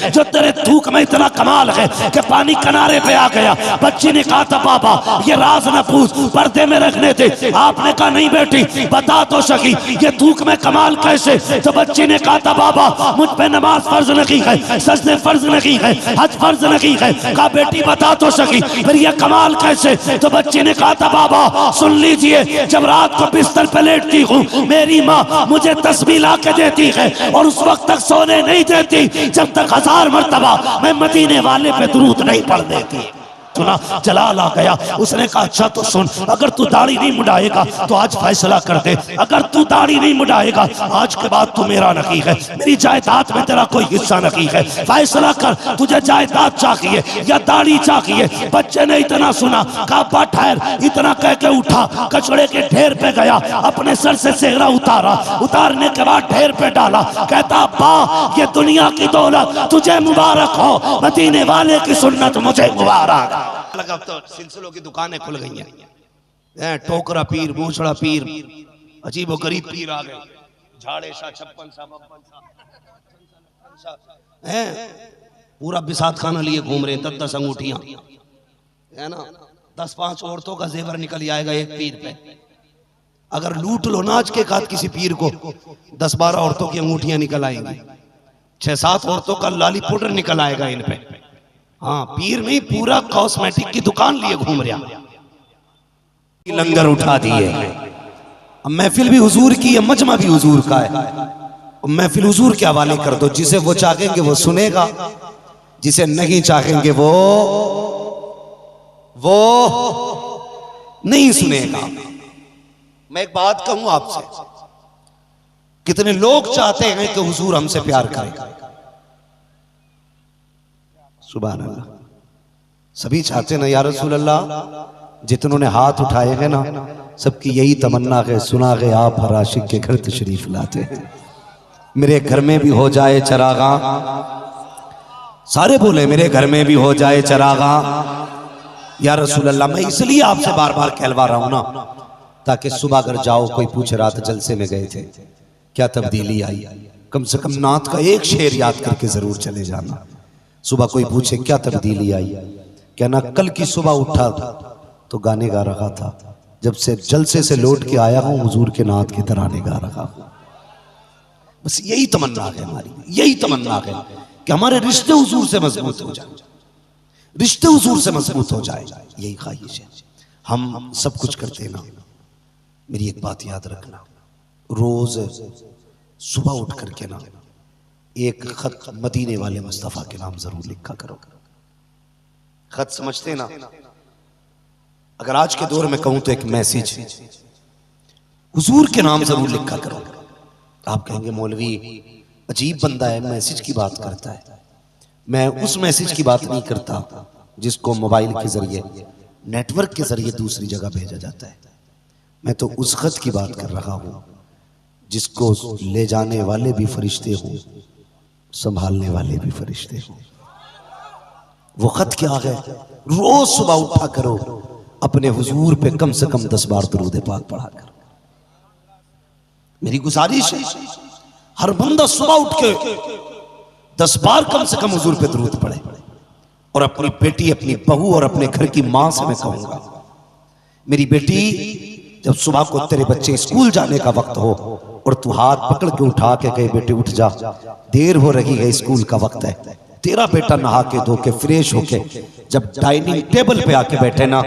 जो तेरे थूक में इतना कमाल है कि पानी किनारे पे आ गया। बच्ची ने कहा था बाबा ये राज न पूछ, पर्दे में रखने थे। आपने कहा नहीं बेटी बता तो सकी ये थूक में कमाल कैसे। तो बच्ची ने कहा था बाबा मुझ पे नमाज फर्ज नहीं है, सजदे फर्ज नहीं है, हज फर्ज नहीं है। कहा बेटी बता तो सकी फिर ये कमाल कैसे। तो बच्ची ने कहा था बाबा सुन लीजिए, जब रात को बिस्तर पे लेटती हूँ मेरी माँ मुझे तस्बीह ला के देती है और उस वक्त तक सोने नहीं देती जब तक 1000 मर्तबा मैं मदीने वाले पे दुरूद नहीं पढ़ देती। सुना जलाल आ गया। उसने कहा अच्छा तो सुन, अगर तू दाढ़ी नहीं मुड़ाएगा तो आज फैसला कर दे, अगर तू दाढ़ी नहीं मुड़ाएगा आज के बाद तू मेरा नहीं है, मेरी जायदाद में तेरा कोई हिस्सा नहीं है। फैसला कर तुझे जायदाद चाहिए या दाढ़ी चाहिए। बच्चे ने इतना सुना, कहा ठहर। इतना कह के उठा, कचड़े के ढेर पे गया, अपने सर से सेहरा उतारा, उतारने के बाद ढेर पे डाला। कहता अब्बा ये दुनिया की दौलत तुझे मुबारक हो, मदीने वाले की सुन्नत मुझे मुबारक। लगा तो सिलसिलों की दुकानें खुल गई हैं, टोकरा पीर, मूछड़ा पीर, अजीब व गरीब पीर आ गए, झाड़े सा, छप्पन सा, बप्पन सा, हैं पूरा बिसात खाना लिए घूम रहे हैं। 10-10 अंगूठियां है ना, 10-5 औरतों का जेवर निकल आएगा एक पीर पे। अगर लूट लो ना आज के बाद किसी पीर को, 10-12 औरतों की अंगूठियां निकल आएंगी, 6-7 औरतों का लाली पाउडर निकल आएगा इन पे। हाँ पीर नहीं, पूरा कॉस्मेटिक की दुकान लिए घूम रहा। लंगर उठा दिए। अब महफिल भी हुजूर की है, मजमा भी हुजूर का है। महफिल हुजूर के हवाले कर दो, जिसे वो चाहेंगे वो सुनेगा, जिसे नहीं चाहेंगे वो नहीं सुनेगा। मैं एक बात कहूं आपसे, कितने लोग चाहते हैं कि हुजूर हमसे प्यार करें। सुभान अल्लाह, सभी चाहते ना या रसूल अल्लाह। जितनों ने हाथ उठाए हैं ना सबकी यही तमन्ना है, सुना है आप हर आशिक के घर तशरीफ लाते हैं। मेरे घर में भी हो जाए चरागा, सारे बोले मेरे घर में भी हो जाए चरागा या रसूल अल्लाह। मैं इसलिए आपसे बार बार कहलवा रहा हूं ना, ताकि सुबह अगर जाओ कोई पूछ रात जलसे में गए थे क्या तब्दीली आई, कम से कम नात का एक शेर याद करके जरूर चले जाना। सुबह कोई पूछे क्या तब्दीली आई, कहना कल की सुबह उठा तो गाने गा रहा था, जब से जलसे से लौट के आया हूं हुजूर के नात की तराने गा रहा हूं। बस यही तमन्ना है हमारी, यही तमन्ना है कि हमारे रिश्ते हुजूर से मजबूत हो जाए, रिश्ते हुजूर से मजबूत हो जाए, यही ख्वाहिश है। हम सब कुछ करते ना, मेरी एक बात याद रखना, रोज सुबह उठ करके ना एक खत मदीने वाले मुस्तफा के नाम जरूर लिखा करो। खत समझते ना, अगर आज के दौर में कहूं तो एक मैसेज हुजूर के नाम जरूर लिखा करो। आप कहेंगे मौलवी अजीब बंदा है, मैसेज की बात करता है। मैं उस मैसेज की बात नहीं करता जिसको मोबाइल के जरिए, नेटवर्क के जरिए दूसरी जगह भेजा जाता है। मैं तो उस खत की बात कर रहा हूं जिसको ले जाने वाले भी फरिश्ते हों, संभालने वाले भी फरिश्ते हों। वो खत क्या है? रोज सुबह उठा करो, अपने हुजूर पे कम से कम 10 बार दुरूद पाक पढ़ा करो। मेरी गुजारिश है हर बंदा सुबह उठ के 10 बार कम से कम हुजूर पे दुरूद पढ़े। और अपनी बेटी, अपनी बहू और अपने घर की मां से मैं कहूंगा, मेरी बेटी जब सुबह को तेरे बच्चे स्कूल जाने का वक्त हो और तू हाथ पकड़ के उठा के कहे बेटे उठ जा, देर हो रही है, स्कूल का वक्त है, तेरा बेटा नहा के धो के फ्रेश होके जब डाइनिंग टेबल पे आके बैठे ना,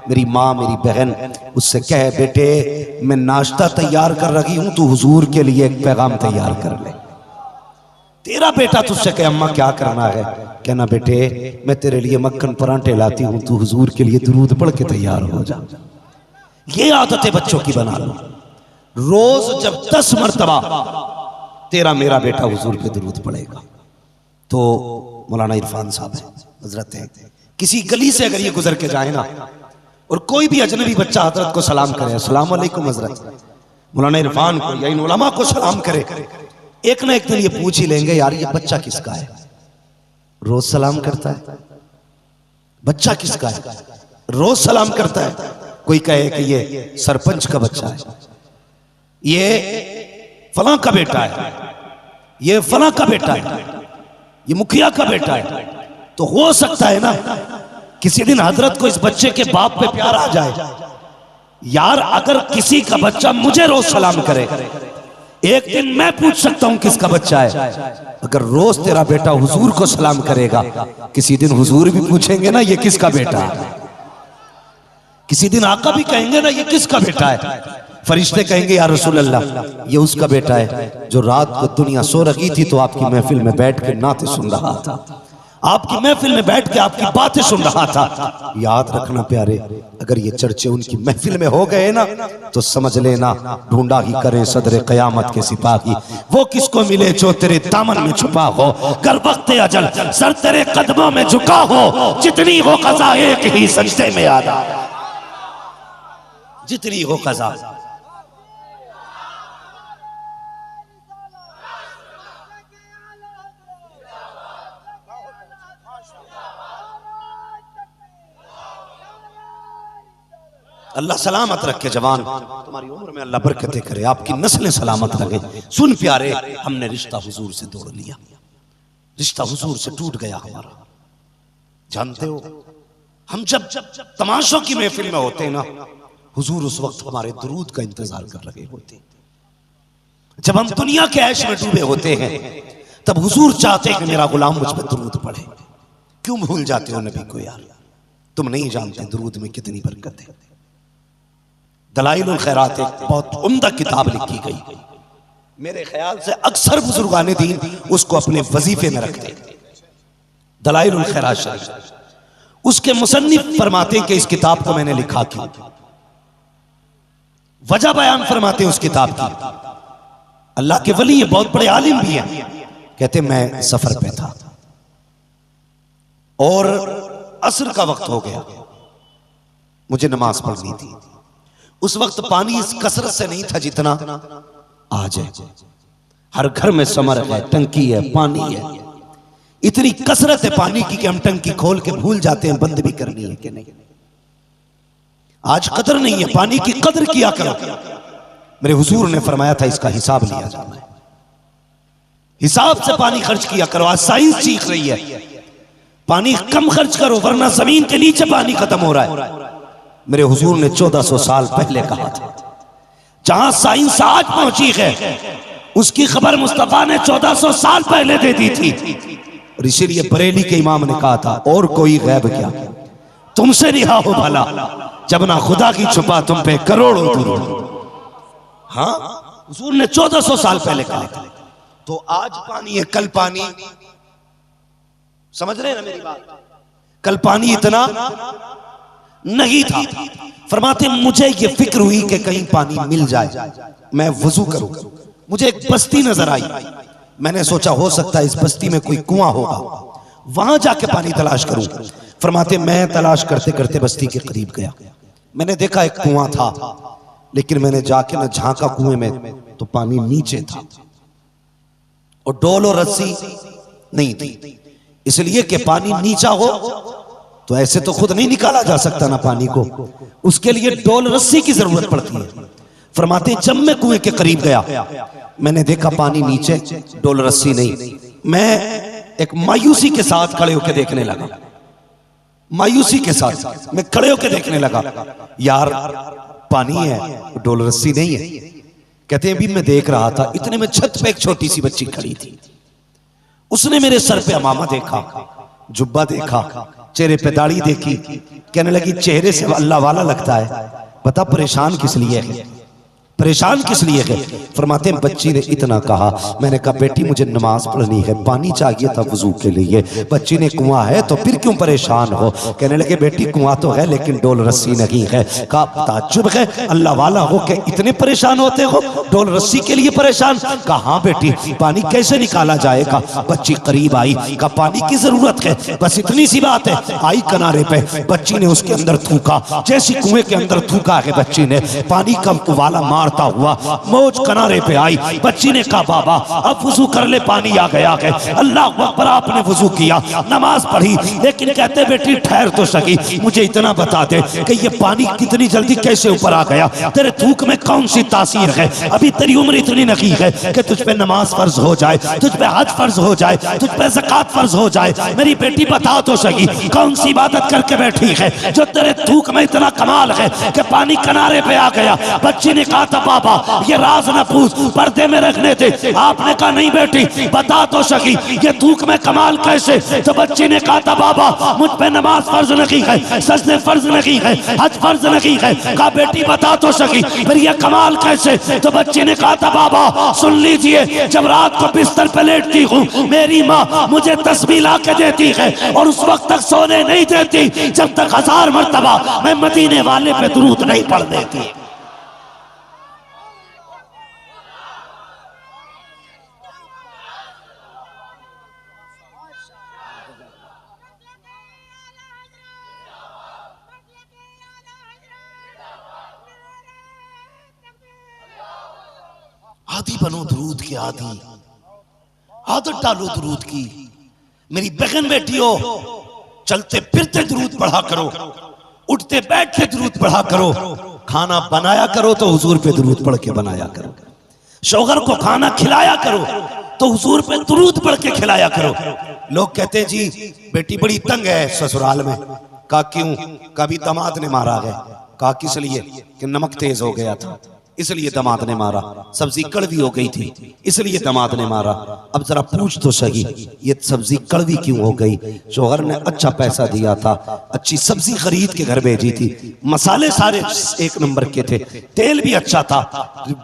मेरी माँ मेरी बहन उससे कहे बेटे मैं नाश्ता तैयार कर रही हूं, तू हुजूर के लिए एक पैगाम तैयार कर ले। तेरा बेटा तुझसे कहे अम्मा क्या करना है, कहना बेटे मैं तेरे लिए मक्खन परांठे लाती हूं, तू हुजूर के लिए दुरूद पढ़ के तैयार हो जा। ये आदतें बच्चों की बना लो। रोज जब 10 मरतबा तेरा मेरा बेटा हुजूर पे दुरूद पड़ेगा। तो मौलाना इरफान साहब है, हजरत है, किसी गली से अगर ये गुजर के जाए ना और कोई भी अजनबी बच्चा हजरत को सलाम करे, अस्सलाम वालेकुम हजरत, मौलाना इरफान को या इन उलमा को सलाम करे, एक ना एक दिन ये पूछ ही लेंगे यार ये बच्चा किसका है। रोज सलाम करता है, बच्चा किसका है, रोज सलाम करता है। कोई कहे कि ये सरपंच का बच्चा है, ये फलां का बेटा है, ये फलां का बेटा है, ये मुखिया का बेटा है। तो हो सकता है ना किसी दिन हजरत को इस बच्चे के बाप पे प्यार आ जाए। यार अगर किसी का बच्चा मुझे रोज सलाम करे, एक दिन मैं पूछ सकता हूं किसका बच्चा है। अगर रोज तेरा बेटा हुजूर को सलाम करेगा, किसी दिन हुजूर भी पूछेंगे ना ये किसका बेटा है। किसी दिन आका भी कहेंगे ना ये किसका बेटा है। फरिश्ते कहेंगे या रसूल अल्लाह ये उसका बेटा है जो रात को दुनिया सो रही थी तो आपकी महफिल में बैठ के नाते सुन रहा था, आपकी महफिल में बैठ के आपकी बातें सुन रहा था। याद रखना प्यारे, अगर ये चर्चे उनकी महफिल में हो गए ना तो समझ लेना ढूंढा ही करें सदरे कयामत के सिपाही, वो किसको मिले जो तेरे दामन में छुपा हो। कर वक्त अजल सर तेरे कदमों में झुका हो, जितनी हो कज़ा एक ही सजदे में याद आ, जितनी हो कज़ा। अल्लाह सलामत रखे जवान, तुम्हारी उम्र में अल्लाह बरकतें करे, आपकी नस्लें सलामत रहे। सुन प्यारे, हमने रिश्ता हुजूर से तोड़ लिया, रिश्ता हुजूर से टूट गया हमारा। जानते हो हम जब तमाशों की महफिल में होते हैं ना, हुजूर उस वक्त हमारे दुरूद का इंतजार कर रहे होते। जब हम दुनिया के ऐश में डूबे होते हैं तब हुजूर चाहते हैं कि मेरा गुलाम मुझ पर दुरूद पढ़े। क्यों भूल जाते हो नबी को यार, तुम नहीं जानते दुरूद में कितनी बरकत है। दलाइलुल खैरात एक बहुत उम्दा किताब लिखी गई, मेरे ख्याल से अक्सर बुजुर्गाने दीन उसको अपने वजीफे में रखते। दलाइलुल खैरात शरीफ, उसके मुसन्निफ फरमाते हैं कि इस किताब को मैंने लिखा क्यों, वजह बयान फरमाते हैं उस किताब की। अल्लाह के वली बहुत बड़े आलिम भी हैं, कहते मैं सफर पे था और असर का वक्त हो गया, मुझे नमाज पढ़नी थी। उस वक्त पानी इस कसरत से नहीं था जितना आज है। हर घर में समर है, टंकी है, पानी है, इतनी कसरत है पानी की कि हम टंकी खोल के भूल जाते हैं बंद भी करनी है कि नहीं। आज कदर नहीं है, पानी की कदर किया करो। मेरे हुजूर ने फरमाया था इसका हिसाब लिया जाना है, हिसाब से पानी खर्च किया करो। आज साइंस सीख रही है पानी कम खर्च करो वरना जमीन के नीचे पानी खत्म हो रहा है। मेरे हुजूर ने 1400 साल पहले कहा था। जहां साइंस आज पहुंची है उसकी खबर मुस्तफा ने 1400 साल पहले दे दी थी। और इसीलिए बरेली के इमाम ने कहा था और कोई गैब क्या तुमसे रिहा हो भला, जब ना खुदा की छुपा तुम पे करोड़ों दुरूद। हाँ हुजूर ने 1400 साल पहले कहा था। तो आज पानी है, कल पानी, समझ रहे हैं ना मेरी बात, कल पानी इतना नहीं था। फरमाते मुझे ये फिक्र हुई कि कहीं पानी मिल जाए, मैं वजू करूं। मुझे एक बस्ती नजर आई, मैंने सोचा हो सकता है इस बस्ती में कोई कुआं होगा, वहां जाके पानी तलाश करूं। फरमाते मैं तलाश करते करते बस्ती के करीब गया, मैंने देखा एक कुआं था, लेकिन मैंने जाके न झांका कुएं में तो पानी नीचे था और डोल और रस्सी नहीं थी। इसलिए कि पानी नीचा हो तो ऐसे तो खुद नहीं निकाला जा सकता ना पानी को, उसके लिए डोल रस्सी की जरूरत पड़ती है। फरमाते जब मैं कुएं के करीब गया मैंने देखा पानी नीचे, डोल रस्सी नहीं। मैं एक मायूसी के साथ खड़े होकर देखने लगा, मायूसी के साथ मैं खड़े होकर देखने लगा, यार पानी है डोल रस्सी नहीं है। कहते हैं भी मैं देख रहा था, इतने में छत पे एक छोटी सी बच्ची खड़ी थी। उसने मेरे सर पे अमामा देखा, जुब्बा देखा, चेहरे पे दाढ़ी देखी, कहने लगी चेहरे से अल्लाह वाला लगता है, बता परेशान किस लिए है, परेशान किस लिए है। फरमाते हैं बच्ची ने इतना कहा, मैंने कहा बेटी मुझे नमाज पढ़नी है, पानी चाहिए था वजू के लिए। बच्ची ने कुआं है तो फिर क्यों परेशान हो। कहने लगे बेटी कुआं तो है लेकिन डोल रस्सी नहीं है। कहा ताज्जुब है, अल्लाह वाला हो के इतने परेशान होते हो, डोल रस्सी के लिए परेशान। कहा हाँ बेटी पानी कैसे निकाला जाएगा। बच्ची करीब आई, कहा पानी की जरूरत है, बस इतनी सी बात है। आई किनारे पे, बच्ची ने उसके अंदर थूका, जैसी कुएं के अंदर थूका है बच्ची ने, पानी का उबाला मार मारता हुआ मौज किनारे पे आई। बच्ची ने कहा बाबा अब वुजू कर ले, पानी आ गया है। अल्लाह अकबर, आपने वुजू किया, नमाज पढ़ी, लेकिन कहते बेटी ठहर तो सकी, मुझे इतना बता दे कि ये पानी कितनी जल्दी कैसे ऊपर आ गया, तेरे थूक में कौन सी तासीर है, अभी तेरी उम्र इतनी नहीं है कि तुझ पे नमाज फर्ज हो जाए, तुझ पे हज फर्ज हो जाए, तुझ पे ज़कात फर्ज हो जाए। मेरी बेटी बता तो सही कौन सी इबादत करके बैठी है जो तेरे थूक में इतना कमाल है कि पानी किनारे पे आ गया। बच्ची ने कहा था बाबा ये राज न पूछ, पर्दे में रखने थे। आपने कहा नहीं बेटी बता तो सकी ये थूक में कमाल कैसे। तो बच्ची ने कहा था बाबा मुझ पे नमाज फर्ज नहीं है, सजदे फर्ज नहीं है, हज फर्ज नहीं है। कहा बेटी बता तो सकी फिर ये कमाल कैसे। तो बच्ची ने कहा था बाबा सुन लीजिए, जब रात को बिस्तर पे लेटती हूँ मेरी माँ मुझे तस्बीह ला के देती है और उस वक्त तक सोने नहीं देती जब तक 1000 मर्तबा मैं मदीने वाले पे दुरूद नहीं पढ़ देती। आदि बनो दुरूद की, आदि आदत डालो दुरूद की। मेरी बहन बेटियों चलते फिरते दुरूद पढ़ा करो, उठते बैठते दुरूद पढ़ा करो, खाना बनाया करो तो हुजूर पे दुरूद पढ़ के बनाया करो, शौहर को खाना खिलाया करो तो हुजूर पे दुरूद पढ़ के खिलाया करो। लोग कहते जी बेटी बड़ी तंग है ससुराल में। कहा क्यों? कभी दामाद ने मारा है। कहा किस लिए? कि नमक तेज हो गया था इसलिए दामाद ने मारा, सब्जी कड़वी हो गई थी इसलिए दामाद ने मारा। अब जरा पूछ तो सही ये सब्जी कड़वी क्यों हो गई? शौहर ने अच्छा पैसा दिया था, अच्छी सब्जी खरीद के घर भेजी थी, मसाले सारे 1 नंबर के थे, तेल भी अच्छा था,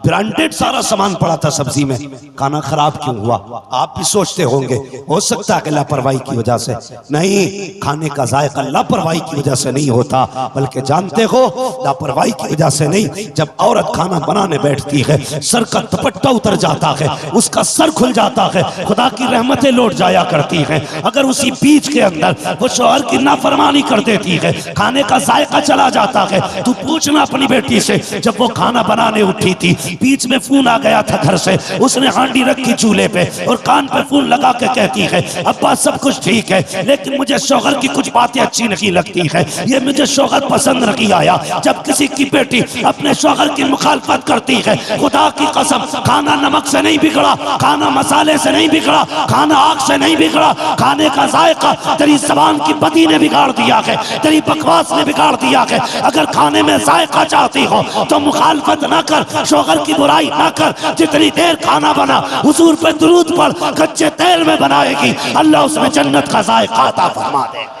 ब्रांडेड सारा सामान पड़ा था सब्जी में, खाना खराब क्यों हुआ? आप भी सोचते होंगे हो सकता है कि लापरवाही की वजह से। नहीं, खाने का जायका लापरवाही की वजह से नहीं होता, बल्कि जानते हो लापरवाही की वजह से नहीं, जब औरत खाना बनाने बैठती है सर का दुपट्टा उतर जाता है, उसका सर खुल जाता है, खुदा की रहमतें लौट जाया करती हैं। अगर उसी बीच के अंदर वो शौहर की नाफरमानी कर देती है खाने का जायका चला जाता है। तू पूछना अपनी बेटी से, जब वो खाना बनाने उठी थी बीच में फोन आ गया था घर से, उसने हांडी रखी चूल्हे पे और कान पे फोन लगा के कहती है अब्बा सब कुछ ठीक है लेकिन मुझे शौहर की कुछ बातें अच्छी नहीं लगती है, ये मुझे शौहर पसंद नहीं आया। जब किसी की बेटी अपने शौहर की मुखालफत करती है, खुदा की कसम खाना नमक से नहीं बिगड़ा, खाना मसाले से नहीं बिगड़ा, खाना आग से नहीं बिगड़ा, खाने का जायका तेरी जबान की बदी ने बिगाड़ दिया है, तेरी बकवास ने बिगाड़ दिया है। अगर खाने में जायका चाहती हो तो मुखालफत ना कर, शौहर की बुराई ना कर। जितनी देर खाना बना हुजूर पे दुरूद पढ़, कच्चे तेल में बनाएगी अल्लाह उसमें जन्नत का जायका अता फरमा देगा।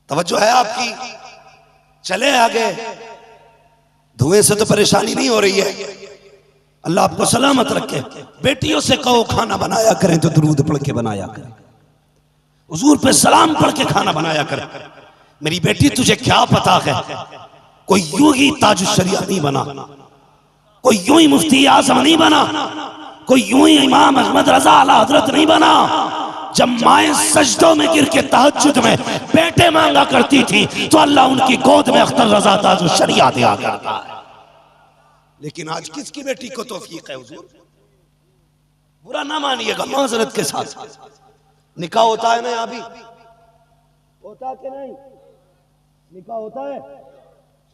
तवज्जो है आपकी? चले आगे, धुएं से तो परेशानी नहीं हो रही है, अल्लाह आपको सलामत रखे। बेटियों से कहो खाना बनाया करें तो दुरूद पढ़ के बनाया करें, हुजूर पे सलाम पढ़ के खाना बनाया करें। मेरी बेटी तुझे क्या पता है कोई यूं ही ताजुश शरिया नहीं बना, कोई यूं ही मुफ्ती आजम नहीं बना, कोई यूं ही इमाम अहमद रजा आला हजरत नहीं बना। जब माएं सजदों में गिर के तहज्जुद में बेटे मांगा करती थी तो अल्लाह उनकी गोद में अख्तर रजा ताजुश शरिया दिया करता है। लेकिन आज किसकी बेटी को तौफीक है हुजूर? बुरा ना मानिएगा, माजरत के साथ निकाह होता है ना, यहाँ भी होता है कि नहीं? निकाह होता है,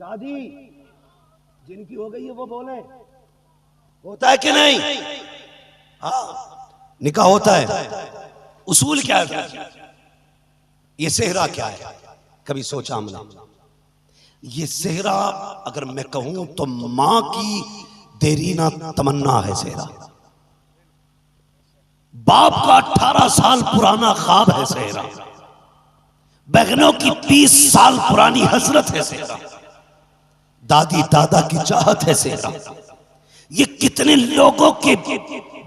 शादी जिनकी हो गई है वो बोले होता है कि नहीं? हाँ, निकाह होता है। उसूल क्या है? ये सेहरा क्या है? कभी सोचा हमने? ये सेहरा अगर मैं कहूं तो मां की देरीना तमन्ना है सेहरा, बाप का 18 साल पुराना ख्वाब है सेहरा, बहनों की 20 साल पुरानी हसरत है सेहरा, दादी दादा की चाहत है सेहरा। ये कितने लोगों के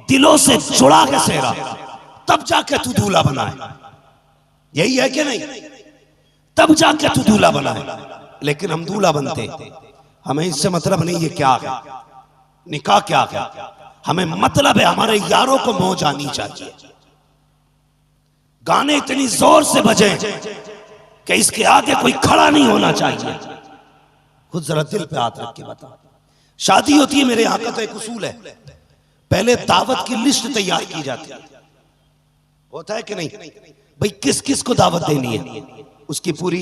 दिलों से जुड़ा है सेहरा, तब जाके तू दूल्हा बनाए। यही है कि नहीं? तब जाके तू दूल्हा बनाए। लेकिन हम दूल्हा बनते। हमें इससे मतलब नहीं ये क्या है, निकाह क्या है, हमें मतलब है हमारे यारों को मौज आनी चाहिए। गाने इतनी जोर से बजे कि इसके आगे कोई खड़ा नहीं होना चाहिए। खुद जरा दिल पे हाथ रख के बता। शादी होती है, मेरे यहां का तो एक उसूल है, पहले दावत की लिस्ट तैयार की जाती है। होता है कि नहीं भाई, किस किस को दावत देनी है, उसकी पूरी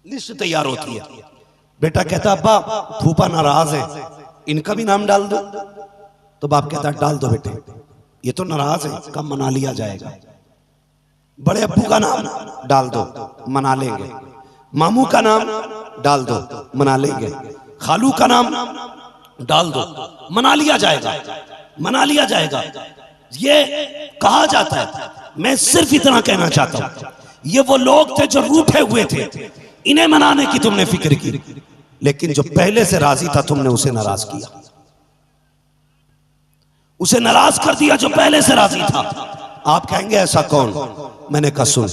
लिस्ट तैयार होती है। बेटा कहता अब्बा फूफा नाराज है, इनका भी नाम डाल दो। तो बाप कहता डाल दो बेटे, ये तो नाराज है, कब मना लिया जाएगा। बड़े अब्बू का नाम डाल दो, मना लेंगे। मामू का नाम डाल दो, मना लेंगे। खालू का नाम डाल दो, मना लिया जाएगा, मना लिया जाएगा। ये कहा जाता है। मैं सिर्फ इतना कहना चाहता हूं, ये वो लोग थे जो रूठे हुए थे, इन्हें मनाने की तुमने फिक्र की, लेकिन जो पहले से राजी था तुमने उसे नाराज किया, उसे नाराज कर दिया जो पहले से राजी था। आप कहेंगे ऐसा कौन? मैंने कहा सुन,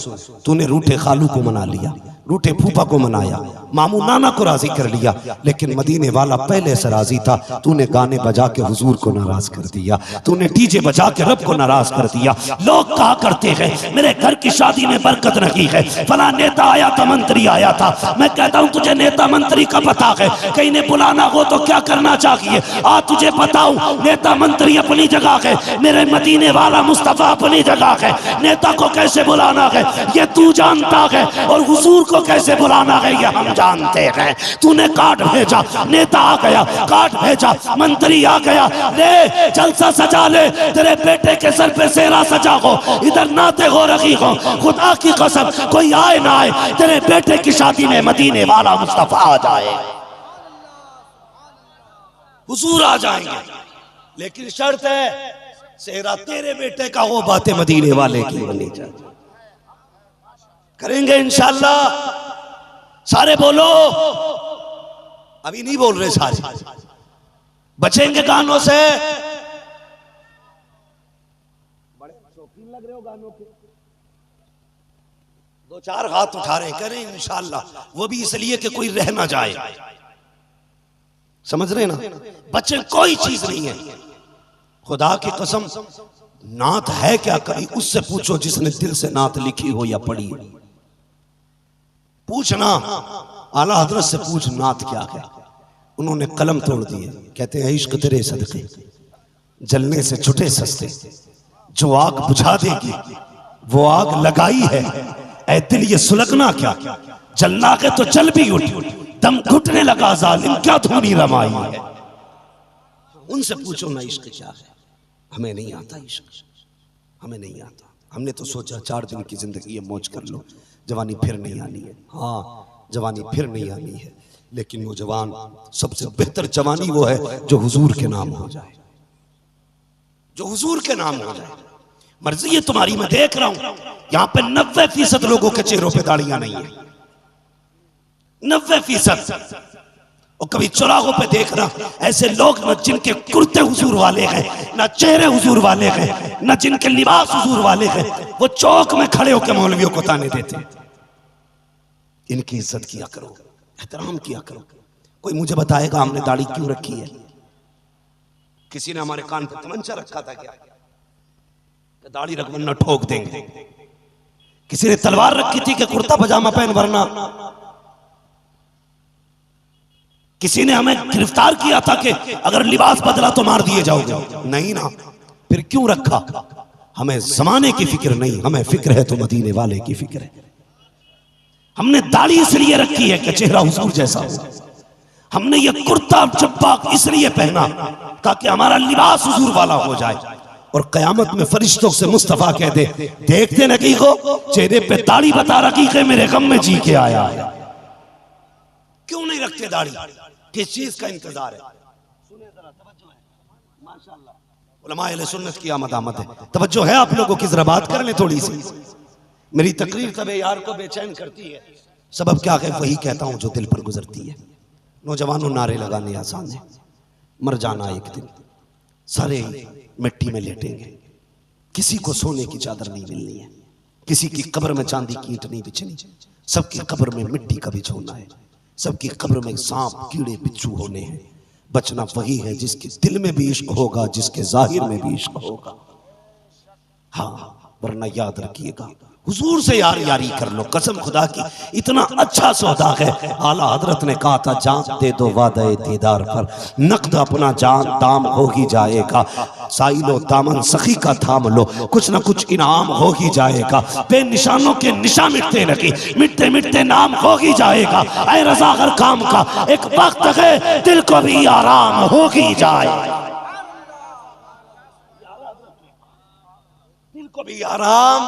तूने रूठे खालू को मना लिया, रूठे फूफा को मनाया, मामू नाना को राजी कर लिया, लेकिन मदीने वाला पहले से राजी था। तूने गाने बजा के हुजूर को नाराज कर दिया, तूने डीजे बजा के रब को नाराज कर दिया। लोग कहा करते हैं मेरे घर की शादी में बरकत नहीं है, फला नेता आया था, मंत्री आया था। मैं कहता हूं तुझे नेता मंत्री का पता है कि इन्हें बुलाना हो तो क्या करना चाहिए। आज तुझे बताऊं, नेता मंत्री अपनी जगह है, मेरे मदीने वाला मुस्तफा अपनी जगह है। नेता को कैसे बुलाना है ये तू जानता है, और हुजूर को कैसे बुलाना है ये हम जानते हैं। तूने कार्ड भेजा, नेता आ गया, कार्ड भेजा, मंत्री आ गया, ले जलसा सजा ले, तेरे बेटे के सर पे सेहरा सजा हो, इधर नाते हो रखी हो। खुदा की कसम कोई आए ना आए, तेरे बेटे की शादी में मदीने वाला मुस्तफा आ जाए, हुजूर आ जाएंगे, लेकिन शर्त है सेहरा तेरे बेटे का हो, बातें मदीने वाले की बनी जाए। करेंगे इंशाअल्लाह। सारे बोलो, अभी नहीं बोल रहे सारे, बचेंगे गानों से। बड़े शौकीन लग रहे हो गानों के, दो चार हाथ उठा रहे, करें इंशाअल्लाह, वो भी इसलिए कि कोई रह ना जाए। समझ रहे ना, बच्चे कोई चीज नहीं है। खुदा की कसम, नात है क्या? कभी उससे पूछो जिसने दिल से नात लिखी हो या पढ़ी हो। पूछना, आला हजरत से पूछ नात क्या है। उन्होंने कलम तोड़ दिए, कहते हैं इश्क तेरे सदके जलने से छुटे सस्ते, जो आग बुझा देगी वो आग लगाई है, ऐ दिल ये सुलगना क्या, जलना के तो जल भी उठ, दम घुटने लगा जालिम क्या धूनी रमाई है। उनसे पूछो ना इश्क क्या है। हमें नहीं आता इश्क, हमें नहीं आता। हमने तो सोचा 4 दिन की जिंदगी है, मौज कर लो, जवानी फिर नहीं आनी है। हाँ, जवानी फिर नहीं आनी है, लेकिन वो जवान, सबसे बेहतर जवानी वो है जो हुजूर के नाम हो जाए, जो हुजूर के नाम हो जाए। मर्जी है तुम्हारी, मैं देख रहा हूं यहां पे 90% लोगों के चेहरों पे दाढ़ियां नहीं है, 90%। और कभी चौराहों पे देखना ऐसे लोग न जिनके कुर्ते हुजूर वाले हैं, न चेहरे हुजूर वाले हैं, न जिनके लिबास हुजूर वाले हैं, वो चौक में खड़े होकर मौलवियों को ताने देते। इनकी इज्जत किया करो, एहतराम किया करो। कोई मुझे बताएगा हमने दाढ़ी क्यों रखी है? किसी ने हमारे कान पर तमंचा रखा था क्या? दाढ़ी रख वरना ठोक देंगे। किसी ने तलवार रखी थी कि कुर्ता पजामा पहन वरना? किसी ने हमें गिरफ्तार किया था कि अगर लिबास बदला तो मार दिए जाओगे? नहीं ना, फिर क्यों रखा? हमें जमाने की फिक्र नहीं, हमें फिक्र है तो मदीने वाले की फिक्र है। हमने दाढ़ी इसलिए रखी है कि चेहरा हुजूर जैसा हो। हमने ये कुर्ता जब्बा इसलिए पहना ताकि हमारा लिबास हुजूर वाला हो जाए, और कयामत में फरिश्तों से मुस्तफा कह दे, देखते नकी को चेहरे पे दाढ़ी बता रखी है, मेरे गम में जी के आया है। क्यों नहीं रखते दाढ़ी? किस चीज का इंतजार है? सुने जरा, तवज्जो है, माशाअल्लाह। उलमाए अहले सुन्नत की आमद है, तवज्जो है आप लोगों की, जरा बात कर ले थोड़ी सी। मेरी तकरीर तबे यार को बेचैन करती है, सबब क्या है वही कहता हूं जो दिल पर गुजरती है। नौजवानों, नारे लगाने आसान है, मर जाना एक दिन, सारे मिट्टी में लेटेंगे, किसी को सोने की चादर नहीं मिलनी है, किसी की कब्र में चांदी की ईंट नहीं बिछनी, सबकी कब्र में मिट्टी का बिछोना है। सबकी कब्र में सांप कीड़े बिच्छू होने हैं। बचना वही है जिसके दिल में भी इश्क होगा, जिसके जाहिर में भी इश्क होगा। हाँ, वरना याद रखिएगा, हुजूर से यार यारी कर लो, कसम खुदा की इतना अच्छा सौदा है। आला हजरत ने कहा था जान दे दो वादे दीदार पर, नकद अपना जान दाम हो ही जाएगा। साइलो दामन सखी का थाम लो, कुछ ना कुछ इनाम हो ही जाएगा। बेनिशानों के निशा मिटते लगे, मिटते मिटते नाम हो ही जाएगा। ऐ रज़ा हर काम का एक वक्त है, दिल को भी आराम हो ही जाएगा। दिल को भी आराम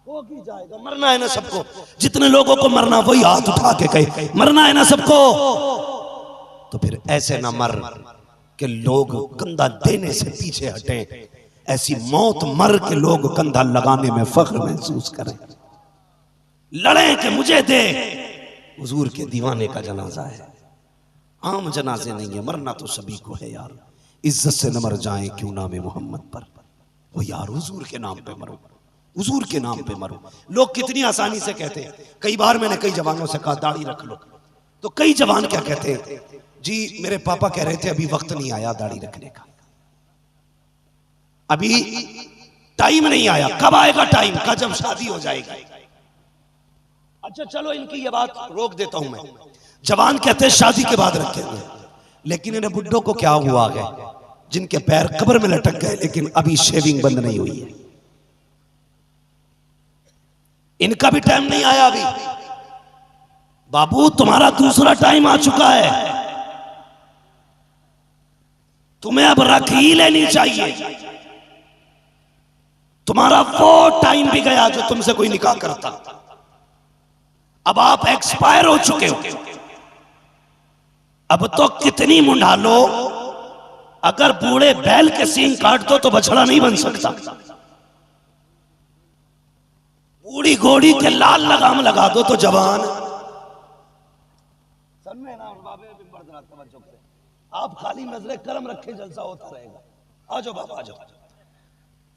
हो ही जाएगा। मरना है ना सबको, जितने लोगों को मरना वही हाथ उठा के कहे मरना है ना सबको। तो फिर ऐसे ना मर कि लोग कंधा देने से पीछे हटें, ऐसी मौत मर के लोग कंधा लगाने में फख्र महसूस करें। लड़े कि मुझे दे, हुजूर के दीवाने का जनाजा है, आम जनाजे नहीं है। मरना तो सभी को है यार, इज्जत से न मर जाए क्यों नाम मोहम्मद पर। वो यार हुजूर के नाम पे मरो, हुजूर के नाम पे मरो। लोग कितनी आसानी से कहते हैं। कई बार मैंने कई जवानों से कहा दाढ़ी रख लो, तो कई जवान क्या कहते हैं, जी मेरे पापा कह रहे थे अभी वक्त नहीं आया दाढ़ी रखने का, अभी टाइम नहीं आया। कब आएगा टाइम का? जब शादी हो जाएगी। अच्छा चलो इनकी ये बात रोक देता हूं मैं। जवान कहते हैं शादी के बाद रखेंगे, लेकिन इन्हें बुड्ढों को क्या हुआ है जिनके पैर कब्र में लटक गए लेकिन अभी शेविंग बंद नहीं हुई है। इनका भी टाइम नहीं आया अभी। बाबू तुम्हारा दूसरा टाइम आ चुका है, तुम्हें अब रख ही लेनी चाहिए। तुम्हारा वो टाइम भी गया जो तुमसे कोई निकाह करता। अब आप एक्सपायर हो चुके हो। अब तो कितनी मुंडा लो, अगर बूढ़े बैल के सींग काट दो तो बछड़ा नहीं बन सकता। बूढ़ी घोड़ी के लाल लगाम लगा दो तो जवान। आप खाली नजरे करम रखे, जलसा होता रहेगा। आ जाओ बाबा आ जाओ।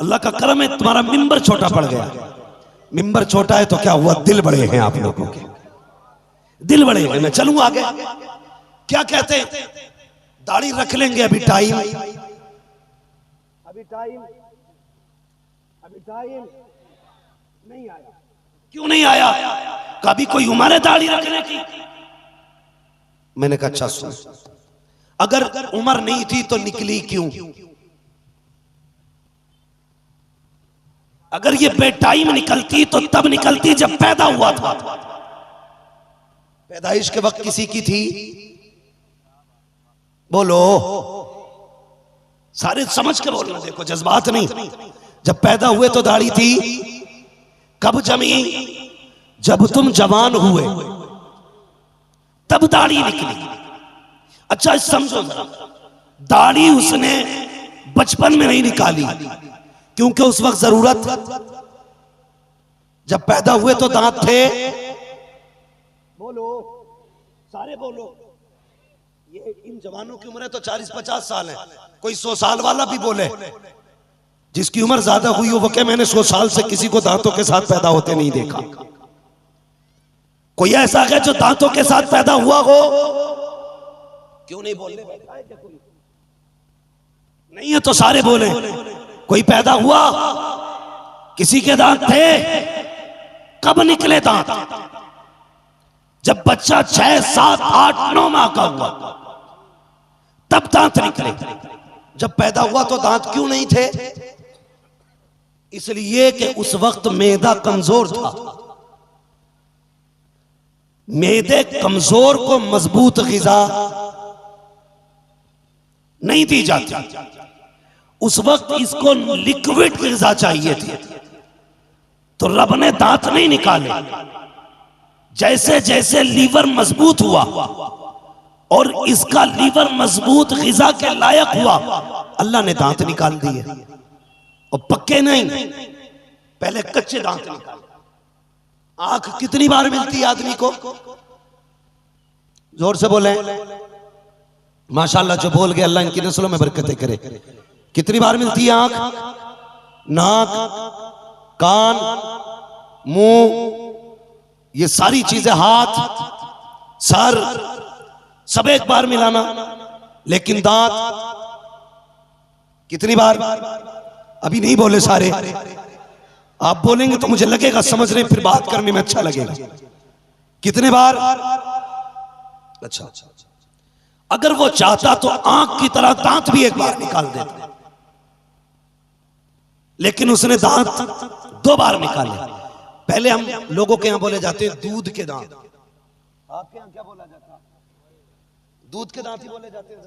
अल्लाह का करम है तुम्हारा मिंबर छोटा पड़ गया। मिंबर छोटा है तो क्या हुआ, दिल बड़े हैं आप लोगों के, दिल बड़े हैं। मैं चलूं आगे। क्या कहते हैं, दाढ़ी रख लेंगे, अभी टाइम, अभी टाइम, अभी टाइम नहीं आया। क्यों नहीं आया? कभी कोई उम्र है दाढ़ी रखने की? मैंने कहा अच्छा सुन, अगर उम्र नहीं थी तो निकली क्यों? अगर ये बेटाइम निकलती तो तब निकलती जब पैदा हुआ था। पैदाइश के वक्त किसी की थी? बोलो, सारे समझ के बोलना, देखो जज्बात नहीं। जब पैदा हुए तो दाढ़ी थी। कब जमी? जब तुम जवान हुए तब दाढ़ी निकली। अच्छा समझो जरा, दाढ़ी उसने बचपन में नहीं निकाली क्योंकि उस वक्त जरूरत, जब पैदा हुए तो दांत थे। बोलो सारे बोलो। ये इन जवानों की उम्र है तो 40-50 साल है, कोई 100 साल वाला भी बोले। जिसकी उम्र ज्यादा हुई हो वो क्या, मैंने 100 साल से किसी को दांतों के साथ पैदा होते नहीं देखा। कोई ऐसा है जो दांतों के साथ पैदा हुआ हो? क्यों नहीं बोलने? नहीं है तो सारे बोले। कोई पैदा हुआ, किसी के दांत थे? कब निकले दांत? जब बच्चा 6, 7, 8, 9 माह का हुआ तब दांत निकले। जब पैदा हुआ तो दांत क्यों नहीं थे? इसलिए कि उस वक्त मैदा कमजोर था। मैदे कमजोर को मजबूत ग़िज़ा नहीं दी जाती। उस वक्त इसको लिक्विड ग़िज़ा चाहिए थी, तो रब ने दांत नहीं निकाले। जैसे जैसे लीवर मजबूत हुआ और इसका लीवर मजबूत ग़िज़ा के लायक हुआ, अल्लाह ने दांत निकाल दिए। और पक्के नहीं, पहले कच्चे दांत निकाले। आंख कितनी बार मिलती है आदमी को? जोर से बोले माशाल्लाह। जो बोल गए अल्लाह इनकी नस्लों में बरकतें करे। कितनी बार मिलती है आंख? नाक, कान, मुंह, ये सारी चीजें, हाथ, सर सब एक बार मिलाना, लेकिन दांत कितनी बार? अभी नहीं बोले सारे, आप बोलेंगे तो मुझे लगेगा समझ रहे, फिर बात करने में अच्छा लगेगा। कितने बार? अच्छा, अगर वो चाहता तो आंख की तरह दांत भी एक बार निकाल देता, लेकिन उसने दांत 2 बार निकाले। पहले हम लोगों के यहां बोले जाते हैं दूध के दांत, आपके यहां क्या बोला जाता है? दूध के दांत ही बोले जाते हैं।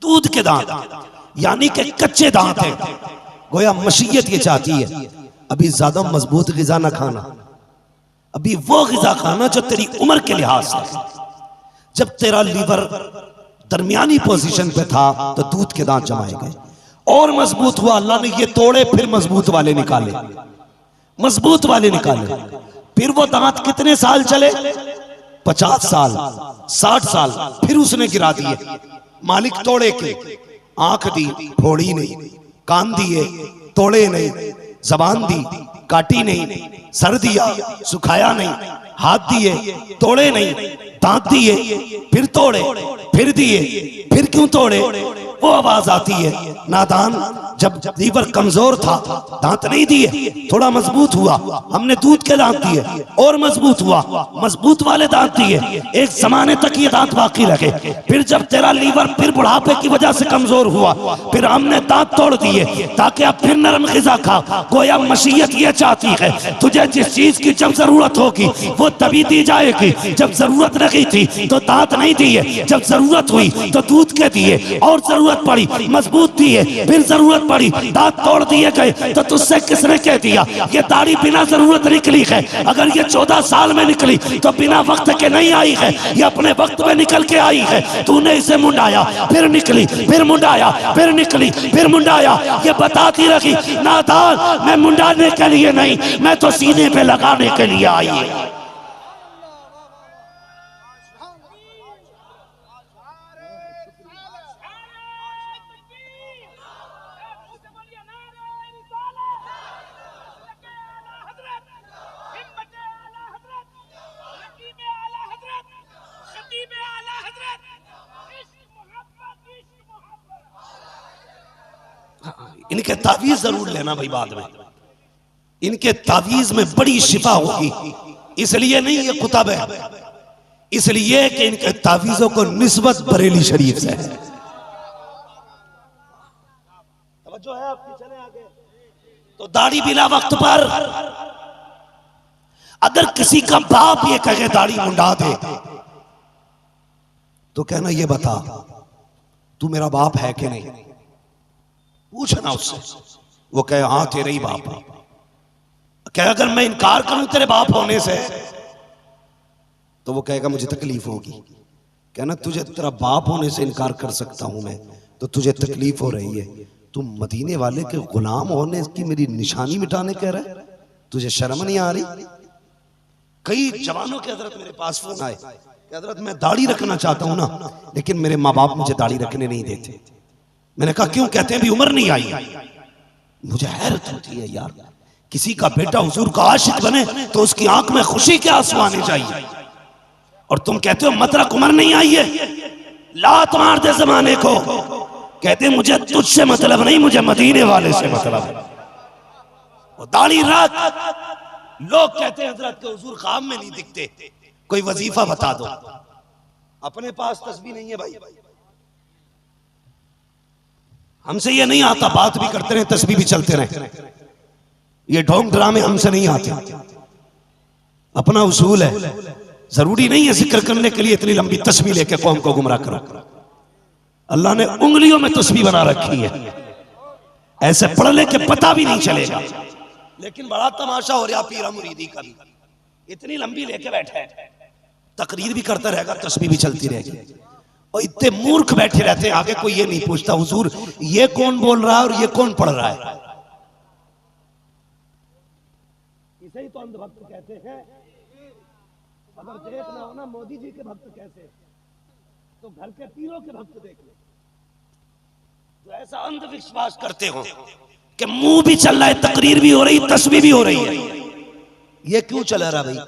दूध के दांत यानी कि कच्चे दांत है। गोया मशीयत ये चाहती है अभी ज्यादा मजबूत ग़िज़ा ना खाना, अभी वो ग़िज़ा खाना जो तेरी उम्र के लिहाज से। जब तेरा लीवर दरमियानी पोजीशन पे था तो दूध के दांत जमाए गए और मजबूत हुआ, अल्लाह ने ये तोड़े, फिर मजबूत वाले निकाले, मजबूत वाले निकाले। फिर वो दांत कितने साल चले? 50 साल, 60 साल, फिर उसने गिरा दिए। मालिक तोड़े के, आंख दी, फोड़ी नहीं, कान दिए, तोड़े नहीं, जबान दी, काटी नहीं, सर दिया, सुखाया नहीं, हाथ दिए, तोड़े नहीं, दांत दिए, फिर तोड़े, फिर दिए, फिर क्यों तोड़े? वो आवाज आती है, नादान, जब लीवर कमजोर था दांत नहीं दिए, थोड़ा मजबूत हुआ, हमने दूध के दांत दिए और मजबूत हुआ, मजबूत वाले दांत दिए, एक जमाने तक ये दांत बाकी रखे। फिर जब तेरा लीवर फिर बुढ़ापे की वजह से कमजोर हुआ, फिर हमने दांत तोड़ दिए ताकि अब फिर नरम ग़िज़ा खा। गोया मशीयत ये चाहती है तुझे जिस चीज की जब जरूरत होगी वो तभी दी जाएगी। जब जरूरत नहीं थी तो दांत नहीं दिए, जब जरूरत हुई तो दूध के दिए, और जरूरत पड़ी मजबूत दिए, फिर जरूरत पड़ी दांत तोड़ दिए गए। तो तुझसे किसने कह दिया ये दाढ़ी बिना जरूरत निकली है? अगर ये 14 साल में निकली तो बिना वक्त के नहीं आई है, ये अपने वक्त में निकल के आई है। तूने इसे मुंडाया, फिर निकली, फिर मुंडाया, फिर निकली, फिर मुंडाया। ये बताती रही, नादान, मैं मुंडाने के लिए नहीं, मैं तो सीने पे लगाने के लिए आई है। इनके तावीज जरूर लेना भाई, बाद में इनके तावीज में बड़ी शिफा होगी। इसलिए नहीं ये कुतब है, इसलिए कि इनके तावीजों को निस्बत बरेली शरीफ से है। तवज्जो है आपकी, चले आगे। तो दाढ़ी बिना वक्त पर, अगर किसी का बाप ये कहे दाढ़ी मुंडा दे तो कहना ये बता तू मेरा बाप है कि नहीं, पूछना उससे। वो कहे हाँ तेरा ही बाप है। कहे अगर मैं इनकार करूं तेरे बाप होने से तो वो कहेगा मुझे तकलीफ होगी। कहना तुझे तेरा बाप होने से इनकार कर सकता हूं मैं, तो तुझे तकलीफ हो रही है। तुम मदीने वाले के गुलाम होने की मेरी निशानी मिटाने कह रहा है, तुझे शर्म नहीं आ रही? कई जवानों के हजरत मेरे पास फोन आए कि हजरत मैं दाढ़ी रखना चाहता हूं ना, लेकिन मेरे माँ बाप मुझे दाढ़ी रखने नहीं देते। मैंने कहा क्यों? कहते हैं भी उम्र नहीं आई। मुझे हैरत होती है यार, किसी का बेटा हुजूर का आशिक बने तो उसकी आंख में खुशी के आंसू आने चाहिए, और तुम कहते हो मतलब उम्र नहीं आई है। लात मार दे जमाने को। कहते मुझे तुझसे मतलब नहीं, मुझे मदीने वाले से मतलब है। वो दाढ़ी रख। लोग कहते हैं हजरत के हुजूर ख्वाब में नहीं दिखते, कोई वजीफा बता दो। अपने पास तस्बीह नहीं है भाई, हमसे ये नहीं आता, बात भी करते रहे, तस्बीह भी चलते रहे, ये ढोंग ड्रामे हमसे नहीं आते। अपना उसूल है, जरूरी नहीं है जिक्र करने के लिए इतनी लंबी तस्बीह लेके कौम को गुमराह करो। अल्लाह ने उंगलियों में तस्बीह बना रखी है, ऐसे पढ़ ले के पता भी नहीं चलेगा। लेकिन बड़ा तमाशा हो रहा पीरा मुरीदी का भी, इतनी लंबी लेके बैठा है, तकरीर भी करता रहेगा, तस्बीह भी चलती रहेगी, और इतने मूर्ख बैठे रहते हैं आगे कोई ये नहीं पूछता हुजूर ये कौन बोल रहा है और ये कौन पढ़ रहा है। इसे ही तो अंधभक्त कहते हैं। अगर देखना हो ना मोदी जी के भक्त कैसे, तो घर के पीरों के भक्त देख लो, तो ऐसा अंधविश्वास करते हो कि मुंह भी चल रहा है, तकरीर भी हो रही, तस्बीह भी हो रही है। ये क्यों चला रहा भाई?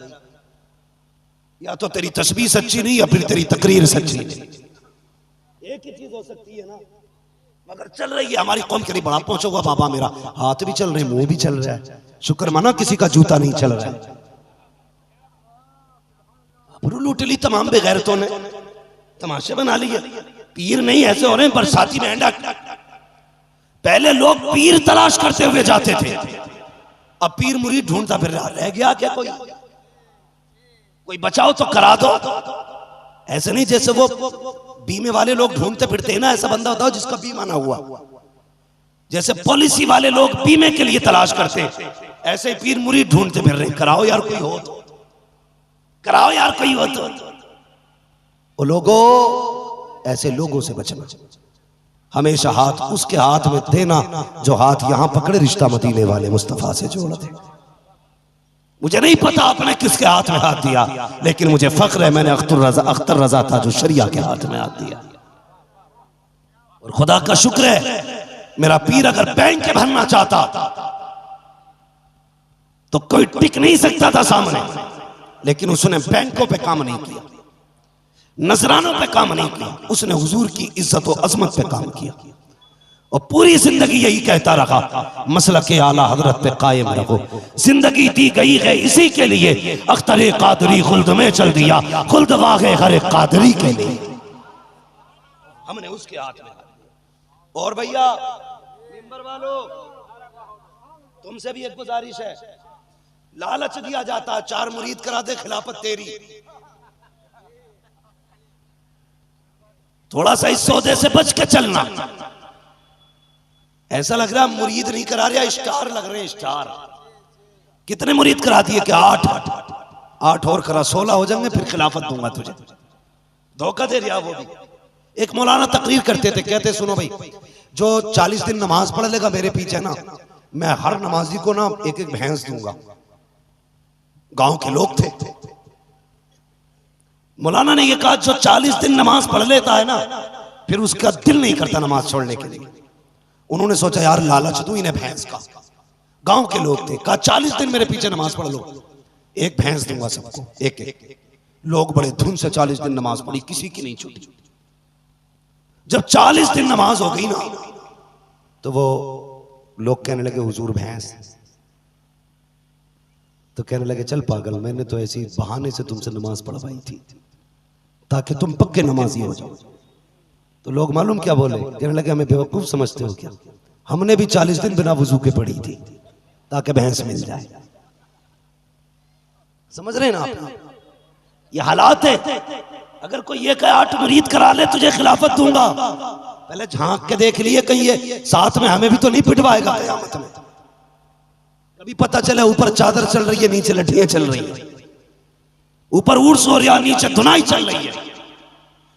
या तो तेरी तस्बीह सच्ची नहीं या फिर तेरी तकरीर सच्ची नहीं। एक ही चीज हो सकती है ना, मगर चल रही है। हमारी कौम के लिए बड़ा पहुंचा हुआ बाबा, मेरा हाथ भी चल रहे, मुंह भी चल रहा है, शुक्र माना किसी का जूता नहीं चल रहा है। लूट ली तमाम बेगैरतों ने, तमाशे बना लिए। पीर नहीं ऐसे हो रहे हैं बरसाती मेंढक। पहले लोग पीर तलाश करते हुए जाते थे, अब पीर मुरीद ढूंढता फिर रह गया क्या? कोई बचाओ तो करा दो। ऐसे नहीं जैसे वो बीमे वाले लोग ढूंढते फिरते हैं ना, ऐसा बंदा बताओ जिसका बीमा ना हुआ। जैसे पॉलिसी वाले लोग बीमे के लिए तलाश करते, ऐसे पीर मुरीद ढूंढते फिर रहे। कराओ यार कोई हो तो, कराओ यार कोई हो तो। वो लोगों, ऐसे लोगों से बचना। हमेशा हाथ उसके हाथ में देना जो हाथ यहां पकड़े रिश्ता मदीने वाले मुस्तफा से जोड़ दे। मुझे नहीं पता आपने किसके हाथ में हाथ दिया, लेकिन मुझे फख्र है मैंने अख्तर रजा था जो शरिया के हाथ में हाथ दिया। और खुदा का शुक्र है मेरा पीर अगर बैंक के भरना चाहता तो कोई टिक नहीं सकता था सामने, लेकिन उसने बैंकों पे काम नहीं किया, नजरानों पे काम नहीं किया, उसने हुजूर की इज्जत और अजमत पे काम किया। और पूरी जिंदगी यही कहता रहा, मसलक के आला हजरत पे कायम रहो। जिंदगी दी गई है इसी के लिए, अख्तर कादरी खुल्द में चल दिया, खुल्द वागे हर कादरी के लिए। हमने उसके हाथ में। और भैया मिंबर वालों, तुमसे भी एक गुजारिश है, लालच दिया जाता है 4 मुरीद करा दे खिलाफत तेरी। थोड़ा सा इस सौदे से बच के चलना। ऐसा लग रहा है मुरीद नहीं करा रहा, स्टार लग रहे हैं, स्टार। कितने मुरीद करा दिए कि 8 और करा, 16 हो जाएंगे, फिर खिलाफत दूंगा तुझे। धोखा दे दिया वो भी। एक मौलाना तकरीर करते थे, कहते सुनो भाई, जो 40 दिन नमाज पढ़ लेगा मेरे पीछे ना, मैं हर नमाजी को ना एक एक भैंस दूंगा। गांव के लोग थे। मौलाना ने यह कहा जो 40 दिन नमाज पढ़ लेता है ना, फिर उसका दिल नहीं करता नमाज छोड़ने के लिए। उन्होंने सोचा यार लालच दूं इन्हें भैंस का। गांव के लोग थे, कहा 40 दिन मेरे पीछे नमाज पढ़ लो, एक भैंस दूंगा सबको, एक एक। लोग बड़े धुन से 40 दिन नमाज पढ़ी, किसी की नहीं छूटी। जब 40 दिन नमाज हो गई ना, तो वो लोग कहने लगे हुजूर भैंस। तो कहने लगे चल पागल, मैंने तो ऐसी बहाने से तुमसे नमाज पढ़वाई थी ताकि तुम पक्के नमाजी हो जाओ। तो लोग मालूम क्या बोले, कहने लगे हमें बेवकूफ समझते हो क्या? हमने भी 40 दिन बिना वजू के पढ़ी थी ताकि भैंस मिल जाए। समझ रहे ना आप? ये हालात है। अगर कोई ये कहे 8 मुरीद करा ले तुझे खिलाफत दूंगा, पहले झांक के देख लिए कहीं ये साथ में हमें भी तो नहीं पिटवाएगा क़यामत में। कभी पता चले ऊपर चादर चल रही है, नीचे लठियां चल रही है, ऊपर उर्स हो रहा, नीचे धुनाई चल रही है।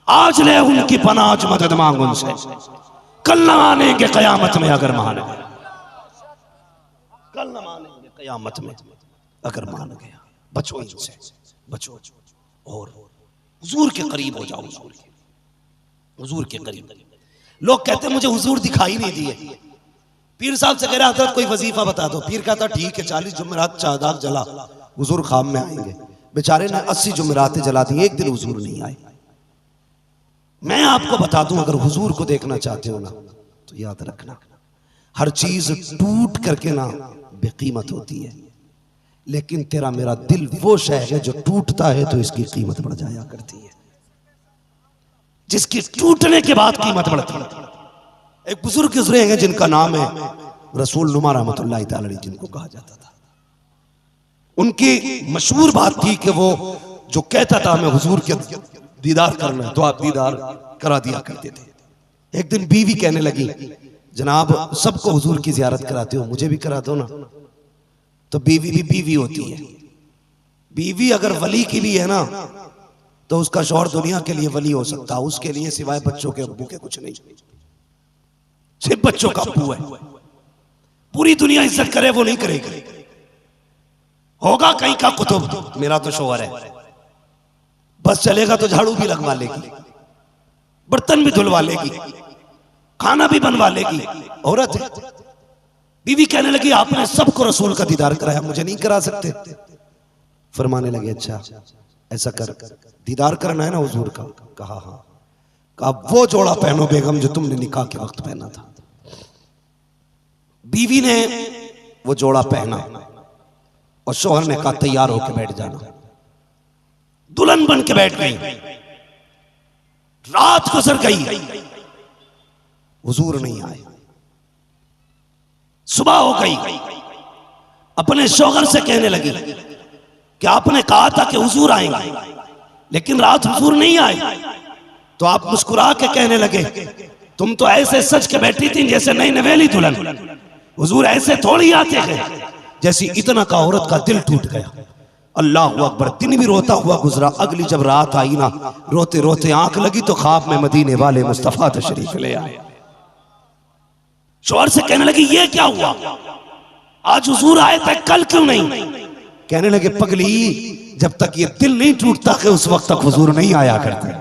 आज ले उनकी पनाज मदद मांग उनसे, कल न मानेंगे क़यामत में अगर मान गया, कल न मानेंगे क़यामत में अगर मान गया। बचो इनसे, बचो और हुजूर के करीब हो जाओ। हुजूर के करीब। लोग कहते मुझे हुजूर दिखाई नहीं दिए। पीर साहब से कह रहा हजरत कोई वजीफा बता दो। पीर कहता ठीक है 40 जुमेरात चादाग जला, हुजूर खाम में आएंगे। बेचारे ने 80 जुमेरातें जला दी, एक दिन हुजूर नहीं आए। मैं आपको बता दूं, अगर हुजूर को देखना चाहते हो ना, तो याद रखना हर चीज टूट करके ना बेकीमत होती है, लेकिन तेरा मेरा दिल वो शय है जो टूटता है तो इसकी कीमत बढ़ जाया करती है, जिसकी टूटने के बाद कीमत बढ़ती है। एक बुजुर्ग गुजरे हैं जिनका नाम है रसूल नुमा रहमतुल्लाह तआला अलैह, जिनको कहा जाता था। उनकी मशहूर बात थी कि वो जो कहता था हमें हुजूर के दीदार करना है, तो आप दीदार करा दिया करते थे। एक दिन बीवी कहने लगी जनाब सबको हुजूर की जियारत कराते हो, मुझे भी करा दो ना। तो बीवी भी बीवी होती है। बीवी अगर वली की भी है ना, तो उसका शौहर दुनिया के लिए वली हो सकता है, उसके लिए सिवाय बच्चों के अब्बू के कुछ नहीं, सिर्फ बच्चों का अब्बू है। पूरी दुनिया इज्जत करे वो नहीं करेगी। होगा कहीं का कुतुब, मेरा तो शौहर है, बस चलेगा तो झाड़ू भी लगवा लेगी, बर्तन भी धुलवा लेगी, खाना भी बनवा लेगी, औरत है। बीवी कहने लगी आपने सबको रसूल का दीदार कराया, मुझे नहीं करा सकते। फरमाने लगे अच्छा ऐसा कर, दीदार करना है ना हुजूर का। कहा हाँ। कहा वो जोड़ा पहनो बेगम जो तुमने निकाह के वक्त पहना था। बीवी ने वो जोड़ा पहना और शौहर ने कहा तैयार होकर बैठ जाना। दुल्हन बन के बैठ गई। रात गुजर गई, हुजूर नहीं आए। सुबह हो गई, अपने शौहर से कहने लगी कि आपने कहा था कि हुजूर आएंगे, लेकिन रात हुजूर नहीं आए। तो आप मुस्कुरा के कहने लगे तुम तो ऐसे सज के बैठी थी जैसे नई नवेली दुल्हन। हुजूर ऐसे थोड़ी आते हैं। जैसी इतना का औरत का दिल टूट गया। अल्लाह अकबर। दिन भी रोता हुआ गुजरा। अगली जब रात आई ना, रोते रोते आंख लगी तो ख्वाब में मदीने वाले मुस्तफा तशरीफ ले आए। शौहर से कहने लगी ये क्या हुआ, आज हुजूर आए थे कल क्यों नहीं? कहने लगे पगली, जब तक ये दिल नहीं टूटता कि उस वक्त तक हुजूर नहीं आया करते।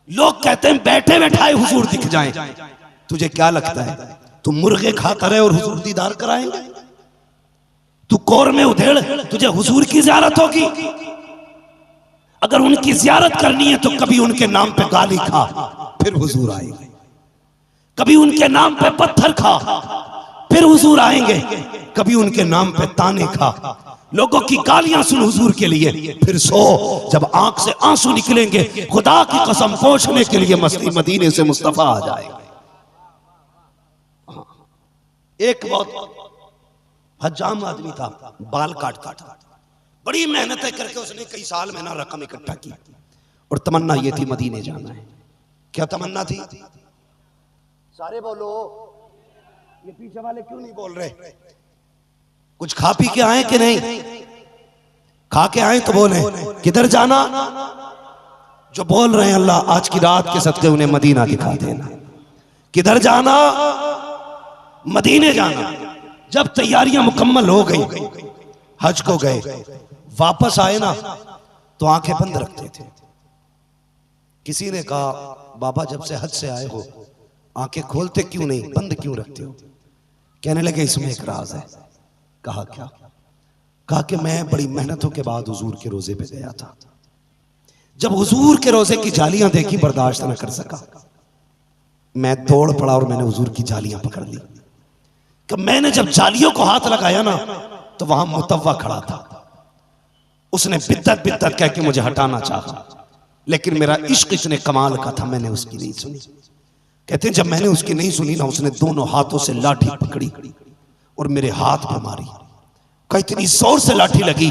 लोग कहते हैं बैठे बैठाए हुजूर दिख जाएं। तुझे क्या लगता है तू मुर्गे खाता रहे और हुजूर दीदार कराएंगे? तू कोर में उधेड़, तुझे हुजूर की ज़ियारत होगी। अगर उनकी ज़ियारत करनी है तो कभी उनके नाम पे गाली खा, फिर हुजूर आएंगे। कभी उनके नाम पे पत्थर खा, फिर हुजूर आएंगे। कभी उनके नाम पे ताने खा, लोगों की गालियां सुन हुजूर के लिए, फिर सो। जब आंख से आंसू निकलेंगे, खुदा की कसम पहुंचने के लिए मस्ती मदीने से मुस्तफा आ जाएगा। एक बहुत हजाम आदमी था, बाल काटता था। बड़ी मेहनतें करके उसने कई साल में ना रकम इकट्ठा की और तमन्ना ये थी मदीने जाना है। क्या तमन्ना थी? सारे बोलो, ये पीछे वाले क्यों नहीं बोल रहे? कुछ खा पी के आए कि नहीं? खा के आए तो बोले। किधर जाना? जो बोल रहे हैं अल्लाह आज की रात के सदके उन्हें मदीना दिखा देना। किधर जाना? मदीने जाना। जब तैयारियां मुकम्मल हो गई, हज को गए, वापस आए ना तो आंखें बंद रखते थे। किसी ने कहा बाबा जब से हज से आए हो आंखें खोलते क्यों नहीं, बंद क्यों रखते हो? कहने लगे इसमें एक राज है। कहा क्या? कहा कि मैं बड़ी मेहनतों के बाद हुजूर के रोजे पे गया था। जब हुजूर के रोजे की जालियां देखी बर्दाश्त न कर सका, मैं दौड़ पड़ा और मैंने हुजूर की जालियां पकड़ ली। कि मैंने जब जालियों को हाथ लगाया ना तो वहां मुतव्वा खड़ा था। उसने बिद्दत बिद्दत कह के मुझे हटाना चाहा, लेकिन मेरा इश्क इतने कमाल का था मैंने उसकी नहीं सुनी। कहते हैं जब मैंने उसकी नहीं सुनी ना, उसने दोनों हाथों से लाठी पकड़ी और मेरे हाथ पे मारी। कहा इतनी जोर से लाठी लगी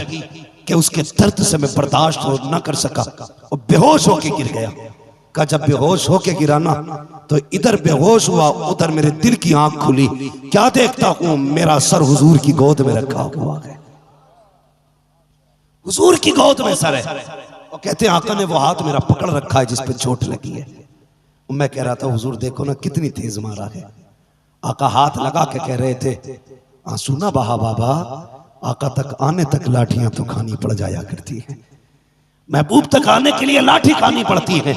कि उसके दर्द से मैं बर्दाश्त न कर सका और बेहोश होके गिर गया। का जब बेहोश होके गिरा ना तो इधर बेहोश हुआ, उधर मेरे दिल की आंख खुली। क्या देखता हूं, मेरा सर हुजूर की गोद में रखा हुआ है। हुजूर की गोद में सर है और कहते हैं आका ने वो हाथ मेरा पकड़ रखा है जिस पे चोट लगी है। मैं कह रहा था हुजूर देखो ना कितनी तेज मारा है। आका हाथ लगा के कह रहे थे आंसू ना बहा बाबा, आका तक आने तक लाठियां तो खानी पड़ जाया करती है। महबूब तक आने के लिए लाठी खानी पड़ती है।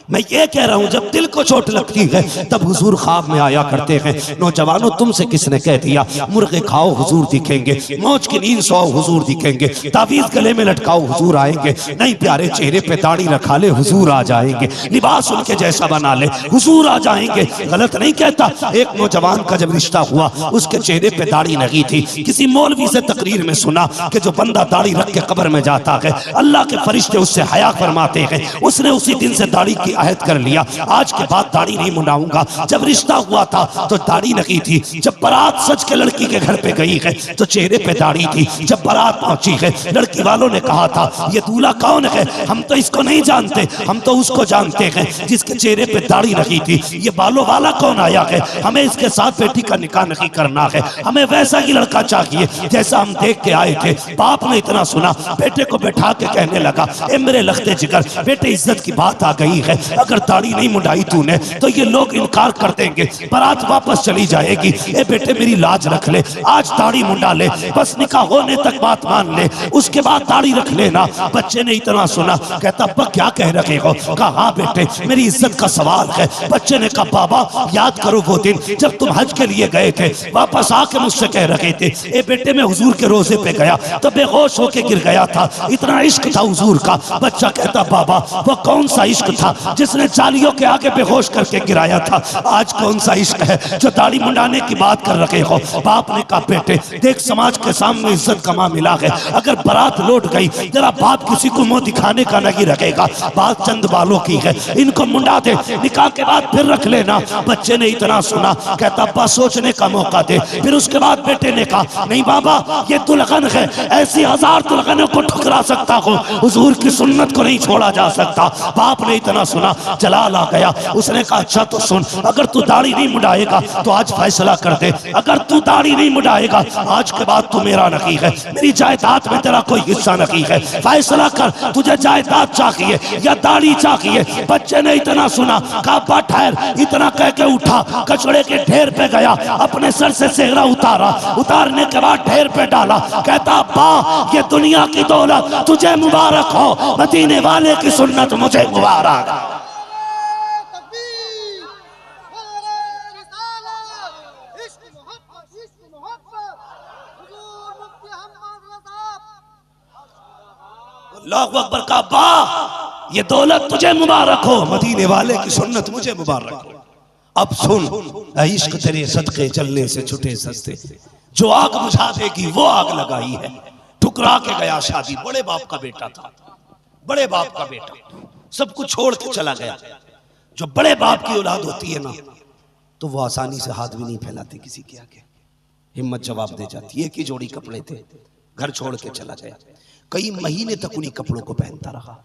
मैं ये कह रहा हूं जब दिल को चोट लगती है तब हुजूर ख्वाब में आया करते हैं। नौजवानों तुमसे किसने कह दिया मुर्गे खाओ हुजूर दिखेंगे, मौज की नींद सोओ हुजूर दिखेंगे, तावीज गले में लटकाओ हुजूर आएंगे, नहीं प्यारे चेहरे पे दाढ़ी रखा ले हुजूर आ जाएंगे, लिबास उनके जैसा बना ले हुजूर आ जाएंगे। गलत नहीं कहता। एक नौजवान का जब रिश्ता हुआ उसके चेहरे पे दाढ़ी नहीं थी। किसी मौलवी से तकरीर में सुना कि जो बंदा दाढ़ी रख के कब्र में जाता है अल्लाह के फरिश्ते उससे हया फरमाते हैं। उसने उसी दिन से दाढ़ी की अहद कर लिया, आज के बाद दाढ़ी नहीं मुंडाऊंगा। जब रिश्ता हुआ था तो दाढ़ी नहीं थी। जब बारात सज के लड़की के घर पे गई है तो चेहरे पे दाढ़ी थी। जब बारात पहुंची है लड़की वालों ने कहा था ये दूल्हा कौन है? हम तो इसको नहीं जानते, हम तो उसको जानते हैं जिसके चेहरे पे दाढ़ी नहीं थी। ये बालों वाला कौन आया है? हमें इसके साथ बेटी का निकाह नहीं करना है, हमें वैसा ही लड़का चाहिए जैसा हम देख के आए थे। बाप ने इतना सुना बेटे को बैठा के कहने लगा ए मेरे लखते जिगर बेटे, इज्जत की बात आ गई है, अगर दाढ़ी नहीं मुंडाई तूने तो ये लोग इनकार कर देंगे, बारात वापस चली जाएगी। ए बेटे मेरी लाज रख ले, आज दाढ़ी मुंडा ले, बस निकाह होने तक बात मान ले, उसके बाद दाढ़ी रख लेना। बच्चे ने इतना सुना, कहता अब्बा क्या कह रहे हो? कहा हाँ बेटे मेरी इज्जत का सवाल है। बच्चे ने कहा बाबा याद करो वो दिन जब तुम हज के लिए गए थे, वापस आके मुझसे कह रहे थे ए बेटे मैं हुजूर के रोजे पे गया तो बेहोश होके गिर गया था, इतना इश्क था हुजूर का। बच्चा कहता बाबा वो कौन सा इश्क था जिसने जालियों के आगे बेहोश करके गिराया था? आज कौन सा इश्क है जो दाढ़ी मुंडाने की बात कर रहे हो? बाप ने कहा बेटे देख समाज के सामने इज्जत का मामला है, अगर बारात लौट गई जरा बाप किसी को मुंह दिखाने का नहीं रखेगा, बात चंद बालों की है, इनको मुंडा दे, निकाह के बाद फिर रख लेना। बच्चे ने इतना सुना, कहता अब्बा सोचने का मौका दे। फिर उसके बाद बेटे ने कहा नहीं बाबा ये दुल्हन है, ऐसी हजार दुल्हनों को ठुकरा सकता हो, हुजूर की सुन्नत को नहीं छोड़ा जा सकता। बाप ने इतना सुना, जलाल आ गया, उसने कहा अच्छा तो सुन, अगर तू दाढ़ी नहीं मुंडाएगा तो आज फैसला कर दे, अगर तू दाढ़ी नहीं मुंडाएगा आज के बाद तू मेरा नहीं है, मेरी जायदाद में तेरा कोई हिस्सा नहीं है, फैसला कर तुझे जायदाद चाहिए या दाढ़ी चाहिए। बच्चे ने इतना सुना, कहा ठहर, इतना कह के उठा, कचड़े के ढेर पे गया, अपने सर से सेहरा उतारा, उतारने के बाद ढेर पे डाला, कहता अब्बा ये दुनिया की दौलत तुझे मुबारक हो, मदीने वाले की सुन्नत मुझे मुबारक। अल्लाहु अकबर का अब्बा ये दौलत तुझे मुबारक हो, मदीने वाले की सुन्नत मुझे मुबारक हो। अब सुन, इश्क तेरे सदके चलने से छुटे सस्ते, जो आग बुझा देगी वो आग लगाई है। ठुकरा के गया शादी, बड़े बाप का बेटा था, बड़े बाप का बेटा सब कुछ छोड़ के चला गया। जो बड़े बाप की औलाद होती है ना तो वो आसानी से हाथ भी नहीं फैलाती किसी के आगे, हिम्मत जवाब दे जाती। एक ही जोड़ी कपड़े थे, घर छोड़ के चला गया, कई महीने तक उन्हीं कपड़ों को पहनता रहा।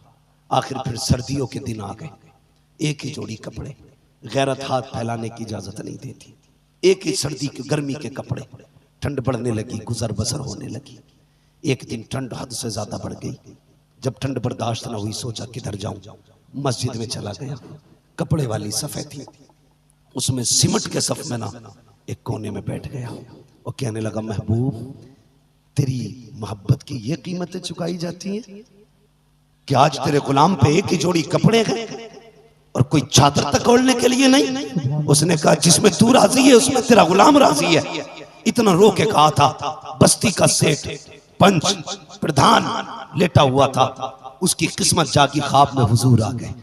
आखिर फिर सर्दियों के दिन आ गए, एक ही जोड़ी कपड़े, गैरत हाथ फैलाने की इजाजत नहीं देती, एक ही सर्दी के गर्मी के कपड़े। ठंड बढ़ने लगी, गुजर बसर होने लगी। एक दिन ठंड हद से ज्यादा बढ़ गई, जब ठंड बर्दाश्त न हुई सोचा किधर जाऊं, मस्जिद में चला गया, कपड़े वाली सफे थी, उसमें सिमट के सफ में ना एक कोने में बैठ गया और कहने लगा महबूब तेरी मोहब्बत की ये कीमतें चुकाई जाती हैं कि आज तेरे गुलाम पे एक ही जोड़ी कपड़े हैं और कोई चादर तक ओढ़ने के लिए नहीं। उसने कहा जिसमें तू राजी है उसमें तेरा गुलाम राजी है। इतना रो के कहा था। बस्ती का सेठ पंच प्रधान लेटा हुआ था, उसकी किस्मत जागी, ख्वाब में हुजूर आ गए,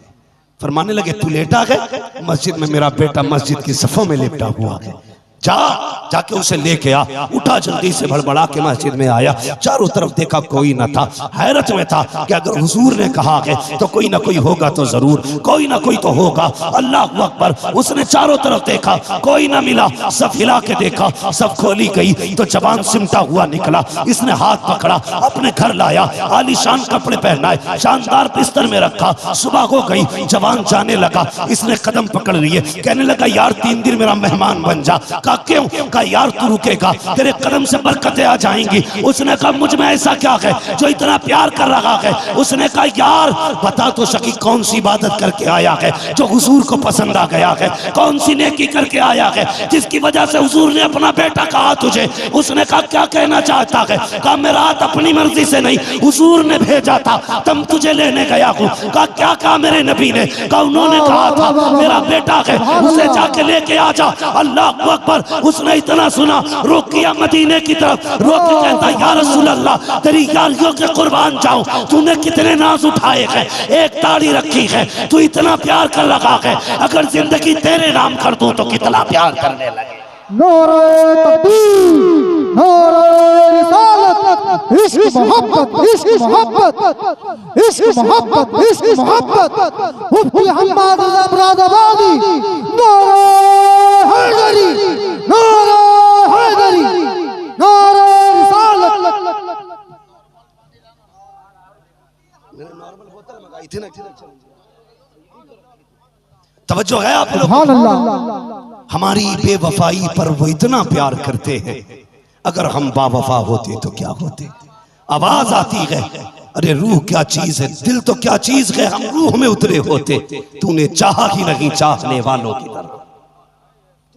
फरमाने लगे तू लेटा है मस्जिद में, मेरा बेटा मस्जिद की सफों में लेटा हुआ है, जाके उसे लेके आ। उठा जल्दी से भड़बड़ा के मस्जिद में आया, चारों तरफ देखा कोई ना था, हैरत में था कि अगर हुजूर ने कहा है तो कोई ना कोई होगा, तो जरूर कोई ना कोई तो होगा। अल्लाह अकबर। उसने चारों तरफ देखा, कोई ना मिला, सब हिला के देखा, सब खोली गई तो जवान सिमटा हुआ निकला। इसने हाथ पकड़ा, अपने घर लाया, आलीशान कपड़े पहनाए, शानदार बिस्तर में रखा। सुबह हो गई, जवान जाने लगा, इसने कदम पकड़ लिए, कहने लगा यार 3 दिन मेरा मेहमान बन जा। क्यों? कहा यार तू रुकेगा तेरे कदम से बरकतें आ जाएंगी। उसने कहा मुझ में ऐसा क्या है जो इतना प्यार कर रहा है? उसने कहा यार बता तो सकी कौन सी इबादत करके आया है जो हुजूर को पसंद आ गया है, कौन सी नेकी करके आया है जिसकी वजह से हुजूर ने अपना बेटा कहा तुझे। उसने कहा क्या कहना चाहता है? कहा मैं रात अपनी मर्जी से नहीं, हुजूर ने भेजा था, तुम तुझे लेने गया हूँ। कहा क्या कहा मेरे नबी ने? कहा उन्होंने कहा था मेरा बेटा है उसे जाके लेके आ जा। अल्लाह अकबर। उसने इतना सुना, रोक किया मदीने की तरफ, रोक के कहता या रसूल अल्लाह तेरी यारियों के कुर्बान जाऊं, तूने कितने नाज उठाए हैं, एक दाढ़ी रखी है, तू इतना प्यार कर लगा है, अगर जिंदगी तेरे नाम कर दूं तो कितना प्यार करने लगे। नारे तकबीर, नारे रिसालत, इश्क मोहब्बत, इश्क मोहब्बत, इश्क मोहब्बत, इश्क मोहब्बत। मुफ्ती हम्माद अबरादाबादी, नारे हैदरी, नारे हैदरी, नारे रिसालत। मैंने नॉर्मल बोतल मंगाई थी ना, तवज्जो है आप लोग? हमारी बेवफाई पर वो इतना प्यार करते हैं, अगर हम बावफा होते तो क्या होते। आवाज आती है अरे रूह क्या चीज है, दिल तो क्या चीज है, हम रूह में उतरे होते। तूने चाहा ही नहीं चाहने वालों की तरह,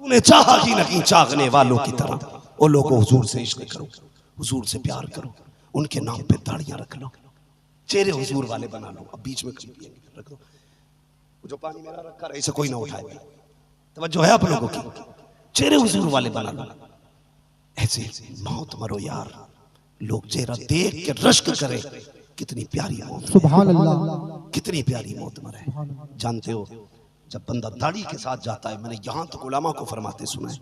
तूने चाहा ही नहीं चाहने वालों की तरह। ओ लोगों, हुजूर से इश्क करो, हुजूर से प्यार करो, उनके नाम पे दाढ़ियां रख लो, चेहरे हुजूर वाले बना लो। अब बीच में रख दो, जो पानी मेरा रखा रहे इसे कोई ना उठाए। तवज्जो है आप लोगों की, चेहरे हुजूर वाले बना लो। ऐसे मौत मरो यार, लोग चेहरा देख के रश्क करे, कितनी प्यारी मौत, सुभान अल्लाह, कितनी प्यारी मौत मरे। जानते हो जब बंदा दाढ़ी के साथ जाता है, मैंने यहां तो उलमा को फरमाते सुना है,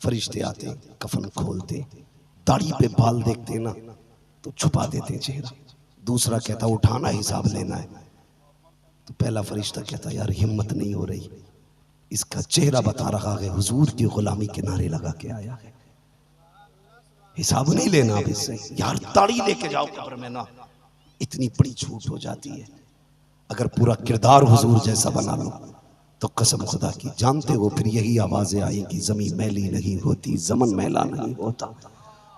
फरिश्ते आते कफन खोलते, दाढ़ी पे बाल देखते ना तो छुपा देते चेहरा। दूसरा कहता उठाना हिसाब लेना है, तो पहला फरिश्ता कहता यार हिम्मत नहीं हो रही, इसका चेहरा बता रहा है हुजूर की गुलामी के नारे लगा के आया है, हिसाब नहीं लेना अब इससे। यार दाढ़ी लेके जाओ कब्र में ना, इतनी बड़ी छूट हो जाती है। अगर पूरा किरदार हुजूर जैसा बना लो तो कसम खुदा की, जानते हो फिर यही आवाजें आएंगी, जमीन मैली नहीं होती, जमन मैला नहीं होता,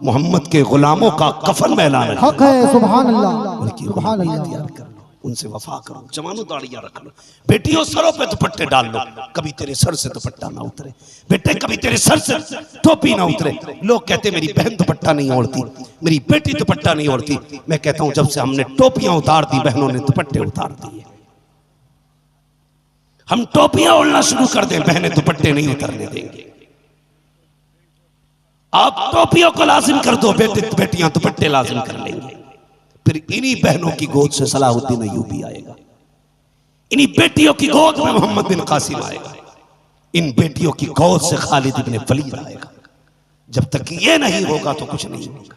मोहम्मद के गुलामों का कफन मैला नहीं। हक है, सुभान अल्लाह, उनकी सुभान गुलामी अल्लाह। याद कर लो, उनसे वफा करो। जवानों दाढ़ियां रख लो, बेटियों सरों पे दुपट्टे डाल लो, कभी तेरे सर से दुपट्टा ना उतरे बेटे, कभी तेरे सर से टोपी ना उतरे। लोग कहते मेरी बहन दुपट्टा नहीं ओढ़ती, मेरी बेटी दुपट्टा नहीं ओढ़ती। मैं कहता हूं जब से हमने टोपियां उतार दी, बहनों ने दुपट्टे उतार दिए। हम टोपियां ओढ़ना शुरू कर दें, बहनें दुपट्टे नहीं उतरने देंगे। आप टोपियों को लाजिम कर दो, बेटियां दुपट्टे लाजिम कर लेंगे। फिर इन्हीं बहनों की गोद से सलाहुद्दीन अय्यूबी आएगा, इन्हीं बेटियों की गोद में मोहम्मद बिन कासिम आएगा, इन बेटियों की गोद से खालिद इब्न वलीद आएगा। जब तक ये नहीं होगा तो कुछ नहीं होगा।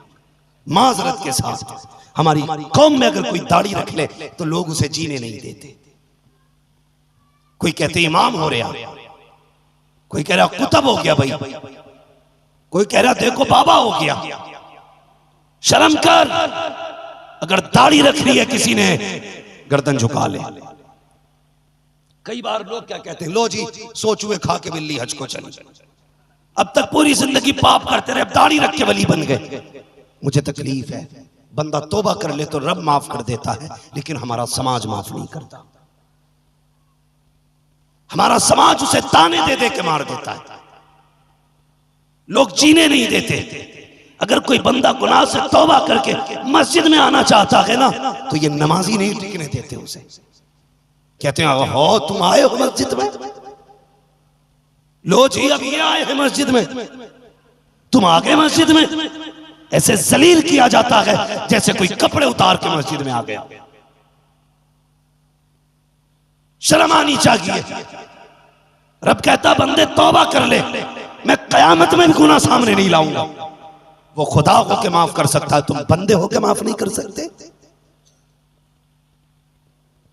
माजरत के साथ हमारी कौम में अगर कोई दाढ़ी रख ले तो लोग उसे जीने नहीं देते। कोई कहते इमाम हो रहा, कोई कह रहा कुतब हो गया भाई, कोई कह रहा देखो बाबा हो गया। शर्म कर, अगर दाढ़ी रख ली है किसी ने गर्दन झुका ले। कई बार लोग क्या कहते हैं, लो जी सोचुए खा के बिल्ली हज को चली। अब तक पूरी जिंदगी पाप करते रहे, अब दाढ़ी रख के वली बन गए। मुझे तकलीफ है, बंदा तौबा कर ले तो रब माफ कर देता है, लेकिन हमारा समाज माफ नहीं करता। हमारा समाज उसे ताने दे दे के मार देता है, लोग जीने नहीं देते। अगर कोई बंदा गुनाह से तौबा करके मस्जिद में आना चाहता है ना, तो ये नमाजी नहीं टिकने देते उसे। कहते हैं हो तुम आए हो मस्जिद में, लो जी अब ये आए हैं मस्जिद में, तुम आ गए मस्जिद में। ऐसे जलील किया जाता है जैसे कोई कपड़े उतार के मस्जिद में आ गया। शर्म आनी चाहिए। रब कहता बंदे तौबा कर ले, मैं कयामत में भी गुनाह सामने नहीं लाऊंगा। वो खुदा होके माफ कर सकता है, तुम बंदे होके माफ नहीं कर सकते।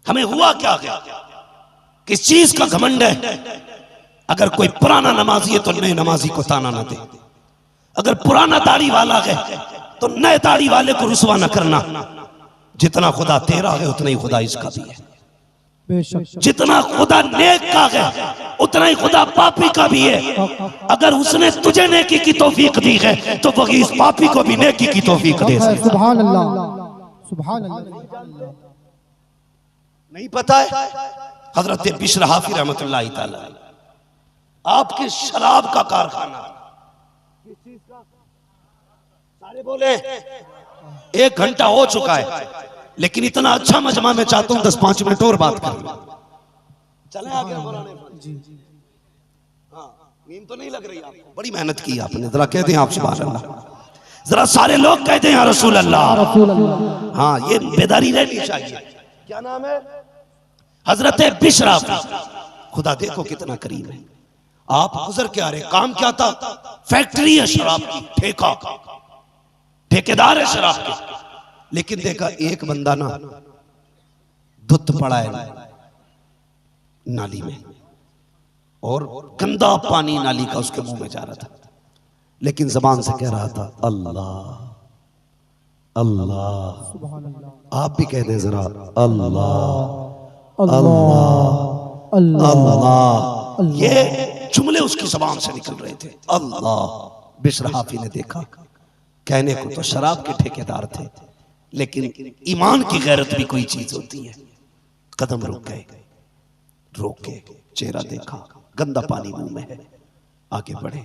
हमें हुआ क्या गया, किस चीज का घमंड है। अगर कोई पुराना नमाजी है तो नए नमाजी को ताना ना दे, अगर पुराना दाढ़ी वाला है तो नए दाढ़ी वाले को रुसवा न करना। जितना खुदा तेरा है उतना ही खुदा इसका भी है, जितना खुदा नेक का है उतना ही खुदा पापी का भी है। अगर उसने तुझे नेकी की तौफीक दी है तो वही इस पापी को भी नेकी की तौफीक दे सकता है। सुभान अल्लाह, सुभान अल्लाह। नहीं पता है, हजरत बिशर हाफी रहमतुल्लाह तआला आपके शराब का कारखाना, सारे बोले 1 घंटा हो चुका है, लेकिन इतना अच्छा मजमा मैं चाहता हूं 10-5 मिनट और बात कर लूं। चले आगे बोलाने। हाँ, नींद तो नहीं लग रही आपको? बड़ी मेहनत की आपने, जरा कहते हैं आप सुभान अल्लाह। जरा सारे लोग कहते हैं या रसूल अल्लाह। हाँ, ये बेदारी रहनी चाहिए। क्या नाम है? हजरत बिशर हाफी। खुदा देखो कितना करीब है। आप गुजर के आ रहे, काम क्या था? फैक्ट्री है शराब की, ठेका, ठेकेदार है शराब के। लेकिन देखा एक बंदा ना धुत पड़ा है नाली में, और गंदा पानी नाली का उसके मुंह में जा रहा था, लेकिन जबान से कह रहा था अल्लाह अल्लाह। आप भी कह दें जरा अल्लाह अल्लाह अल्लाह। ये जुमले उसकी जबान से निकल रहे थे, अल्लाह। बिशर हाफी ने देखा, कहने को तो शराब के ठेकेदार थे, लेकिन ईमान की गैरत भी कोई चीज होती है। कदम रुक गए, रोके, चेहरा देखा, गंदा पानी मुंह में है, आगे बढ़े,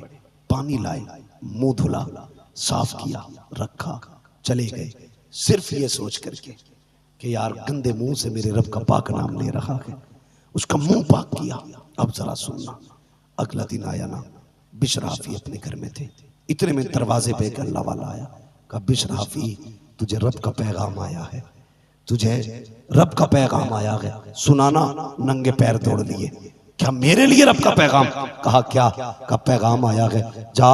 पानी लाए, मुंह धुला, साफ किया, रखा, चले गए, सिर्फ ये सोच करके कि यार गंदे मुंह से मेरे रब का पाक नाम ले रहा है, उसका मुंह पाक किया। अब जरा सुनना, अगला दिन आया ना, बिशर हाफी अपने घर में थे, इतने में दरवाजे पे एक अल्लाह वाला आया, कहा बिशर हाफी तुझे रब का पैगाम आया है, तुझे रब का पैगाम आया है, सुनाना। नंगे पैर दौड़ लिए, क्या मेरे लिए रब का पैगाम? कहा क्या? का पैगाम आया है, जा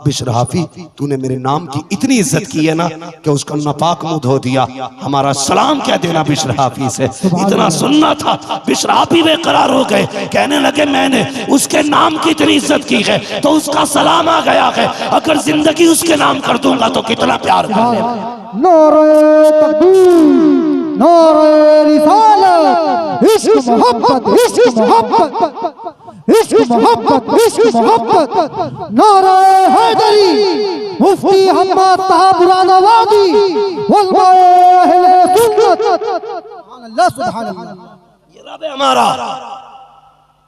बिशर हाफी तूने मेरे नाम की इतनी इज्जत की है ना कि उसका नापाक मुंह धो दिया, हमारा सलाम कह देना बिशर हाफी से। इतना सुनना था, बिशर हाफी बेकरार हो गए, कहने लगे मैंने उसके नाम की इतनी इज्जत की है तो उसका सलाम आ गया है, अगर जिंदगी उसके नाम कर दूंगा तो कितना प्यार कर लेगा। नारे तकबीर, नारे रिसालत, इश्क मोहब्बत, इश्क मोहब्बत, इश्क मोहब्बत, इश्क मोहब्बत, नारे हैदरी, मुफ्ती हम्मद साहब मुरादाबादी, उलमाए अहले सुन्नत। सुभान अल्लाह, सुभान अल्लाह। ये रब है हमारा,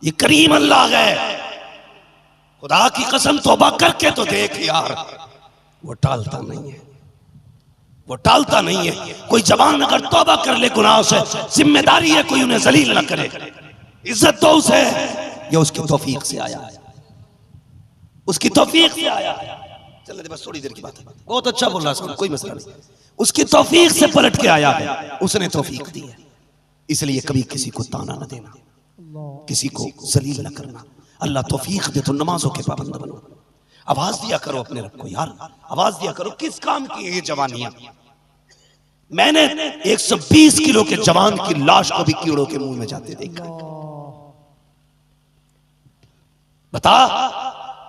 ये करीम अल्लाह है। खुदा की कसम तौबा करके तो देख यार, वो टालता नहीं है, वो टालता नहीं है। कोई जवान अगर तौबा कर ले गुनाह से, जिम्मेदारी है कोई उन्हें जलील न करे। इज्जत तो उसे है, ये उसकी तौफीक से आया है, उसकी तौफीक से आया है। चल बस थोड़ी देर की बात है, बहुत अच्छा बोल रहा है, कोई मसला नहीं। उसकी तौफीक से पलट के आया है, उसने तौफीक दी है। इसलिए कभी किसी को ताना न देना, किसी को जलील न करना। अल्लाह तौफीक दे तो नमाजों के पाबंद बनो, आवाज दिया करो अपने रब को, यार आवाज दिया करो। किस काम की है ये जवानियां? मैंने 120 किलो के जवान की लाश को भी कीड़ों के मुंह में जाते देखा। बता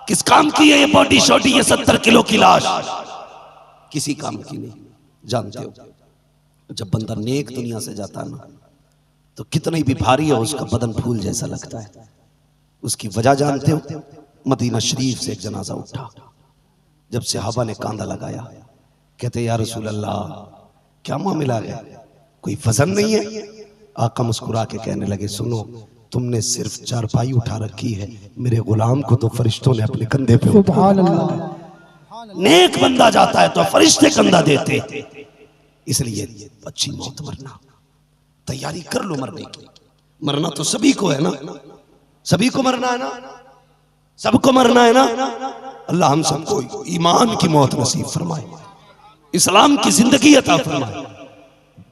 किस काम की है ये बॉडी शॉडी, ये 70 किलो की लाश? किसी काम की नहीं। जानते हो जब बंदा नेक दुनिया से जाता है ना, तो कितनी भी भारी है उसका बदन फूल जैसा लगता है। उसकी वजह जानते हो? मदीना शरीफ से एक जनाजा उठा, जब सहाबा ने कांधा लगाया, कहते या रसूल अल्लाह क्या मामला है, कोई वजन नहीं है? आका मुस्कुरा के कहने लगे सुनो, तुमने सिर्फ चारपाई उठा रखी है, मेरे गुलाम को तो फरिश्तों ने अपने कंधे पे उठा। नेक बंदा जाता है तो फरिश्ते कंधा देते। इसलिए अच्छी मौत मरना, तैयारी कर लो मरने की। मरना तो सभी को है ना, सभी को मरना है ना, सबको मरना है ना। अल्लाह हम सबको ईमान की मौत नसीब फरमाए, इस्लाम की जिंदगी अता फरमाए।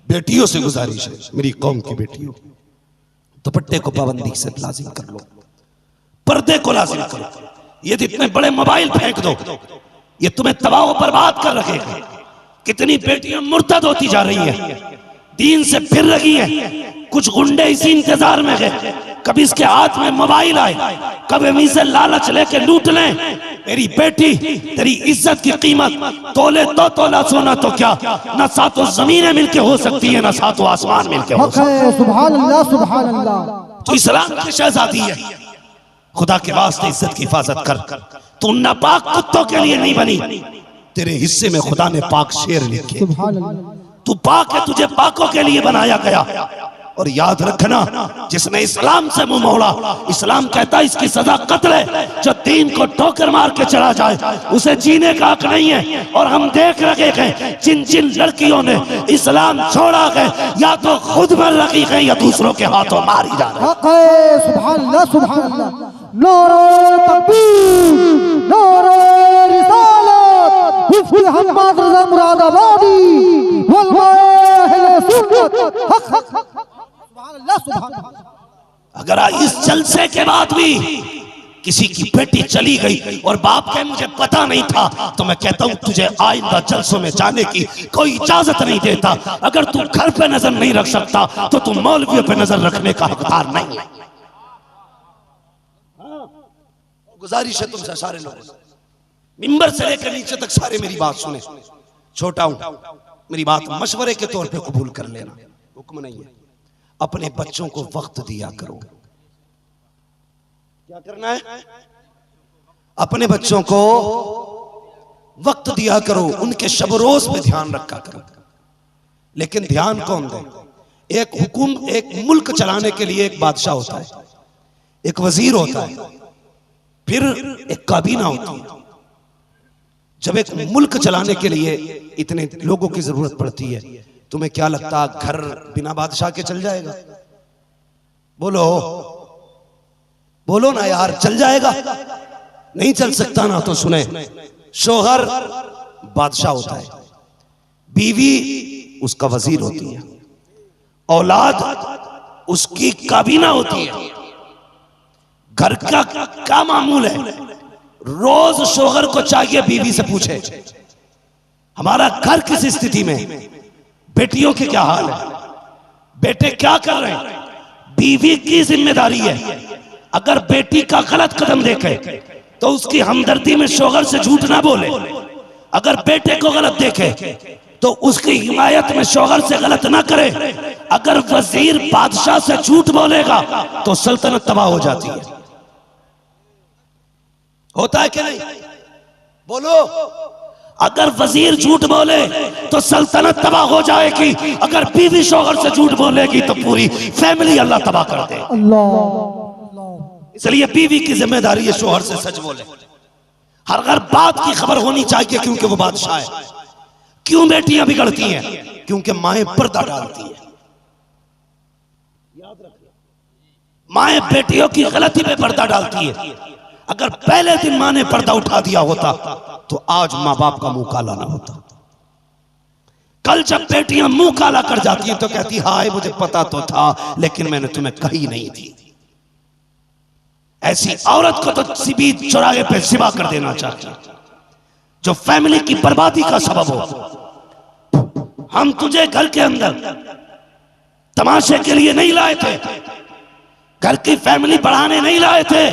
बेटियों से गुजारिश है, मेरी कौम की बेटियों, दुपट्टे को पाबंदी से लाजिम कर लो, पर्दे को लाजिम करो। ये इतने बड़े मोबाइल फेंक दो, ये तुम्हें तबाह और बर्बाद कर रखे हैं। कितनी बेटियां मुर्तद होती जा रही हैं, दीन से फिर रही हैं। कुछ गुंडे इसी इंतजार में गए, कभी इसके हाथ में मोबाइल आए, कभी हम इसे लालच लेके लूट लें। मेरी बेटी, तेरी इज्जत की कीमत तोले तो तोला सोना तो क्या, न सातों जमीनें मिलके हो सकती है, न सातों आसमान मिलके हो सकती है। सुभान अल्लाह, सुभान अल्लाह। तो इस्लाम की शहजादी है, खुदा के वास्ते इज्जत की हिफाजत कर। तू नापाक कुत्तों के लिए नहीं बनी, तेरे हिस्से में खुदा ने पाक शेर लिखे। तू पाक है, तुझे पाकों के लिए बनाया गया। और याद रखना, जिसने इस्लाम से मुंह मोड़ा, इस्लाम कहता है इसकी सजा कत्ल है। जो दीन को ठोकर मार के चला जाए उसे जीने का हक नहीं है। और हम देख रहे हैं जिन जिन लड़कियों ने इस्लाम छोड़ा गए, या तो खुद मर रही है या दूसरों के हाथों मारी जा रही है। सुभान अल्लाह, सुभान अल्लाह। नारे तकबीर, नारे रिसालत, मुफ्ती हम्मद रज़ा मुरादाबादी, उलमाए अहले सुन्नत। हक हक हक। सुभान अल्लाह, सुभान अल्लाह। अगर इस जलसे के बाद भी किसी की बेटी चली गई और बाप के मुझे पता नहीं था, तो मैं कहता हूं तुझे आइंदा जलसों में जाने की कोई इजाजत नहीं देता। अगर तू घर पे नजर नहीं रख सकता तो तू मौलवियों पे नजर रखने का हकदार नहीं है। गुजारिश है तुमसे सारे लोगों से, मिंबर से लेकर नीचे तक सारे मेरी बात सुने। छोटा हूं, मेरी बात मशवरे के तौर पे कबूल कर लेना, हुक्म नहीं है। अपने बच्चों को वक्त दिया करो। क्या करना है? अपने बच्चों को वक्त दिया करो, उनके शब रोज पे ध्यान रखा करो। लेकिन ध्यान कौन दे? एक मुल्क चलाने के लिए एक बादशाह होता है, एक वजीर होता है, फिर एक काबीना होती है। जब एक मुल्क चलाने के लिए इतने लोगों की जरूरत पड़ती है, तुम्हें क्या लगता है घर बिना बादशाह के चल जाएगा? बोलो बोलो ना यार, चल जाएगा? नहीं चल सकता ना। तो सुने, शोहर बादशाह होता है, बीवी उसका वजीर होती है, औलाद उसकी काबीना होती है। घर का क्या मामूल है? रोज शोहर को चाहिए बीवी से पूछे हमारा घर किस स्थिति में, बेटियों के क्या हाल है, बेटे क्या कर रहे हैं। बीवी की जिम्मेदारी है, अगर बेटी का गलत कदम देखे तो उसकी हमदर्दी में शोहर से झूठ ना बोले। अगर बेटे को गलत देखे तो उसकी हिमायत में शोहर से गलत ना करे। अगर वजीर बादशाह से झूठ बोलेगा तो सल्तनत तबाह हो जाती है। होता है कि नहीं? बोलो। अगर वजीर झूठ बोले तो सल्तनत तबाह हो जाएगी। अगर बीवी शोहर से झूठ बोलेगी तो पूरी फैमिली अल्लाह तबाह कर दे। इसलिए बीवी की जिम्मेदारी है शोहर से सच बोले। हर बात की खबर होनी चाहिए, क्योंकि वो बादशाह है। क्यों बेटियां बिगड़ती हैं? क्योंकि माएं पर्दा डालती हैं। याद रखिए, माएं बेटियों की गलती पे पर्दा डालती है। अगर पहले दिन मां ने पर्दा उठा दिया होता तो आज मां बाप का मुंह काला ना होता। कल जब बेटियां मुंह काला कर जाती हैं तो कहती हाय मुझे पता तो था लेकिन मैंने तुम्हें कही नहीं थी। ऐसी औरत को तो सीबी चौराहे पे सिवा कर देना चाहिए, जो फैमिली की बर्बादी का सबब हो। हम तुझे घर के अंदर तमाशे के लिए नहीं लाए थे, घर की फैमिली बढ़ाने नहीं लाए थे।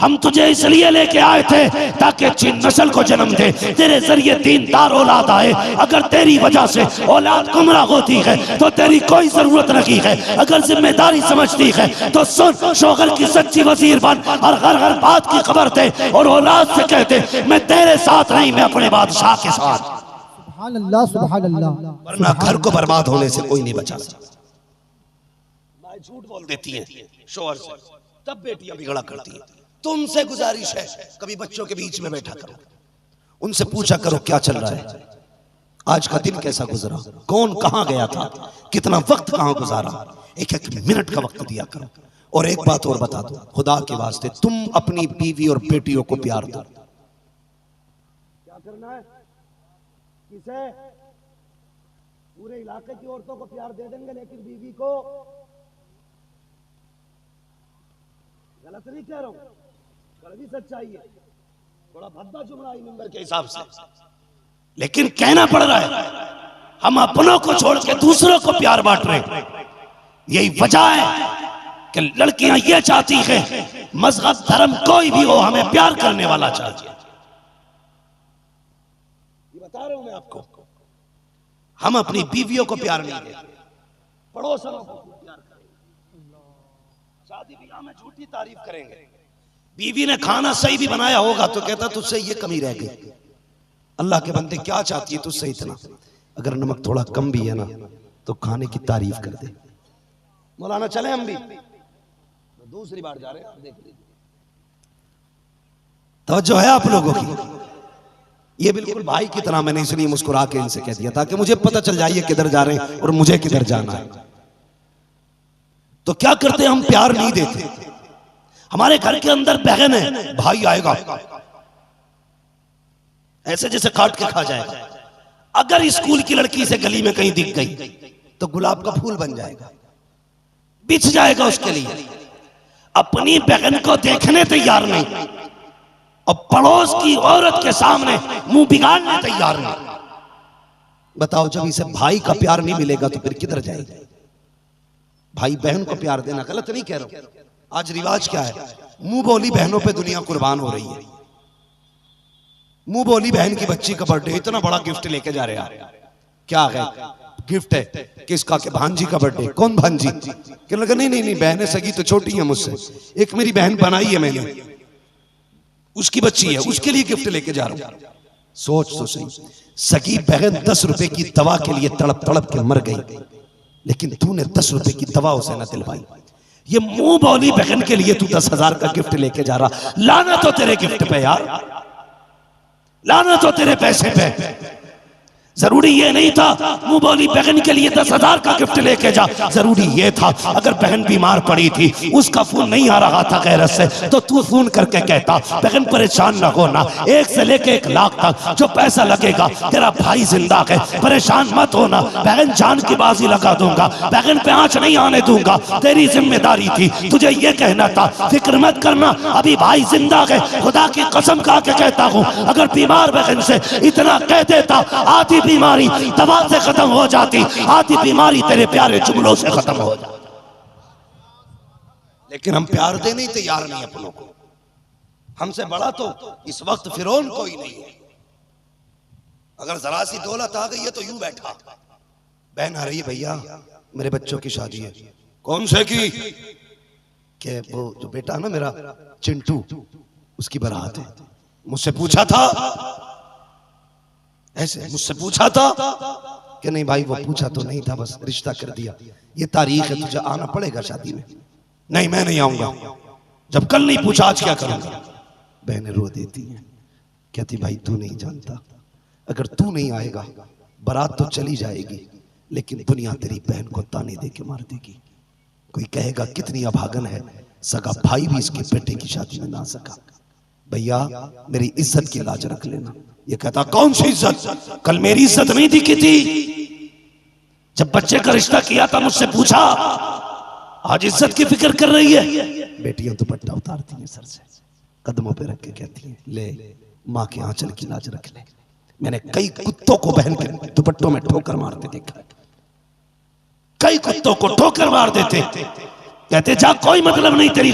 हम तुझे इसलिए लेके आए थे ताकि अच्छी नस्ल को जन्म दे, तेरे जरिए दीनदार औलाद आए। अगर तेरी वजह से औलाद गुमराह होती है तो तेरी कोई जरूरत नहीं है। अगर जिम्मेदारी समझती है तो सुन, शोहर की सच्ची वजीर बन और हर बात की खबर दे और औलाद से कहते मैं तेरे साथ नहीं, मैं अपने बादशाह के साथ। सुभान अल्लाह, सुभान अल्लाह। वरना घर को बर्बाद होने से कोई नहीं बचा सकता। झूठ बोल देती है शोहर से, तब बेटियां बिगड़ा करती है। तुमसे गुजारिश है कभी बच्चों के बीच में बैठा करो, उनसे पूछा करो क्या चल रहा है, आज का दिन कैसा गुजरा, कौन कहां गया था, कितना वक्त कहां गुजारा। एक एक मिनट का वक्त दिया करो। और एक बात और बता दो, खुदा के वास्ते तुम अपनी बीवी और बेटियों को प्यार दो। क्या करना है? किसे? पूरे इलाके की औरतों को प्यार दे देंगे, लेकिन बीवी को गलत नहीं कह रहा हूं, कड़वी सच्चाई है, थोड़ा भद्दा जुमला नंबर के हिसाब से, लेकिन कहना पड़ रहा है। हम अपनों को छोड़ के दूसरों को प्यार बांट रहे हैं। यही वजह है कि लड़कियां ये चाहती हैं मजहब धर्म कोई भी हो, हमें प्यार करने वाला चाहिए। ये बता रहा हूं मैं आपको। हम अपनी बीवियों को प्यार नहीं देते, पड़ोसियों को प्यार करेंगे, शादी ब्याह में झूठी तारीफ करेंगे। बीवी ने खाना सही भी बनाया होगा तो कहता तुझसे ये कमी रह गई। अल्लाह के बंदे क्या चाहती है तुझसे इतना? अगर नमक थोड़ा कम भी है ना तो खाने की तारीफ कर दे। मौलाना चले हम भी, दूसरी बार जा रहे हैं, देख लीजिए। तवज्जो है आप लोगों की? ये बिल्कुल भाई की तरह मैंने इसलिए मुस्कुरा के इनसे कह दिया ताकि मुझे पता चल जाए किधर जा रहे हैं और मुझे किधर जाना है। तो क्या करते, हम प्यार नहीं देते। हमारे घर के अंदर बहन है, भाई आएगा ऐसे जैसे काट के खा जाएगा। अगर स्कूल की लड़की से गली में कहीं दिख गई तो गुलाब का फूल बन जाएगा, बिछ जाएगा उसके लिए। अपनी बहन को देखने तैयार नहीं और पड़ोस की औरत के सामने मुंह बिगाड़ने तैयार नहीं। बताओ, जब इसे भाई का प्यार नहीं मिलेगा तो फिर किधर जाएगा? भाई बहन को प्यार देना गलत नहीं कह रहा हूं। आज रिवाज क्या है, मुंह बोली बहनों पे दुनिया कुर्बान हो रही है। मुंह बोली बहन की बच्ची का बर्थडे, इतना बड़ा गिफ्ट लेके जा रहे हैं। क्या है गिफ्ट है? किसका? के भांजी का बर्थडे। कौन भांजी? कहने लगा नहीं नहीं नहीं, बहनें सगी तो छोटी है मुझसे, एक मेरी बहन बनाई है मैंने, उसकी बच्ची है, उसके लिए गिफ्ट लेके जा रहा हूं। सोच तो सही, सगी बहन 10 रुपए की दवा के लिए तड़प तड़प के मर गई, लेकिन तूने 10 रुपए की दवा उसे न दिलवाई। ये मुंह बोली बहन के लिए तू 10,000 का गिफ्ट लेके जा रहा। लाना तो तेरे गिफ्ट पे यार, लाना तो तेरे पैसे पे। जरूरी ये नहीं था मुंह बोली बहन के लिए 10,000 का गिफ्ट लेके जा। जरूरी ये था अगर बहन बीमार पड़ी थी, उसका फोन नहीं आ रहा था गैरत से, तो तू फोन करके कहता बहन परेशान ना होना, 1 से लेके 1 लाख तक जो पैसा लगेगा तेरा भाई जिंदा है, परेशान मत होना, बहन जान की बाजी लगा दूंगा, बहन पे आंच नहीं आने दूंगा, तेरी जिम्मेदारी थी, तुझे ये कहना था, फिक्र मत करना अभी भाई जिंदा है। खुदा की कसम खा के कहता हूं अगर बीमार बहन से इतना कह देता, आधी बीमारी दवा से खत्म हो जाती, आधी बीमारी तेरे प्यारे जुमलों से खत्म हो जाती। लेकिन हम प्यार देने ही तैयार नहीं अपनों को। हमसे बड़ा तो इस वक्त फिरौन कोई नहीं है। अगर जरा सी दौलत आ गई है तो यूं बैठा, बहन आ रही है भैया मेरे बच्चों की शादी है। कौन से की? के वो जो बेटा ना मेरा चिंटू, उसकी बारात है। मुझसे पूछा था, ऐसे मुझसे पूछा था कि नहीं भाई वो पूछा तो नहीं था, बस रिश्ता कर दिया। ये तारीख है, तुझे आना पड़ेगा शादी में। नहीं मैं नहीं आऊंगा। जब कल नहीं पूछा आज क्या करूंगा? बहनें रो देती हैं, कहती भाई तू नहीं जानता, अगर तू नहीं आएगा बारात तो चली जाएगी, लेकिन दुनिया तेरी बहन को ताने दे के मार देगी। कोई कहेगा कितनी अभागन है, सगा भाई भी इसके बेटे की शादी में ना सका। भैया मेरी इज्जत की लाज रख लेना। ये कहता कौन सी इज्जत? कल मेरी इज्जत नहीं दिखी थी जब बच्चे का रिश्ता किया था, मुझसे पूछा, आज इज्जत की फिक्र कर रही है। बेटियां दुपट्टा उतारती हैं सर से, कदमों पे रख के कहती हैं ले माँ के आंचल की लाज रख ले। मैंने कई कुत्तों को बहन के दुपट्टों में ठोकर मारते देखा है, कई कुत्तों को ठोकर मार देते, कहते जा कोई मतलब नहीं तेरी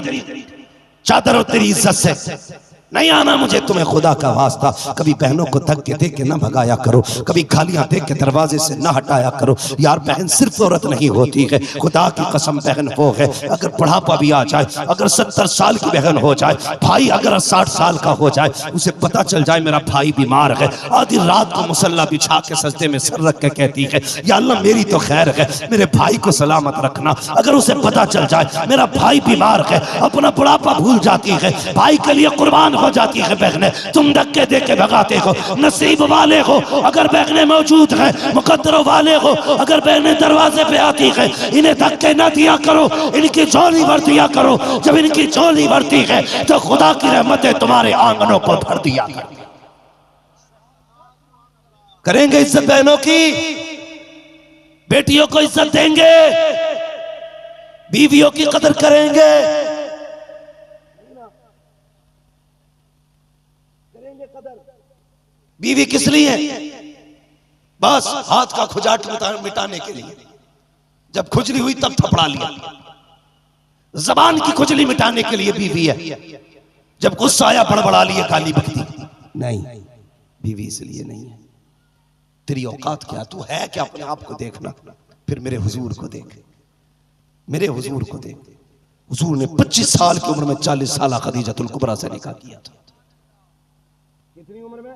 चादर और तेरी इज्जत से, नहीं आना मुझे। तुम्हें खुदा का वास्ता कभी बहनों को धक्के दे के ना भगाया करो, कभी गालियां दे के दरवाजे से ना हटाया करो यार। बहन सिर्फ औरत नहीं होती है, खुदा की कसम बहन वो है अगर बुढ़ापा भी आ जाए, अगर 70 साल की बहन हो जाए, भाई अगर 60 साल का हो जाए, उसे पता चल जाए मेरा भाई बीमार है, आधी रात को मुसल्ला बिछा के सजदे में सर रख के कहती है या अल्लाह मेरी तो खैर है, मेरे भाई को सलामत रखना। अगर उसे पता चल जाए मेरा भाई बीमार है, अपना बुढ़ापा भूल जाती है, भाई के लिए कुर्बान हो जाती है बहनें। तुम धक्के दे के भगाते हो, नसीब वाले हो अगर बहनें मौजूद हैं, मुकद्दरों वाले हो अगर बहनें दरवाजे पे आती है, इन्हें धक्के ना दिया करो, इनकी झोली भर दिया करो। जब इनकी झोली भरती है तो खुदा की रहमतें तुम्हारे आंगनों को भर दिया करेंगे। इज्जत बहनों की, बेटियों को इज्जत देंगे, बीवियों की कदर करेंगे। बीवी किस लिए? बस हाथ का खुजाट मिटाने के लिए। जब खुजली हुई तब थपड़ा लिया, जबान की खुजली मिटाने के लिए बीवी है। जब गुस्सा आया बड़बड़ा लिए काली बकती। नहीं, बीवी इसलिए नहीं है। तेरी औकात क्या, तू है क्या? अपने आप को देखना, फिर मेरे हुजूर को देख, मेरे हुजूर को देख। हुजूर ने 25 साल की उम्र में 40 साल खदीजतुल कुबरा से निकाह किया था। कितनी उम्र में?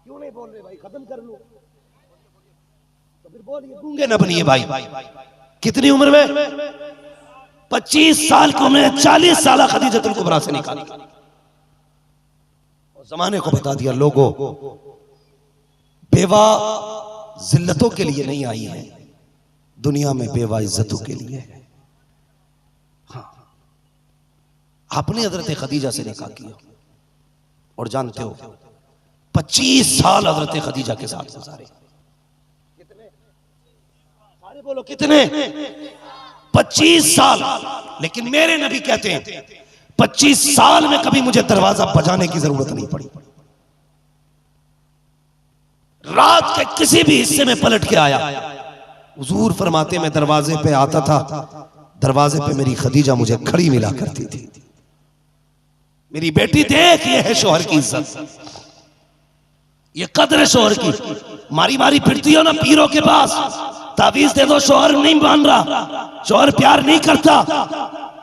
क्यों नहीं बोल रहे भाई? खत्म कर लो तो फिर बोलिए, गूंगे न बनिए भाई। कितनी उम्र में? 25 साल की उम्र में 40 साल खदीजतुल कुबरा से निकाह किया। जमाने को बता दिया लोगों, बेवा जिल्लतों के लिए नहीं आई है, दुनिया में बेवा इज्जतों के लिए है। हाँ, आपने हजरत खदीजा से निकाह किया और जानते हो 25 साल हजरत खदीजा के साथ गुजारे। कितने? सारे बोलो कितने? 25 साल। लेकिन मेरे नबी कहते हैं 25 साल में कभी मुझे दरवाजा बजाने की जरूरत नहीं पड़ी। रात के किसी भी हिस्से में पलट के आया, हुजूर फरमाते मैं दरवाजे पे आता था, दरवाजे पे मेरी खदीजा मुझे खड़ी मिला करती थी। मेरी बेटी देख, ये है शोहर की इज्जत, ये कदर है शोहर की। मारी मारी फिरती हो ना पीरों के पास, तावीज दे दो, शोहर नहीं मान रहा, शोहर प्यार नहीं करता।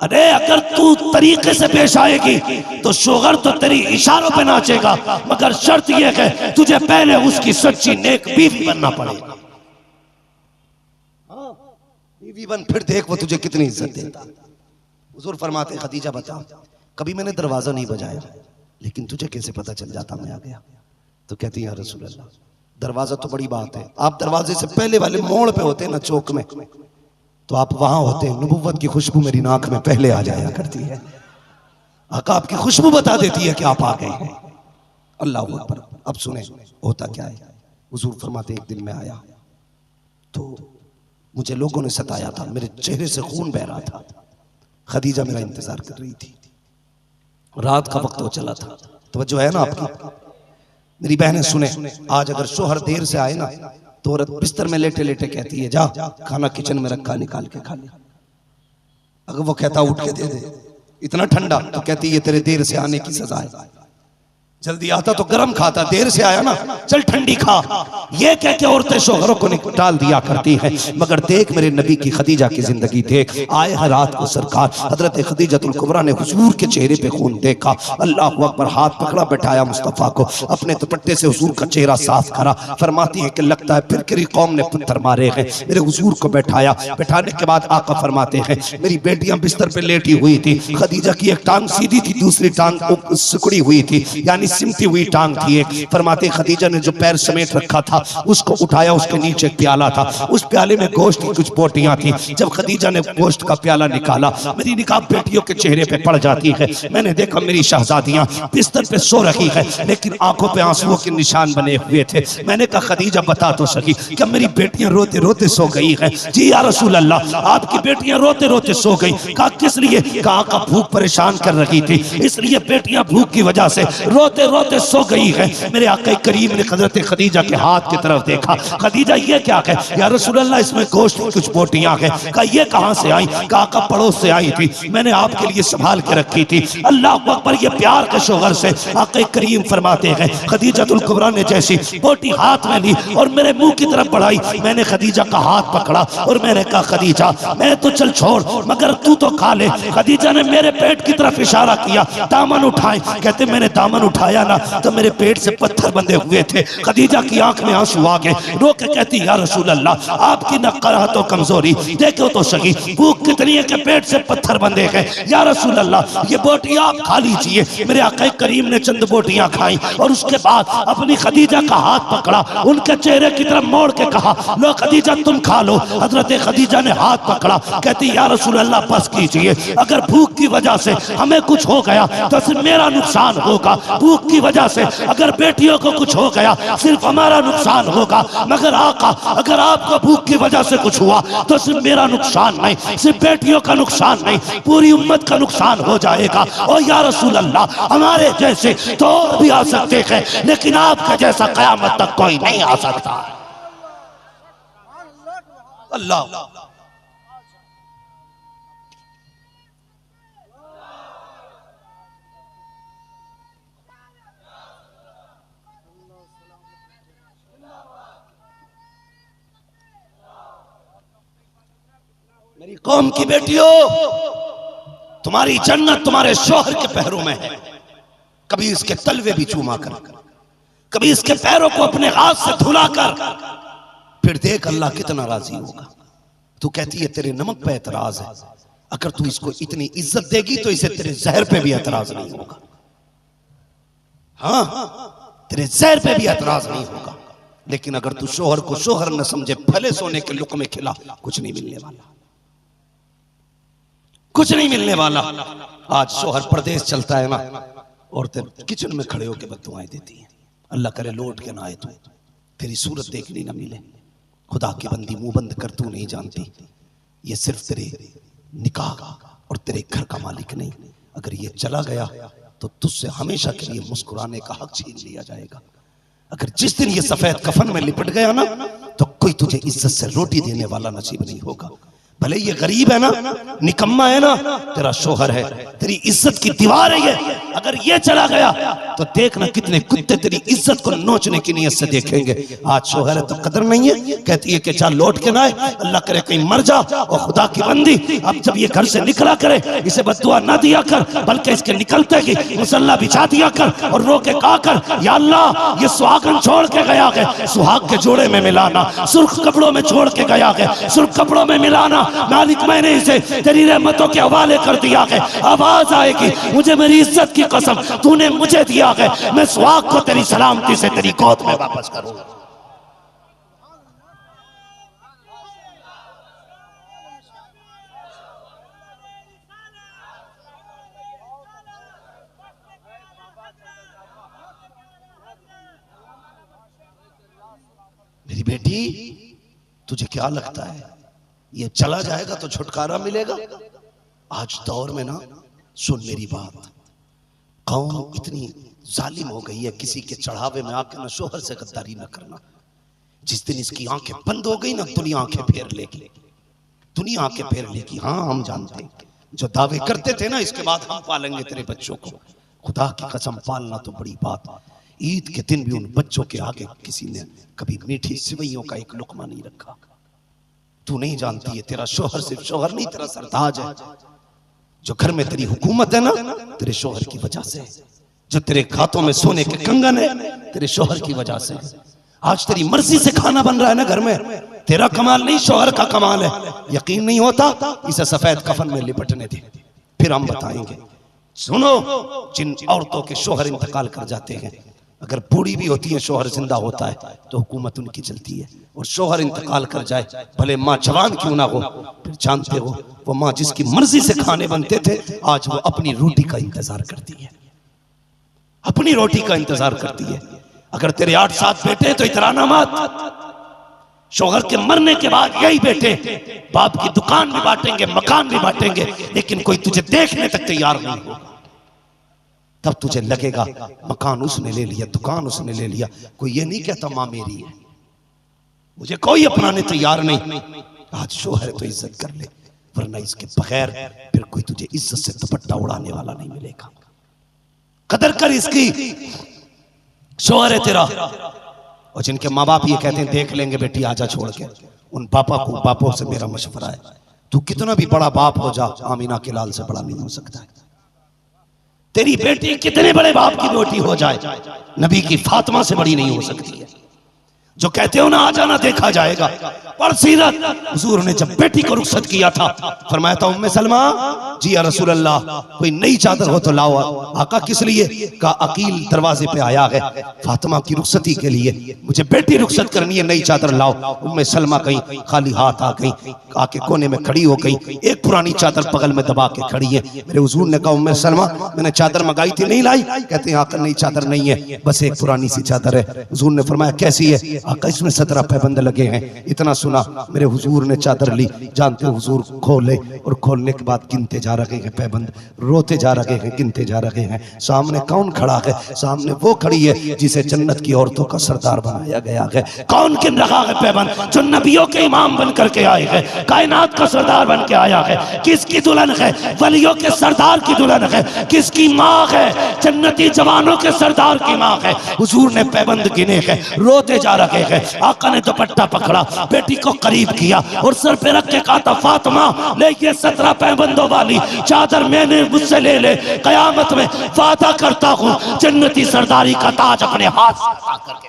अरे अगर तू तरीके से पेश आएगी तो शोहर तो तेरी इशारों पे नाचेगा, मगर शर्त यह है तुझे पहले उसकी सच्ची नेक बीवी बनना पड़ेगा। बीवी बन, फिर देख वो तुझे कितनी इज्जत देता। हुजूर फरमाते खदीजा बता, कभी मैंने दरवाजा नहीं बजाया, लेकिन तुझे कैसे पता चल जाता मैं आ गया? तो कहती है, या रसूल अल्लाह, दरवाजा तो बड़ी बात है, आप दरवाजे से पहले वाले मोड़ पे होते हैं ना, चौक में, तो आप वहां होते हैं, नबुव्वत की खुशबू मेरी नाक में पहले आ जाया करती है। आका आपकी खुशबू बता देती है कि आप आ गए हैं। अल्लाह अकबर। अब सुने होता क्या है। हुजूर फरमाते, एक दिन मैं आया तो मुझे लोगों ने सताया था, मेरे चेहरे से खून बह रहा था। खदीजा मेरा इंतजार कर रही थी, रात का वक्त हो चला था। तवज्जो है ना आपकी? मेरी बहनें सुने, आज अगर शोहर देर से आए ना तो औरत बिस्तर में लेटे लेटे कहती है, जा खाना किचन में रखा, निकाल के खा ले। अगर वो कहता उठ के दे दे, इतना ठंडा, तो कहती है ये तेरे देर से आने की सजा है। जल्दी आता तो गरम खाता, देर से आया ना चल ठंडी खा। ये कह के औरतें शोहरों को निकाल दिया करती हैं। मगर देख मेरे नबी की खदीजा की जिंदगी देख। आए हर रात को सरकार हजरत खदीजतुल कुबरा ने हुजूर के चेहरे पे खून देखा। अल्लाह अकबर, हाथ पकड़ा, बैठाया मुस्तफ़ा को, अपने दुपट्टे से हुजूर का चेहरा साफ करा। फरमाती है कि लगता है फिरकरी कौम ने पत्थर मारे हैं। मेरे हुजूर को बैठाया, बैठाने के बाद आका फरमाते हैं मेरी बेटियां बिस्तर पे लेटी हुई थी। खदीजा की एक टांग सीधी थी, दूसरी टांग सिकुड़ी हुई थी, यानी सिमटी हुई टांग थी एक। फरमाते खदीजा ने जो पैर समेट रखा था उसको उठाया, उसके नीचे एक प्याला था, उस प्याले में गोश्त की कुछ बोटियां थी। जब खदीजा ने गोश्त का प्याला निकाला, मेरी निकाब बेटियों के चेहरे पे पड़ जाती है। मैंने देखा मेरी शहजादियां बिस्तर पे सो रही है, लेकिन आंखों पे आंसुओं के निशान बने हुए थे। मैंने कहा खदीजा बता तो सकी, क्या मेरी बेटियां रोते रोते सो गई है? जी या रसूल अल्लाह, आपकी बेटियां रोते रोते सो गई। कहा किस लिए? कहा का भूख परेशान कर रही थी, इसलिए बेटियां भूख की वजह से रोते रोते सो गई है। मेरे आका करीम ने हज़रत खदीजा के हाथ की तरफ देखा। खदीजा ये क्या है? या रसूल अल्लाह, इसमें गोश्त की कुछ बोटियां हैं। कहा ये कहां से आई? कहा का पड़ोस से आई थी, मैंने आपके लिए संभाल के रखी थी। अल्लाह अकबर, ये प्यार के शोहर से आका करीम फरमाते हैं खदीजतुल कुबरा ने जैसी बोटी हाथ में ली और मेरे मुंह की तरफ बढ़ाई, मैंने खदीजा का हाथ पकड़ा और मैंने कहा खदीजा मैं तो चल छोड़, मगर तू तो खा ले। खदीजा ने मेरे पेट की तरफ इशारा किया, दामन उठाए। कहते मैंने दामन उठाया ना तो मेरे पेट से पत्थर बंधे हुए थे। खदीजा की आंख में आंसू आ गए, रो के कहती या रसूल अल्लाह, आपकी नक़रा तो कमजोरी देखो तो सही, भूख कितनी है कि पेट से पत्थर बंधे हैं। या रसूल अल्लाह, ये बोटी आप खा लीजिए। मेरे आका करीम ने चंद बोटियां खाई और उसके बाद अपनी खदीजा का हाथ पकड़ा, उनके चेहरे की तरफ मोड़ के कहा लो खदीजा तुम खा लो। हजरत खदीजा ने हाथ पकड़ा, कहती या रसूल अल्लाह बस कीजिए, अगर भूख की वजह से हमें कुछ हो गया तो सिर्फ मेरा नुकसान होगा, भूख की वजह से अगर बेटियों को कुछ हो गया सिर्फ हमारा नुकसान होगा। मगर आका अगर आपको भूख की वजह से कुछ हुआ तो सिर्फ मेरा नुकसान नहीं, सिर्फ बेटियों का नुकसान नहीं, पूरी उम्मत का नुकसान हो जाएगा। और या रसूल अल्लाह, हमारे जैसे तो और भी आ सकते हैं, लेकिन आपका जैसा कयामत तक कोई नहीं आ सकता। अल्लाह मेरी कौम की बेटियों, तुम्हारी जन्नत तुम्हारे शौहर के पैरों में है। कभी इसके तलवे भी चूमा कर, कभी इसके पैरों को अपने हाथ से धुला कर, फिर देख अल्लाह कितना राजी होगा। तू कहती है तेरे नमक पे एतराज है, अगर तू इसको इतनी इज्जत देगी तो इसे तेरे जहर पे भी एतराज नहीं होगा। हाँ, तेरे जहर पे भी एतराज नहीं होगा। लेकिन अगर तू शोहर को शोहर न समझे, फले सोने के लुक़मे खिला, कुछ नहीं मिलने वाला, कुछ नहीं मिलने वाला। आज शोहर परदेश चलता है ना, औरतें किचन में खड़े होकर बद्दुआएं देती हैं, अल्लाह करे लौट के ना आए, तू तेरी सूरत देखने ना मिले। खुदा की बंदी मुंह बंद कर, तू नहीं जानती ये सिर्फ तेरे निकाह और तेरे घर का मालिक नहीं, अगर ये चला गया तो तुझसे हमेशा के लिए मुस्कुराने का हक छीन लिया जाएगा। अगर जिस दिन ये सफेद कफन में लिपट गया ना तो कोई तुझे इज्जत से रोटी देने वाला नसीब नहीं होगा। भले ये गरीब है ना, निकम्मा है ना, तेरा शोहर है, तेरी इज्जत की दीवार है ये। अगर ये चला गया तो देखना कितने कुत्ते तेरी इज्जत को नोचने की नीयत से देखेंगे। आज शोहर है तो कदर नहीं है, कहती है कि चल लौट के ना आए, अल्लाह करे कहीं मर जा। और खुदा की बंदी अब जब ये घर से निकला करे इसे बद्दुआ ना दिया कर, बल्कि इसके निकलते की मुसल्ला बिछा दिया कर और रो के कहा कर, या अल्लाह ये सुहागन छोड़ के गया है, सुहाग के जोड़े में मिलाना, सुर्ख कपड़ों में छोड़ के गया है, सुर्ख कपड़ों में मिलाना। मालिक मैंने इसे तेरी रहमतों के हवाले कर दिया है। आवाज आएगी मुझे मेरी इज्जत की कसम तूने मुझे दिया है, मैं सुहाग को तेरी सलामती से तेरी गोद में वापस करूंगा। मेरी बेटी तुझे क्या लगता है ये चला जाएगा तो छुटकारा मिलेगा? आज दौर में ना, सुन मेरी बात, कौम इतनी जालिम हो गई है, किसी के चढ़ावे में आके ना शोहर से गद्दारी ना करना। जिस दिन इसकी आंखें बंद हो गई ना दुनिया आंखें फेर लेगी, दुनिया आंखें फेर लेगी। हाँ हम जानते हैं जो दावे करते थे ना इसके बाद हम पालेंगे तेरे बच्चों को, खुदा की कसम पालना तो बड़ी बात। ईद के दिन भी उन बच्चों के आगे किसी ने कभी मीठी सिवैयों का एक लुकमा नहीं रखा। तू नहीं जानती है तेरा शोहर सिर्फ शोहर नहीं, तेरा सरताज है। जो घर में तेरी हुकूमत है ना तेरे शोहर की वजह से, जो तेरे खातों में सोने के कंगन है तेरे शोहर की वजह से। आज तेरी मर्जी से खाना बन रहा है ना घर में, तेरा कमाल नहीं शोहर का कमाल है। यकीन नहीं होता इसे सफेद कफन में लिपटने दे, फिर हम बताएंगे। सुनो, जिन औरतों के शोहर इंतकाल कर जाते हैं, अगर बूढ़ी भी होती है शोहर जिंदा होता है तो हुकूमत उनकी चलती है, और शोहर इंतकाल कर जाए भले माँ जवान क्यों ना हो, फिर जानते हो वो माँ जिसकी मर्जी से खाने बनते थे आज वो अपनी रोटी का इंतजार करती है, अपनी रोटी का इंतजार करती है। अगर तेरे 8-7 बेटे तो इतराना मत, शोहर के मरने के बाद यही बेटे बाप की दुकान भी बांटेंगे, मकान भी बांटेंगे, लेकिन कोई तुझे देखने तक तैयार नहीं होगा। तब तुझे लगेगा मकान उसने ले लिया, दुकान उसने ले लिया। कोई ये नहीं कहता मां मेरी है, मुझे कोई अपनाने तैयार नहीं। आज शोहर तो इज्जत कर ले, वरना इसके बगैर फिर कोई तुझे इज्जत से दुपट्टा उड़ाने वाला नहीं मिलेगा। कदर कर इसकी, शोहर है तेरा। और जिनके माँ बाप ये कहते हैं देख लेंगे बेटी आजा छोड़ के, उन बापों से मेरा मशवरा है, तू कितना भी बड़ा बाप हो जा, आमीना के लाल से बड़ा नहीं हो सकता है। तेरी बेटी कितने बड़े बाप की बेटी हो जाए, नबी की फातिमा से बड़ी नहीं हो सकती है। जो कहते हो ना आ जाना देखा जाएगा, पर सीरत हुजूर ने जब बेटी को रुखसत किया था फरमाया था उम्मे सलमा जी या रसूल अल्लाह कोई नई चादर हो तो लाओ। आका किस लिए? का अकील दरवाजे पे आया है फातिमा की रुखसती के लिए, मुझे बेटी रुखसत करनी है, नई चादर लाओ। उम्मे सलमा कहीं खाली हाथ आ गई, आके कोने में खड़ी हो गई, एक पुरानी चादर बगल में दबा के खड़ी है। मेरे हुजूर ने कहा उम्मे सलमा मैंने चादर मंगाई थी नहीं लाई? कहते हैं आका नई चादर नहीं है, बस एक पुरानी सी चादर है। हुजूर ने फरमाया कैसी है? आका इसमें 17 पैबंद लगे हैं। इतना सुना मेरे हुजूर ने चादर ली, जानते हुजूर खोले और खोलने के बाद गिनते जा रहे हैं पैबंद, रोते जा रहे हैं, गिनते जा रहे हैं। सामने कौन खड़ा है? सामने वो खड़ी है जिसे जन्नत की औरतों का सरदार बनाया गया है। कौन गिन रहा है पैबंद? जो नबियों के इमाम बन करके आए हैं, कायनात का सरदार बन के आया है। किसकी दुल्हन है? वलियों के सरदार की दुल्हन है। किसकी माँ है? जन्नती जवानों के सरदार की माँ है। हुजूर ने पैबंद गिने हैं, रोते जा रहे हैं। आका ने दुपट्टा पकड़ा, बेटी को करीब किया और सर पे रख के कहा था फातिमा ले ये 17 पैबंदों वाली चादर मैंने मुझसे ले ले, कयामत में वादा करता हूं जन्नती सरदारी का ताज अपने हाथ से उठा करके।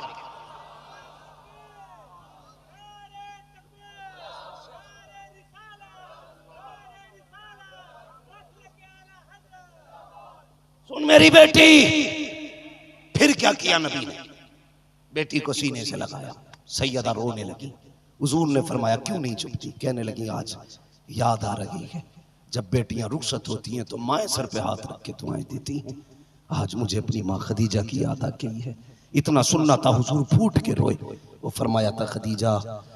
सुन मेरी बेटी, फिर क्या किया नबी ने? बेटी को सीने से लगाया, सैयदा रोने लगी। हुजूर ने फरमाया क्यों नहीं चुपती? कहने लगी आज याद आ रही है जब बेटियां रुखसत होती हैं तो माएँ सर पे हाथ रख के दुआएं देती हैं। आज मुझे अपनी माँ खदीजा की याद आ गई है। इतना सुनना था हुजूर फूट के रोए वो फरमाया था खदीजा,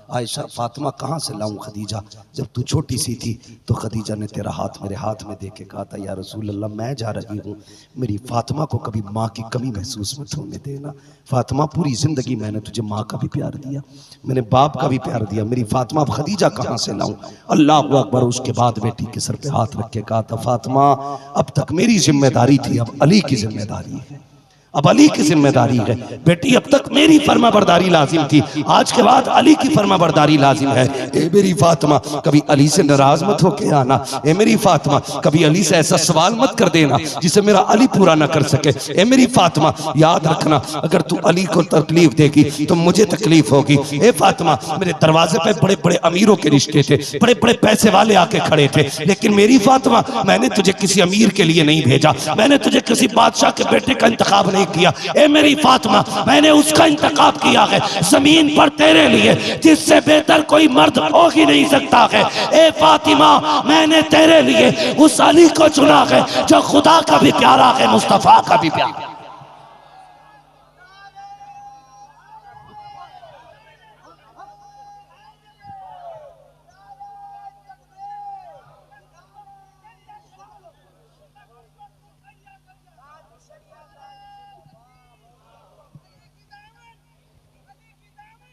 आयशा फातिमा कहाँ से लाऊं खदीजा, जब तू छोटी सी थी तो खदीजा ने तेरा हाथ मेरे हाथ में दे के कहा था या रसूल अल्लाह मैं जा रही हूँ, मेरी फातिमा को कभी माँ की कमी महसूस मत होने देना। फातिमा पूरी ज़िंदगी मैंने तुझे माँ का भी प्यार दिया, मैंने बाप का भी प्यार दिया, मेरी फातिमा खदीजा कहाँ से लाऊं। अल्लाह अकबर। उसके बाद बेटी के सर पे हाथ रख के कहा था फातिमा अब तक मेरी जिम्मेदारी थी, अब अली की जिम्मेदारी है, अब अली की जिम्मेदारी है। बेटी अब तक मेरी फर्माबरदारी लाजिम थी, आज के बाद अली की फर्माबरदारी लाजिम है। ए मेरी फातिमा कभी अली से नाराज मत होके आना, ए मेरी फातिमा कभी अली से ऐसा सवाल मत कर देना जिसे मेरा अली पूरा ना कर सके। ए मेरी फातिमा याद रखना अगर तू अली को तकलीफ देगी तो मुझे तकलीफ होगी। ए फातिमा मेरे दरवाजे पे बड़े बड़े अमीरों के रिश्ते थे, बड़े बड़े पैसे वाले आके खड़े थे, लेकिन मेरी फातिमा मैंने तुझे किसी अमीर के लिए नहीं भेजा, मैंने तुझे किसी बादशाह के बेटे का इंतखाब किया। ए मेरी फातिमा मैंने उसका इंतखाब किया है जमीन पर तेरे लिए जिससे बेहतर कोई मर्द हो ही नहीं सकता है। ए फातिमा मैंने तेरे लिए उस अली को चुना है जो खुदा का भी प्यारा है, मुस्तफा का भी प्यारा।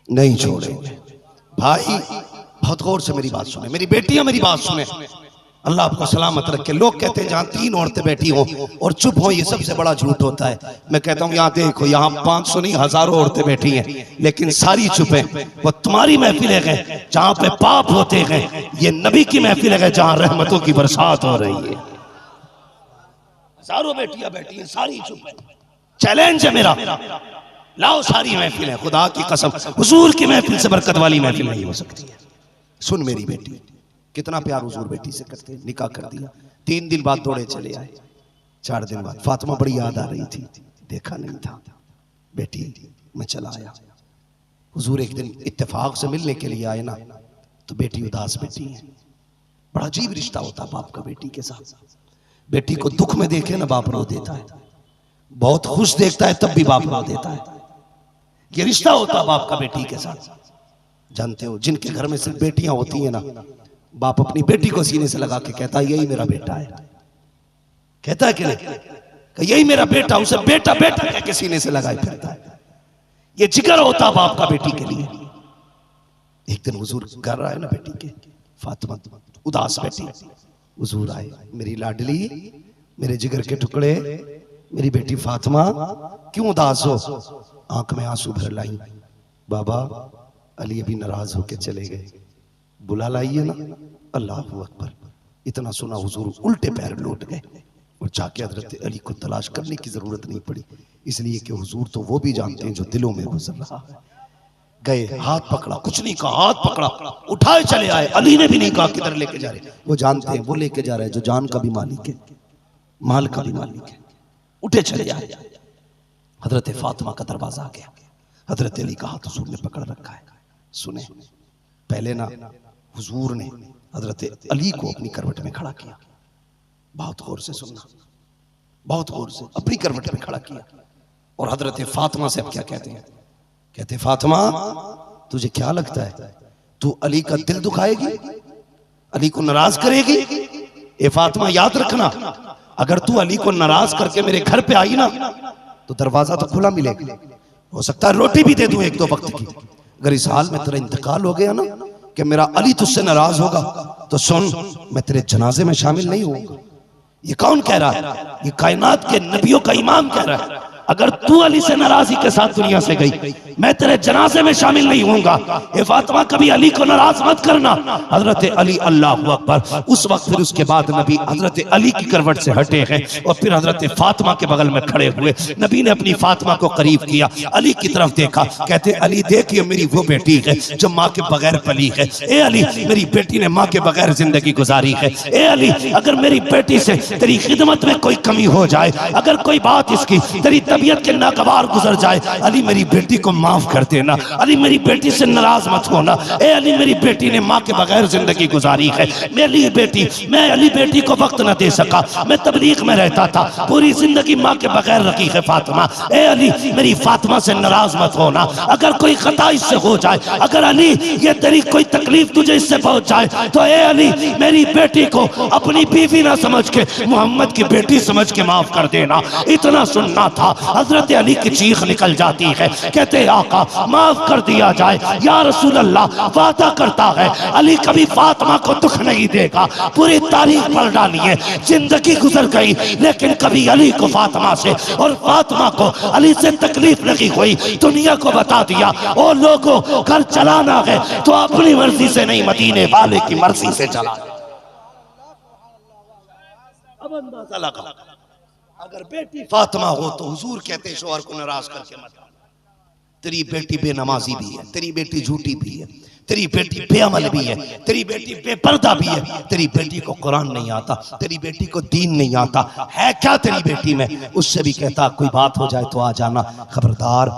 नहीं छोड़ेंगे भाई। बहुत गौर से मेरी बात सुने, मेरी बेटियां मेरी बात सुने, अल्लाह आपको सलामत रखे। लोग कहते हैं जहां 3 औरतें बैठी हों और चुप हो, ये सबसे बड़ा झूठ होता है। मैं कहता हूं यहाँ देखो, यहाँ 500 नहीं हजारों औरतें बैठी हैं लेकिन सारी चुप हैं। वो तुम्हारी महफिलें हैं जहां पे पाप होते हैं, ये नबी की महफिलें हैं जहां रहमतों की बरसात हो रही है। हजारों बेटियां बैठी हैं, सारी चुप है। चैलेंज है मेरा, लाओ सारी महफिल है, खुदा की कसम हुजूर की महफिल से बरकत वाली महफिल नहीं हो सकती है। सुन मेरी बेटी, कितना प्यार हुजूर बेटी से करते हैं। निकाह कर दिया, 3 दिन बाद दौड़े चले आए। 4 दिन बाद फातिमा बड़ी याद आ रही थी, देखा नहीं था। बेटी मैं चला आया, हुजूर एक दिन इत्तेफाक से मिलने के लिए आए ना, तो बेटी उदास बैठी है। बड़ा अजीब रिश्ता होता बाप का बेटी के साथ। बेटी को दुख में देखे ना बाप रो देता है, बहुत खुश देखता है तब भी बाप रो देता है। ये रिश्ता होता बाप का बेटी के साथ। जानते हो जिनके घर में सिर्फ बेटियां होती हैं ना, बाप अपनी बेटी को सीने से लगा के कहता है यही मेरा बेटा है। कहता है कि नहीं, यही मेरा बेटा, उसे बेटा बेटा कह के सीने से लगाए फिरता है। ये जिक्र होता बाप का बेटी के लिए। एक दिन हुजूर घर आए ना बेटी के, फातिमा उदास बैठी, हुजूर आए, मेरी लाडली, मेरे जिगर के टुकड़े, मेरी बेटी फातिमा क्यों उदास हो? आंख में आंसू भर लाई। बाबा अली अभी नाराज होके चले गए, बुला लाइए ना। अल्लाह अकबर। इतना सुना हुजूर उल्टे पैर लौट गए और जाके हजरत अली को तलाश करने की जरूरत नहीं पड़ी, इसलिए कि हुजूर तो वो भी जानते हैं जो दिलों में गुजर रहा है। गए, हाथ पकड़ा, कुछ नहीं कहा, हाथ पकड़ा, उठाए चले आए। अली ने भी नहीं कहा किधर लेके जा रहे, वो जानते हैं वो लेके जा रहे हैं जो जान का भी मालिक है, माल का भी मालिक है। उठे चले आए। हजरत फातिमा का दरवाजा आ गया, हजरत अली का हाथ हुजूर ने पकड़ रखा है। सुने, पहले ना हुजूर ने हजरत अली को अपनी करवट में खड़ा किया। बहुत गौर से सुनना, बहुत गौर से अपनी करवट में खड़ा किया। और हजरत फातिमा से अब क्या कहते हैं? कहते फातिमा तुझे क्या लगता है तू अली का दिल दुखाएगी, अली को नाराज करेगी? ए फातिमा याद रखना, अगर तू अली को नाराज करके मेरे घर पे आई ना तो दरवाजा तो खुला मिलेगा, हो सकता है रोटी भी दे दूं 1-2 वक्त की। अगर इस हाल में तेरा इंतकाल हो गया ना कि मेरा अली तुझसे नाराज होगा तो सुन, मैं तेरे जनाजे में शामिल नहीं होऊंगा। ये कौन कह रहा है? ये कायनात के नबियों का इमाम कह रहा है। अगर तू अली से नाराजगी के साथ दुनिया से गई, मैं तेरे जनाजे में शामिल नहीं होऊंगा। ए फातिमा कभी अली को नाराज मत करना। हजरत अली, अल्लाह अकबर। उस वक्त फिर उसके बाद नबी हजरत अली की करवट से हटे हैं और फिर हजरत फातिमा के बगल में खड़े हुए। नबी ने अपनी फातिमा को करीब किया, अली की तरफ देखा, कहते अली देखिए मेरी वो बेटी है जो माँ के बगैर पली है। ए अली, मेरी बेटी ने माँ के बगैर जिंदगी गुजारी है। ए अली, अगर मेरी बेटी से तेरी खिदमत में कोई कमी हो जाए, अगर कोई बात इसकी तेरी तबीयत के नागवार गुजर जाए, अली मेरी बेटी को माफ कर देना। अली मेरी बेटी से नाराज मत होना। ए अली मेरी बेटी ने माँ के बगैर जिंदगी गुजारी है। मेरी बेटी, मैं अली बेटी को वक्त न दे सका, मैं तबलीग में रहता था, पूरी जिंदगी माँ के बगैर रखी है फातिमा। ए अली मेरी फातिमा से नाराज मत होना। अगर कोई खता इससे हो जाए, अगर अली ये तेरी कोई तकलीफ तुझे इससे पहुंच जाए, तो ए अली मेरी बेटी को अपनी बीवी ना समझ के मोहम्मद की बेटी समझ के माफ कर देना। इतना सुनना था। हजरत अली की चीख निकल जाती है, कहते आका माफ कर दिया जाए। या रसूल अल्लाह वादा करता है अली कभी फातिमा को दुख नहीं देगा। पूरी तारीख पढ़ डाली है, जिंदगी गुजर गई लेकिन कभी अली को फातिमा से और फातिमा को अली से तकलीफ नहीं हुई। दुनिया को बता दिया ओ लोगों घर चलाना है तो अपनी मर्जी से नहीं, मदीने वाले की मर्जी से चला। अब अंदाजा लगा, अगर बेटी फातिमा हो तो हुजूर कहते शोहर को नाराज करके मत। तेरी बेटी बेनमाजी भी है, तेरी बेटी झूठी भी है, तेरी बेटी बेअमल भी है, तेरी बेटी बेपर्दा भी है, तेरी बेटी को कुरान नहीं आता, तेरी बेटी को दीन नहीं आता है। क्या तेरी बेटी में? उससे भी कहता कोई बात हो जाए तो आ जाना, खबरदार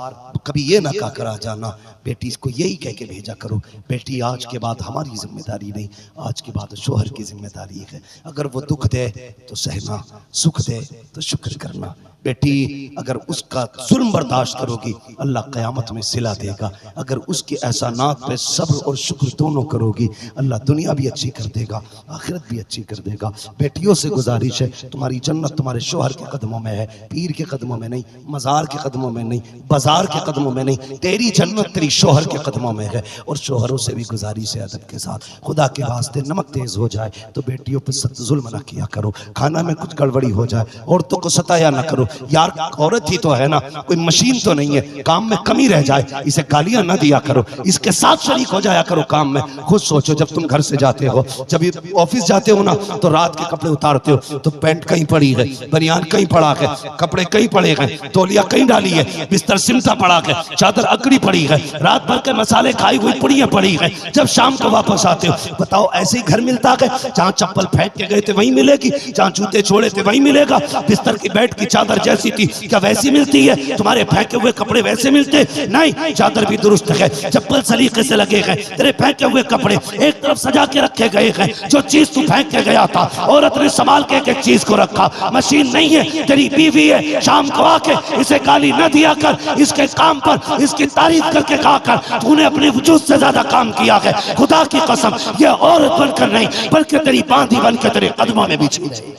कभी ये ना कहा कर आ जाना। बेटी को यही कह के भेजा करो, बेटी आज के बाद हमारी जिम्मेदारी नहीं, आज के बाद शोहर की जिम्मेदारी है। अगर वो दुख दे तो सहना, सुख दे तो शुक्र करना। बेटी अगर उसका जुल्म बर्दाश्त करोगी अल्लाह क़यामत में सिला देगा। अगर उसके एहसानात पे सब्र और शुक्र दोनों करोगी अल्लाह दुनिया भी अच्छी कर देगा, आखिरत भी अच्छी कर देगा। बेटियों से गुजारिश है, तुम्हारी जन्नत तुम्हारे शोहर के कदमों में है, पीर के कदमों में नहीं, मज़ार के कदमों में नहीं, बाजार के कदमों में नहीं। तेरी जन्नत तेरी शोहर के कदमों में है। और शोहरों से भी गुजारिश है अदब के साथ, खुदा के वास्ते नमक तेज हो जाए तो बेटियों पर सख्त जुल्म ना किया करो। खाना में कुछ गड़बड़ी हो जाए औरतों को सताया ना करो। यार औरत ही तो है ना, कोई मशीन तो नहीं है, काम में कमी रह जाए इसे गालियां ना दिया करो, इसके साथ शरीक हो जाया करो काम में। खुद सोचो जब तुम घर से जाते हो, जब ऑफिस जाते हो ना तो रात के कपड़े उतारते हो तो पैंट कहीं पड़ी है, बनियान कहीं पड़ा है, कपड़े कहीं पड़े हैं, तौलिया कहीं डाली है, बिस्तर सिमटा पड़ा है, चादर अकड़ी पड़ी है, रात भर के मसाले खाई हुई पुड़ियां पड़ी है। जब शाम को वापस आते हो बताओ ऐसे ही घर मिलता है? जहाँ चप्पल फेंक के गए थे वहीं मिलेगी, जहाँ जूते छोड़े थे वहीं मिलेगा, बिस्तर की बेड की चादर जैसी थी क्या वैसी मिलती है? तुम्हारे फेंके हुए कपड़े वैसे मिलते नहीं, चादर भी दुरुस्त है, चप्पल सलीके से लगे हैं, तेरे फेंके हुए कपड़े एक तरफ सजा के रखे गए हैं। जो चीज तू फेंक के गया था औरत ने संभाल के एक चीज को रखा। मशीन नहीं है, तेरी बीवी है। शाम को आके इसे गाली न दिया कर, इसके काम पर इसकी तारीफ करके कहा कर तूने अपने वजूद से ज्यादा काम किया है। खुदा की कसम ये औरत बनकर नहीं बल्कि तेरी बांधी बनकर तेरे कदमों में बिछी रही।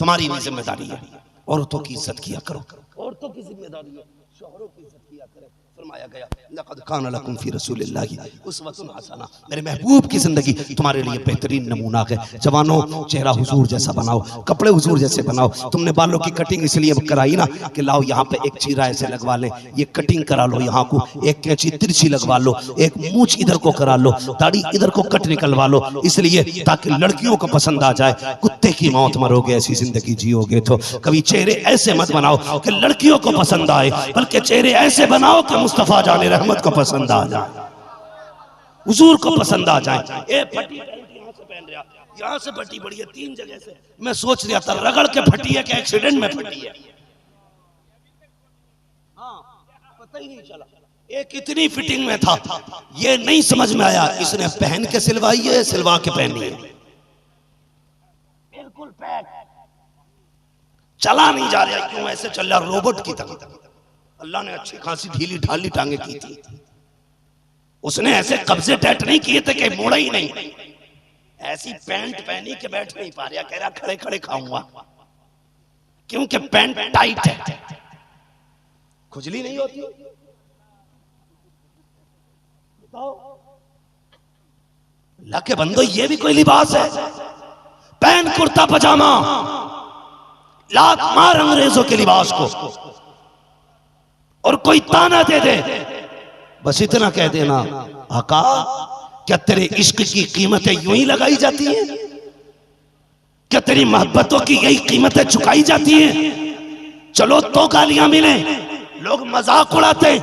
तुम्हारी भी जिम्मेदारी है, औरतों की इज्जत किया करो, औरतों की जिम्मेदारी है शोहरों की इज्जत किया करें। फरमाया गया लक़द कान लकुम फी रसूलिल्लाहि उस्वतुन हसना, मेरे महबूब की जिंदगी तुम्हारे लिए बेहतरीन नमूना है। जवानों चेहरा हुजूर जैसा बनाओ, कपड़े हुजूर जैसे बनाओ। तुमने बालों की कटिंग इसलिए कराई ना कि लाओ यहाँ पे एक चीरा ऐसे लगवा ले, ये कटिंग करा लो, यहाँ को एक कैंची तिरछी लगवा लो, एक मूंछ इधर को करा लो, दाढ़ी इधर को कट निकलवा लो, इसलिए ताकि लड़कियों को पसंद आ जाए। कुत्ते की मौत मरोगे ऐसी जिंदगी जियोगे तो। कभी चेहरे ऐसे मत बनाओ कि लड़कियों को पसंद आए, बल्कि चेहरे ऐसे बनाओ कि मुस्तफा जाने रहमत को पसंद आ जाए, हुजूर को पसंद आ जाए। ए फटी यहाँ से पहन रहा, यहाँ से फटी बड़ी है, 3 जगह से। मैं सोच रहा था रगड़ के फटी है कि एक्सीडेंट में फटी है। हाँ, पता ही नहीं चला, एक इतनी फिटिंग में था, ये नहीं समझ में आया इसने पहन के सिलवाई है सिलवा के पहनी है। बिल्कुल पैक, चला नहीं जा रहा, क्यों ऐसे चल रहा रोबोट की तरह। अल्लाह ने अच्छी खासी ढीली ढाली टांगे की थी, उसने ऐसे कब्जे टाइट नहीं किए थे कि मोड़ा ही नहीं। ऐसी पैंट पहनी के बैठ नहीं पा रहा, कह रहा खड़े खड़े खाऊंगा, क्योंकि पैंट टाइट है, खुजली नहीं होती। बताओ अल्लाह के बंदो, ये भी कोई लिबास है? पैंट कुर्ता पजामा, लात मार अंग्रेजों के लिबास को, और कोई ताना दे दे, बस इतना कह देना आका क्या तेरे इश्क की कीमतें यूं ही लगाई जाती हैं? क्या तेरी मोहब्बतों की यही कीमतें चुकाई जाती हैं? चलो तो गालियां मिले, लोग मजाक उड़ाते,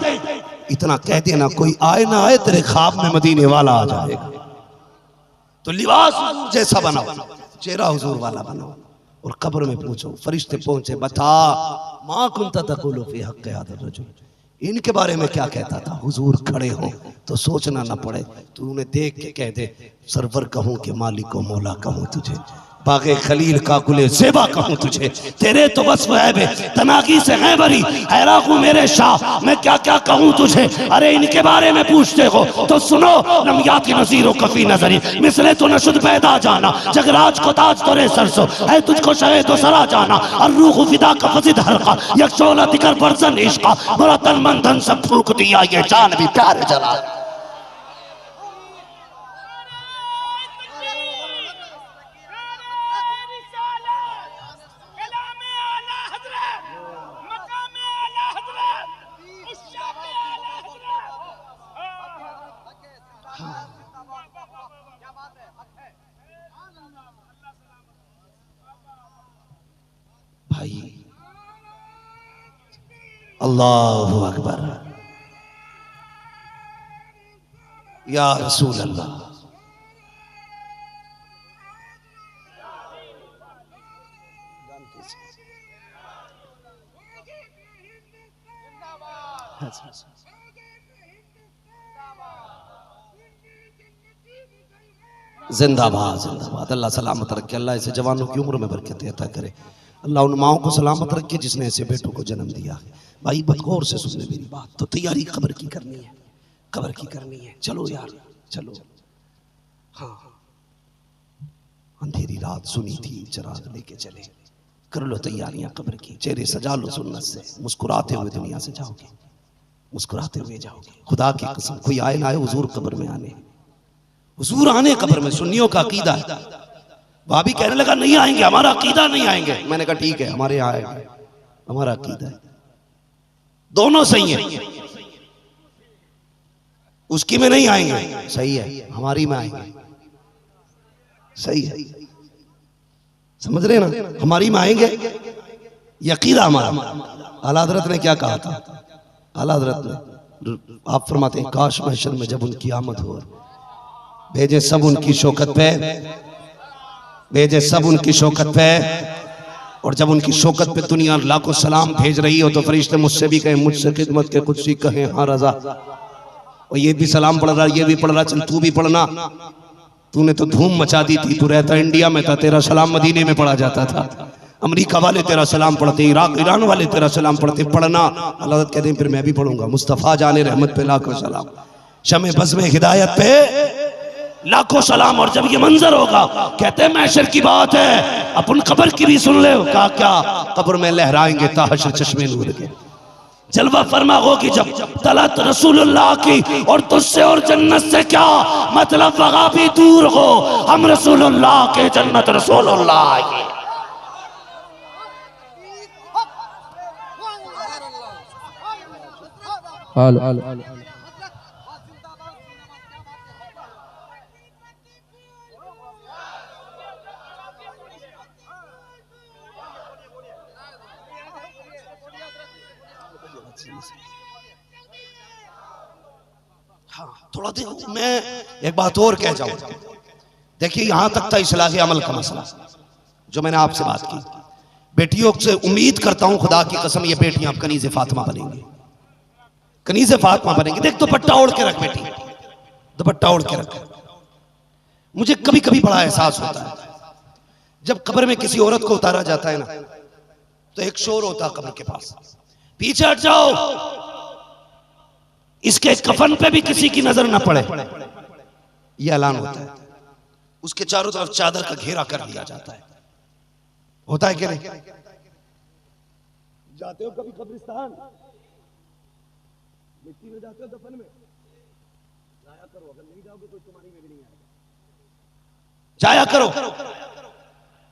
इतना कह देना कोई आए ना आए तेरे ख्वाब में मदीने वाला आ जाएगा। तो लिबास हुजूर जैसा बनाओ, चेहरा हुजूर वाला बनाओ, और कब्र में पूछो, फरिश्ते पहुंचे, बता मां कुंता तकुलु फी हक़्क़ि हाज़ा रजुल, इनके बारे में क्या कहता था। हुजूर खड़े हो तो सोचना ना पड़े, तू उन्हें देख के कह दे सरवर कहूं कि मालिक को मौला कहूं तुझे, बागे खलील का गुले सेबा कहूं तुझे, तेरे तो बस है तनागी से है बरी, हैराकू मेरे शाह मैं क्या क्या कहूं तुझे। अरे इनके बारे में पूछते हो तो सुनो, नमियाती नज़ीरो कफी नजरी मिसले तो नशुद पैदा जाना, जगराज को ताज तोरे सरसो है तुझको शहे तो सरा जाना, और रूह फिदा का फजिद हल्का यकशोला दिकर बरसन इश्का, मेरा तन मन धन सब फूक दिया ये जान भी प्यार जला। भाई अल्लाहु अकबर, या रसूल अल्लाह। जिंदाबाद जिंदाबाद, अल्लाह सलामत रखे, अल्लाह इसे जवानों की उम्र में बरकत अता करे, अल्लाह उन माओं को सलामत रखे जिसने ऐसे बेटों को जन्म दिया है। भाई बदगौर से सुनने मेरी बात, तो तैयारी कब्र की करनी है, कब्र की करनी है। चलो यार चलो, हाँ अंधेरी रात सुनी थी, चिराग लेके चले, कर लो तैयारियां कब्र की, चेहरे सजा लो सुन्नत से, मुस्कुराते हुए दुनिया से जाओगे, मुस्कुराते हुए जाओगे। खुदा की कसम कोई आए ना आए हुजूर कब्र में आने, हुजूर आने कब्र में। सुन्नियों का अकीदा है, भाभी कहने लगा नहीं आएंगे, हमारा अकीदा नहीं आएंगे। मैंने कहा ठीक है, हमारे यहाँ आएंगे, हमारा अकीदा है। दोनों सही है, उसकी में नहीं आएंगे सही है, हमारी में आएंगे सही है, समझ रहे ना, हमारी में आएंगे, ये अकीदा हमारा। आला हज़रत ने क्या कहा था, आला हज़रत ने, आप फरमाते हैं काश महशर में जब उनकी आमद हो, भेजे सब उनकी शौकत पे, भेजे सब उनकी शौकत पे, और जब उनकी शौकत पे दुनिया लाखों सलाम भेज रही हो तो फरिश्ते मुझसे भी कहें, मुझसे खिदमत के कुछ सी कहें हाँ रजा, और ये भी सलाम पढ़ रहा, ये भी पढ़ रहा, चल तू भी पढ़ना, तूने तो धूम मचा दी थी, तू रहता इंडिया में था, तेरा सलाम मदीने में पढ़ा जाता था, अमेरिका वाले तेरा सलाम पढ़ते, इराक ईरान वाले तेरा सलाम पढ़ते, पढ़ना। अल्लाह कहते हैं फिर मैं भी पढ़ूंगा, मुस्तफ़ा जाने रहमत पे लाखों सलाम, शमे बज़्म हिदायत पे लाखों सलाम। और जब ये मंजर होगा, कहते हैं महशर की बात है, अपन कब्र की भी सुन ले, कहा क्या कब्र में लहराएंगे ताहशर चश्मे नूर के, जलवा फरमा होगी जब तलत रसूलुल्लाह की, और तुझसे और जन्नत से क्या मतलब, वहाँ भी दूर हो, हम रसूलुल्लाह के, जन्नत रसूलुल्लाह की। हाँ थोड़ा देखो, मैं एक बात और कह जाऊं, देखिए यहां तक था इस्लाही अमल का मसला जो मैंने आपसे बात की। बेटियों से उम्मीद करता हूं खुदा की कसम, ये बेटियां अब कनीज़े फातिमा बनेंगी, कनीज़े फातिमा बनेंगी। देख दुपट्टा ओढ़ के रख बेटी, दुपट्टा ओढ़ के रख। मुझे कभी कभी बड़ा एहसास होता है जब कब्र में किसी औरत को उतारा जाता है ना, तो एक शोर होता है कब्र के पास, पीछे हट जाओ, इसके कफन पे भी किसी की नजर न पड़े, यह ऐलान होता है। उसके चारों तरफ चादर का घेरा कर लिया जाता है, होता है कि नहीं? जाते हो कभी कब्रिस्तान, मिट्टी में जाते हो दफन में, जाया करो, अगर नहीं जाओगे तो तुम्हारी में भी नहीं आएगा, जाया करो।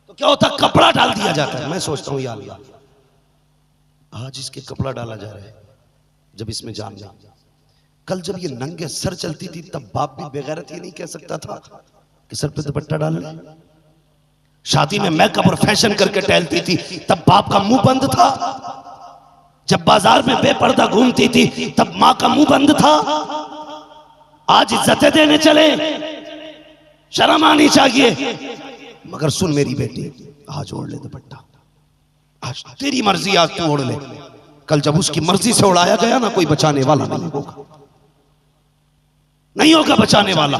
तो क्या होता है, कपड़ा डाल दिया जाता है। मैं सोचता हूं या अल्लाह, आज इसके कपड़ा डाला जा रहा है जब इसमें जान नहीं। कल जब ये नंगे सर चलती थी तब बाप भी बेगैरत ये नहीं कह सकता था कि सर पे दुपट्टा डाल ले। शादी में मेकअप और फैशन करके टहलती थी तब बाप का मुंह बंद था। जब बाजार में बेपर्दा घूमती थी तब मां का मुंह बंद था। आज इज्जतें देने चले, शर्म आनी चाहिए। मगर सुन मेरी बेटी, आज ओढ़ ले दुपट्टा, आज तेरी मर्जी, आज तू ओढ़ ले। कल जब उसकी मर्जी से उड़ाया गया ना, कोई बचाने वाला नहीं होगा, नहीं होगा बचाने वाला।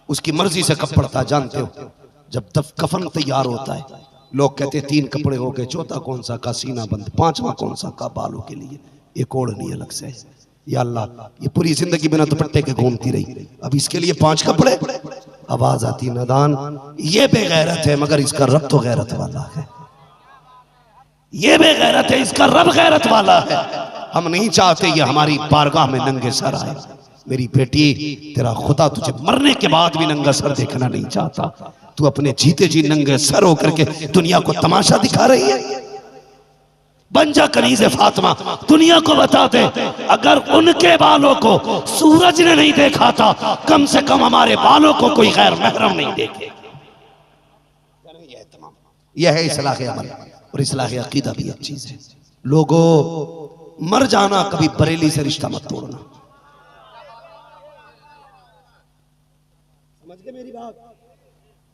उसकी मर्जी से कब पड़ता जानते हो? जब कफन तैयार होता है, लोग कहते हैं 3 कपड़े हो गए, चौथा कौन सा का सीना बंद, 5वां कौन सा का बालों के लिए एक ओढ़नी अलग से। या अल्लाह, ये पूरी जिंदगी बिना दुपट्टे के घूमती रही, अब इसके लिए 5 कपड़े। आवाज आती नादान, ये बेगैरत है मगर इसका रब तो गैरत वाला है। ये बेगैरत है, इसका रब गैरत वाला है। हम नहीं चाहते ये हमारी बारगाह में नंगे सर आए। मेरी बेटी, तेरा खुदा तुझे मरने के बाद भी नंगा सर देखना नहीं चाहता। तू अपने जीते जी नंगे सर होकर के दुनिया को तमाशा दिखा रही है। बन जा कनीज़े फातिमा, दुनिया को बता दे, अगर उनके बालों को सूरज ने नहीं देखा था, कम से कम हमारे बालों को कोई गैर महरम नहीं देखे। यह है इस्लाह अमल, और इस्लाह अकीदा भी एक चीज है। लोगों, मर जाना, कभी बरेली से रिश्ता मत तोड़ना। समझ गए मेरी बात?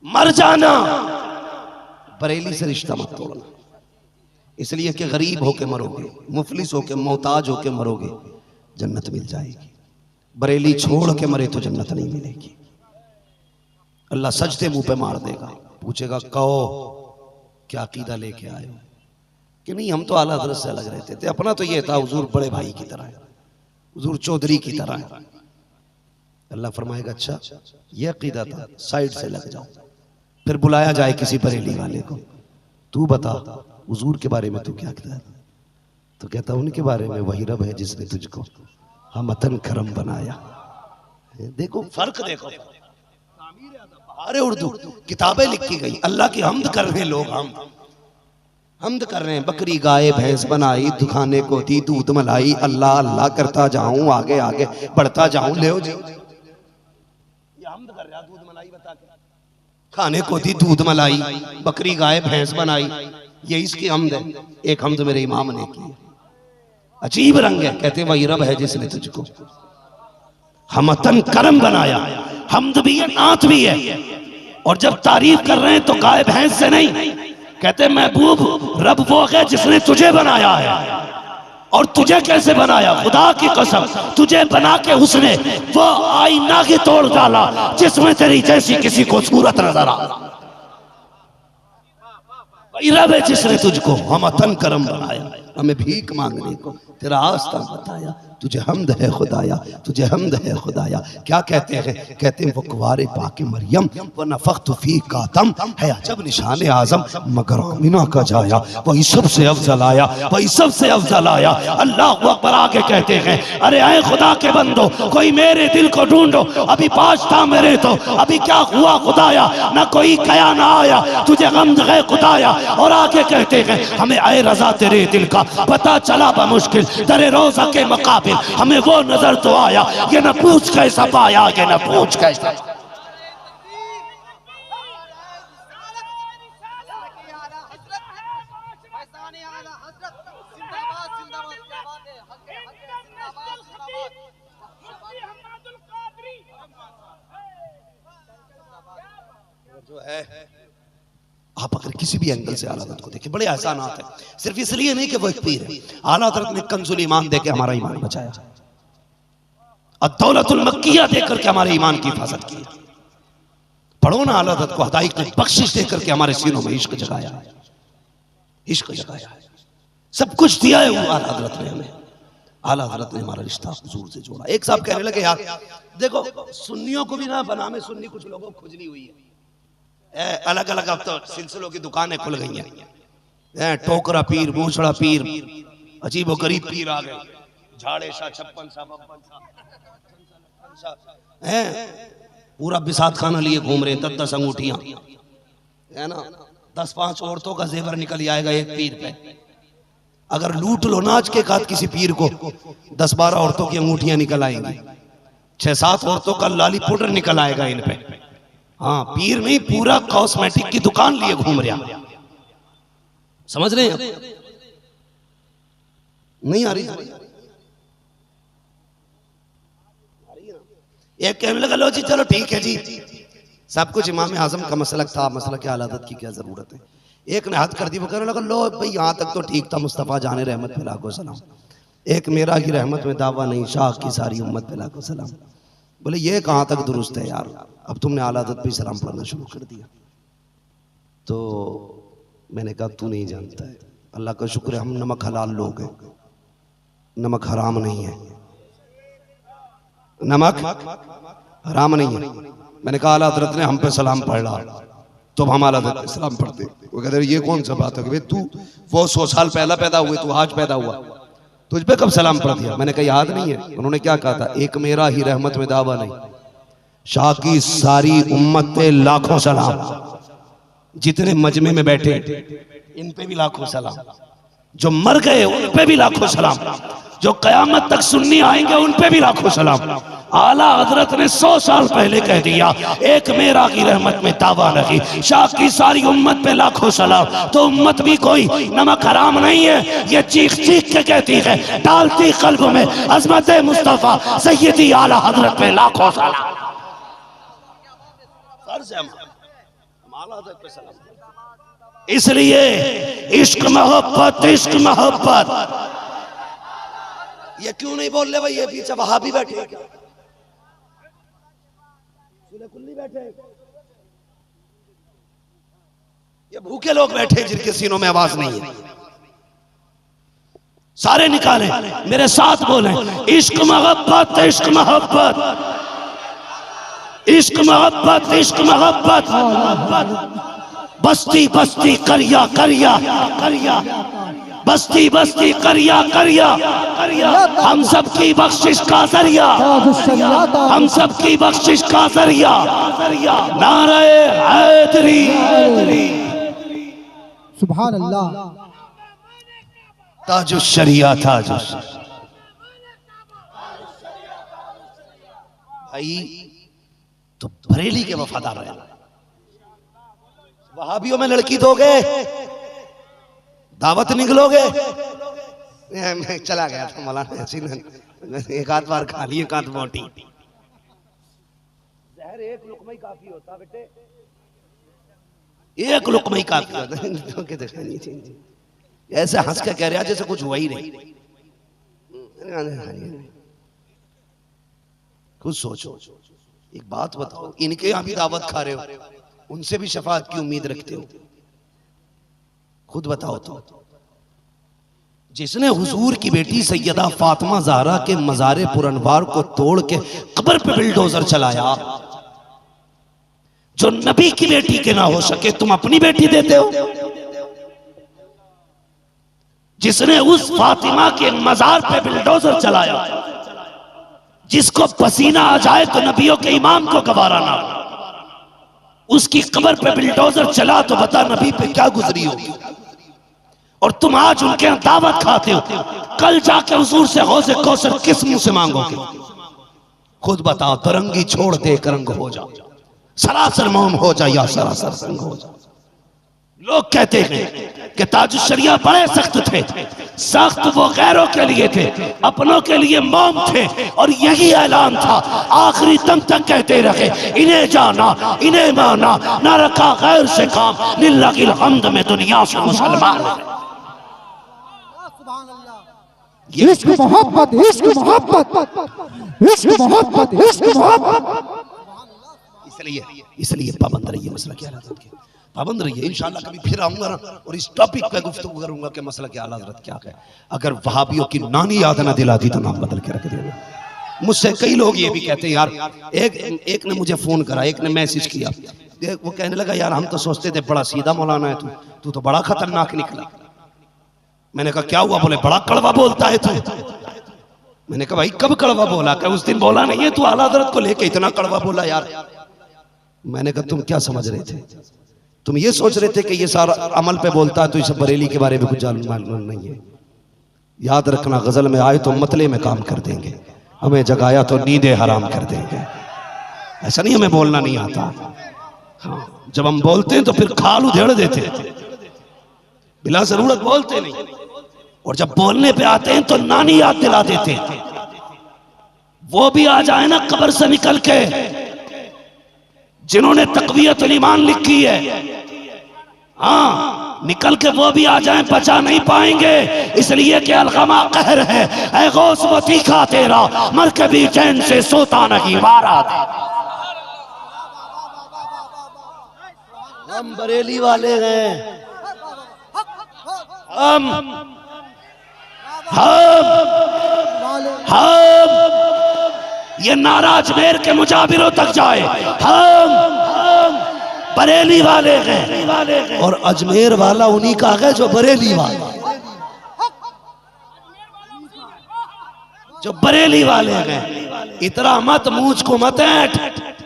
मर जाना, बरेली से रिश्ता मत तोड़ना। इसलिए कि गरीब होके मरोगे, मुफलिस होके, मोहताज होके मरोगे, जन्नत मिल जाएगी। बरेली छोड़ के मरे तो जन्नत नहीं मिलेगी। अल्लाह सजदे मुंह पे मार देगा, पूछेगा कहो क्या अकीदा लेके आए हो? कि नहीं, हम तो आला हज़रत से अलग रहते थे, अपना तो ये था हुजूर बड़े भाई की तरह है, हुजूर चौधरी की तरह है। अल्लाह फरमाएगा अच्छा ये अकीदा था, साइड से लग जाओ। फिर बुलाया जाए किसी बरेली वाले को, तू बता हुजूर के बारे में तू क्या कहता है? तो कहता उनके बारे में वही रब है जिसने तुझको हमतन करम बनाया। देखो फर्क, देखो अरे उर्दू किताबें लिखी गई, अल्लाह की हमद कर रहे हैं लोग, हमद कर रहे हैं। बकरी गाय भैंस बनाई, दुखाने को दी दूध मलाई, अल्लाह अल्लाह करता जाऊं, आगे आगे बढ़ता जाऊं, ले जी हमद कर रहा, दूध मलाई बता के, खाने को दी दूध मलाई, बकरी गाय भैंस बनाई, ये इसकी हमद है। एक हमद मेरे इमाम ने की, अजीब रंग है, कहते वही रब है जिसने तुझको हमतन करम बनाया। हमद भी है, नात भी है। और जब तारीफ कर रहे हैं तो गाय भैंस से नहीं, कहते महबूब रब वो है जिसने तुझे बनाया है। और तुझे कैसे बनाया? खुदा की कसम, तुझे बना के उसने वो आईना की तोड़ डाला जिसमें तेरी जैसी किसी को सूरत नजर आ। रब है जिसने तुझको हमतन करम बनाया, हमें भीख मांगने को तेरा आस्था बताया। तुझे हमद है खुदाया, तुझे हमद है खुदाया। क्या कहते हैं? कहते हैं वो कुवारे पाके मरियम व नफख्तु फी का दम है अजब निशान आजम मगर आमिना का जाया, वही सबसे अफजल आया, वही सबसे अफजल आया। अल्लाह अकबर। आगे कहते हैं अरे आए खुदा के बंदो, कोई मेरे दिल को ढूंढो, अभी पास था मेरे तो अभी क्या हुआ खुदाया, ना कोई कया ना आया, तुझे हमद है खुदाया। और आगे कहते हैं हमें आए रजा तेरे दिल का पता चला बमुश्किल, तेरे रोजा के मकाबिल हमें वो नजर तो आया, ये न पूछ कैसा पाया, ये न पूछ कैसा। जो है आप अगर किसी भी एंगल से आला हज़रत को देखें, बड़े एहसानात है। सिर्फ इसलिए नहीं कि वो एक पीर है, आला हज़रत ने कंजुल ईमान देके हमारा ईमान बचाया, अद-दौलतुल मक्किया देकर के हमारे ईमान की हिफाजत की। पढ़ो ना, आला हज़रत को हदायत ने बख्शिश देकर के हमारे सीनों में इश्क जगाया है, इश्क जगाया है, सब कुछ दिया है आला हज़रत ने हमें। आला हज़रत ने हमारा रिश्ता हुजूर से जोड़ा। एक साहब कहने लगे यार देखो सुन्नियों को भी ना बना में सुन्नी कुछ लोगों को खुजली हुई है, अलग अलग अब तो सिलसिलों की दुकानें खुल गई हैं, टोकरा पीर, मूछड़ा पीर, अजीबो गरीब पीर आ गए, झाड़े शाह, छप्पन सा, बप्पन सा, पूरा बिसात खाना लिए घूम रहे हैं, 10-10 अंगूठियां है ना, 10-5 औरतों का जेवर निकल आएगा एक पीर पे। अगर लूट लो ना आज के बाद किसी पीर को, 10-12 औरतों की अंगूठियां निकल आएंगी, 6-7 औरतों का लाली पाउडर निकल आएगा इन पे। हाँ, पीर नहीं, पूरा कॉस्मेटिक की दुकान लिए घूम रहा। समझ रहे हैं? नहीं आ रही? एक कहने लगा लो जी चलो ठीक है जी, सब कुछ इमाम आजम का मसलक था, मसलक आला हज़रत की क्या जरूरत है। एक ने हाथ कर दी, वो कहने लगा लो भाई यहाँ तक तो ठीक था, मुस्तफ़ा जाने रहमत पे लाखों सलाम, एक मेरा की रहमत में दावा नहीं, शाह की सारी उम्मत पे लाखों सलाम। बोले ये कहाँ तक दुरुस्त है यार, अब तुमने आला हज़रत पे सलाम पढ़ना शुरू कर दिया। तो मैंने कहा तू नहीं जानता है, अल्लाह का शुक्र है हम नमक हलाल लोग हैं, नमक हराम नहीं है, नमक हराम नहीं है। मैंने कहा आला हज़रत ने हम पे सलाम पढ़ रहा तो हम आला हज़रत पे सलाम पढ़ते। वो कहते ये कौन सा बात है कि तू वो 100 साल पहला पैदा हुए, तू आज पैदा हुआ, तुझ पे कब सलाम पढ़ दिया? मैंने कहा याद नहीं है। उन्होंने क्या कहा था, एक मेरा ही रहमत में दावा नहीं, शाह की सारी उम्मत पे लाखों सलाम, जितने मजमे में बैठे इन पे भी लाखों सलाम, जो मर गए उन पे भी लाखों सलाम, जो कयामत तक सुन्नी आएंगे उन पे भी लाखों सलाम। आला हजरत ने 100 साल पहले कह दिया एक मेरा की रहमत में दावा नहीं, शाह की सारी उम्मत पे लाखों सलाम। तो उम्मत भी कोई नमक हराम नहीं है, ये चीख चीख के कहती है, डालती कल्ब में अजमत मुस्तफा सैयदी आला हजरत पे लाखों सलाम। इसलिए इश्क मोहब्बत, इश्क मोहब्बत। ये क्यों नहीं बोल रहे भाई, ये पीछे वहाबी बैठे क्या, कुल्ली बैठे, ये भूखे लोग बैठे जिनके सीनों में आवाज नहीं है, सारे निकाले, मेरे साथ बोले इश्क मोहब्बत, इश्क मोहब्बत, इश्क मोहब्बत, इश्क मोहब्बत। बस्ती बस्ती करिया करिया करिया, बस्ती बस्ती करिया करिया करिया, हम सब की बख्शिश का जरिया, हम सब की बख्शिश का जरिया, नारे हैदरी, सुभान अल्लाह, ताजुश शरिया, ताजुश। भाई तो बरेली के वफादार रहे, वहाबियों में लड़की दोगे, दावत निकलोगे। मैं चला गया था मौलाना, एक आध बार खा ली, एक आध मोटी, जहर एक लुकमा ही काफी होता बेटे, एक लुकमा ही काफी होता। ऐसे हंस के कह रहा जैसे कुछ हुआ ही नहीं। कुछ सोचो, एक बात बताओ, इनके यहाँ भी दावत खा रहे हो, उनसे भी शफाअत की उम्मीद रखते हो? खुद बताओ तो। जिसने हुजूर की बेटी सैयदा फातिमा ज़हरा के मज़ारे पुरनवार को तोड़ के कब्र पे बिल्डोजर चलाया, जो नबी की बेटी के ना हो सके तुम अपनी बेटी देते हो। जिसने उस फातिमा के मज़ार पे बिल्डोजर चलाया, जिसको पसीना आ जाए तो नबियों के इमाम को गवारा ना, उसकी कब्र पे बिल्डोजर चला तो बता नबी पे क्या गुजरी होगी। और तुम आज उनके यहाँ दावत खाते हो, कल जाके हुजूर से हौज़े कौसर किस मुंह से मांगोगे? खुद बताओ। तरंगी छोड़ दे करंग हो जा, सरासर मोम हो जा या सरासर संग हो जा। लोग कहते हैं कि ताजुश शरिया बड़े सख्त थे, सख्त वो गैरों के लिए थे, अपनों के लिए मोम थे, और यही ऐलान था आखिरी दम तक कहते रहे, इन्हें जाना इन्हें माना, ना रखा गैर से काम, लिल्लाहिल हम्द में दुनिया से मुसलमान। इश्क मोहब्बत, इश्क मोहब्बत, इश्क मोहब्बत, इश्क मोहब्बत। इसलिए पाबंद रहिए, मसला क्या हालत के पाबंद रहिए। इंशाल्लाह कभी फिर आऊंगा ना और इस टॉपिक पे गुफ्तगू करूंगा कि मसला क्या हज़रत क्या है। अगर वहाबियों की नानी याद ना दिलाती तो नाम बदल के रख देना। मुझसे कई लोग ये भी कहते हैं यार, एक ने मुझे फोन करा, एक ने मैसेज किया, वो कहने लगा यार हम तो सोचते थे बड़ा सीधा मौलाना है तू तो बड़ा खतरनाक निकला। मैंने कहा क्या हुआ? बोले बड़ा कड़वा बोलता है तू। मैंने कहा भाई कब कड़वा बोला? क्या उस दिन बोला नहीं है तू आला हज़रत को लेके इतना कड़वा बोला यार। मैंने कहा तुम क्या समझ रहे थे? तुम ये सोच रहे थे कि ये सारा अमल पे बोलता है तो इस बरेली के बारे में कुछ मालूम नहीं है। याद रखना, गजल में आए तो मतले में काम कर देंगे, हमें जगाया तो नींदें हराम कर देंगे। ऐसा नहीं हमें बोलना नहीं आता। हाँ, जब हम बोलते हैं तो फिर खाल उधेड़ देते हैं, बिला जरूरत बोलते नहीं। और जब बोलने पे आते हैं तो नानी याद दिला देते हैं, वो भी आ जाए ना कब्र से निकल के, जिन्होंने तक़वियतुल ईमान लिखी है। हाँ, निकल के वो भी आ जाएं बचा नहीं पाएंगे, इसलिए कि अलगमा कहर है। ऐ गौस वो तीखा तेरा मर के भी चैन से सोता नहीं मारा दे। हम बरेली वाले हैं, हम ये नारा अजमेर के मुजाबिरों तक जाए, हम बरेली वाले हैं। और अजमेर वाला उन्हीं का है जो बरेली वाला, जो बरेली वाले हैं। इतना मत मूंछ को मत ऐंठ,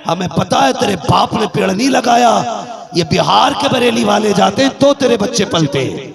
हमें पता है तेरे बाप ने पेड़ नहीं लगाया, ये बिहार के बरेली वाले जाते हैं तो तेरे बच्चे पलते हैं।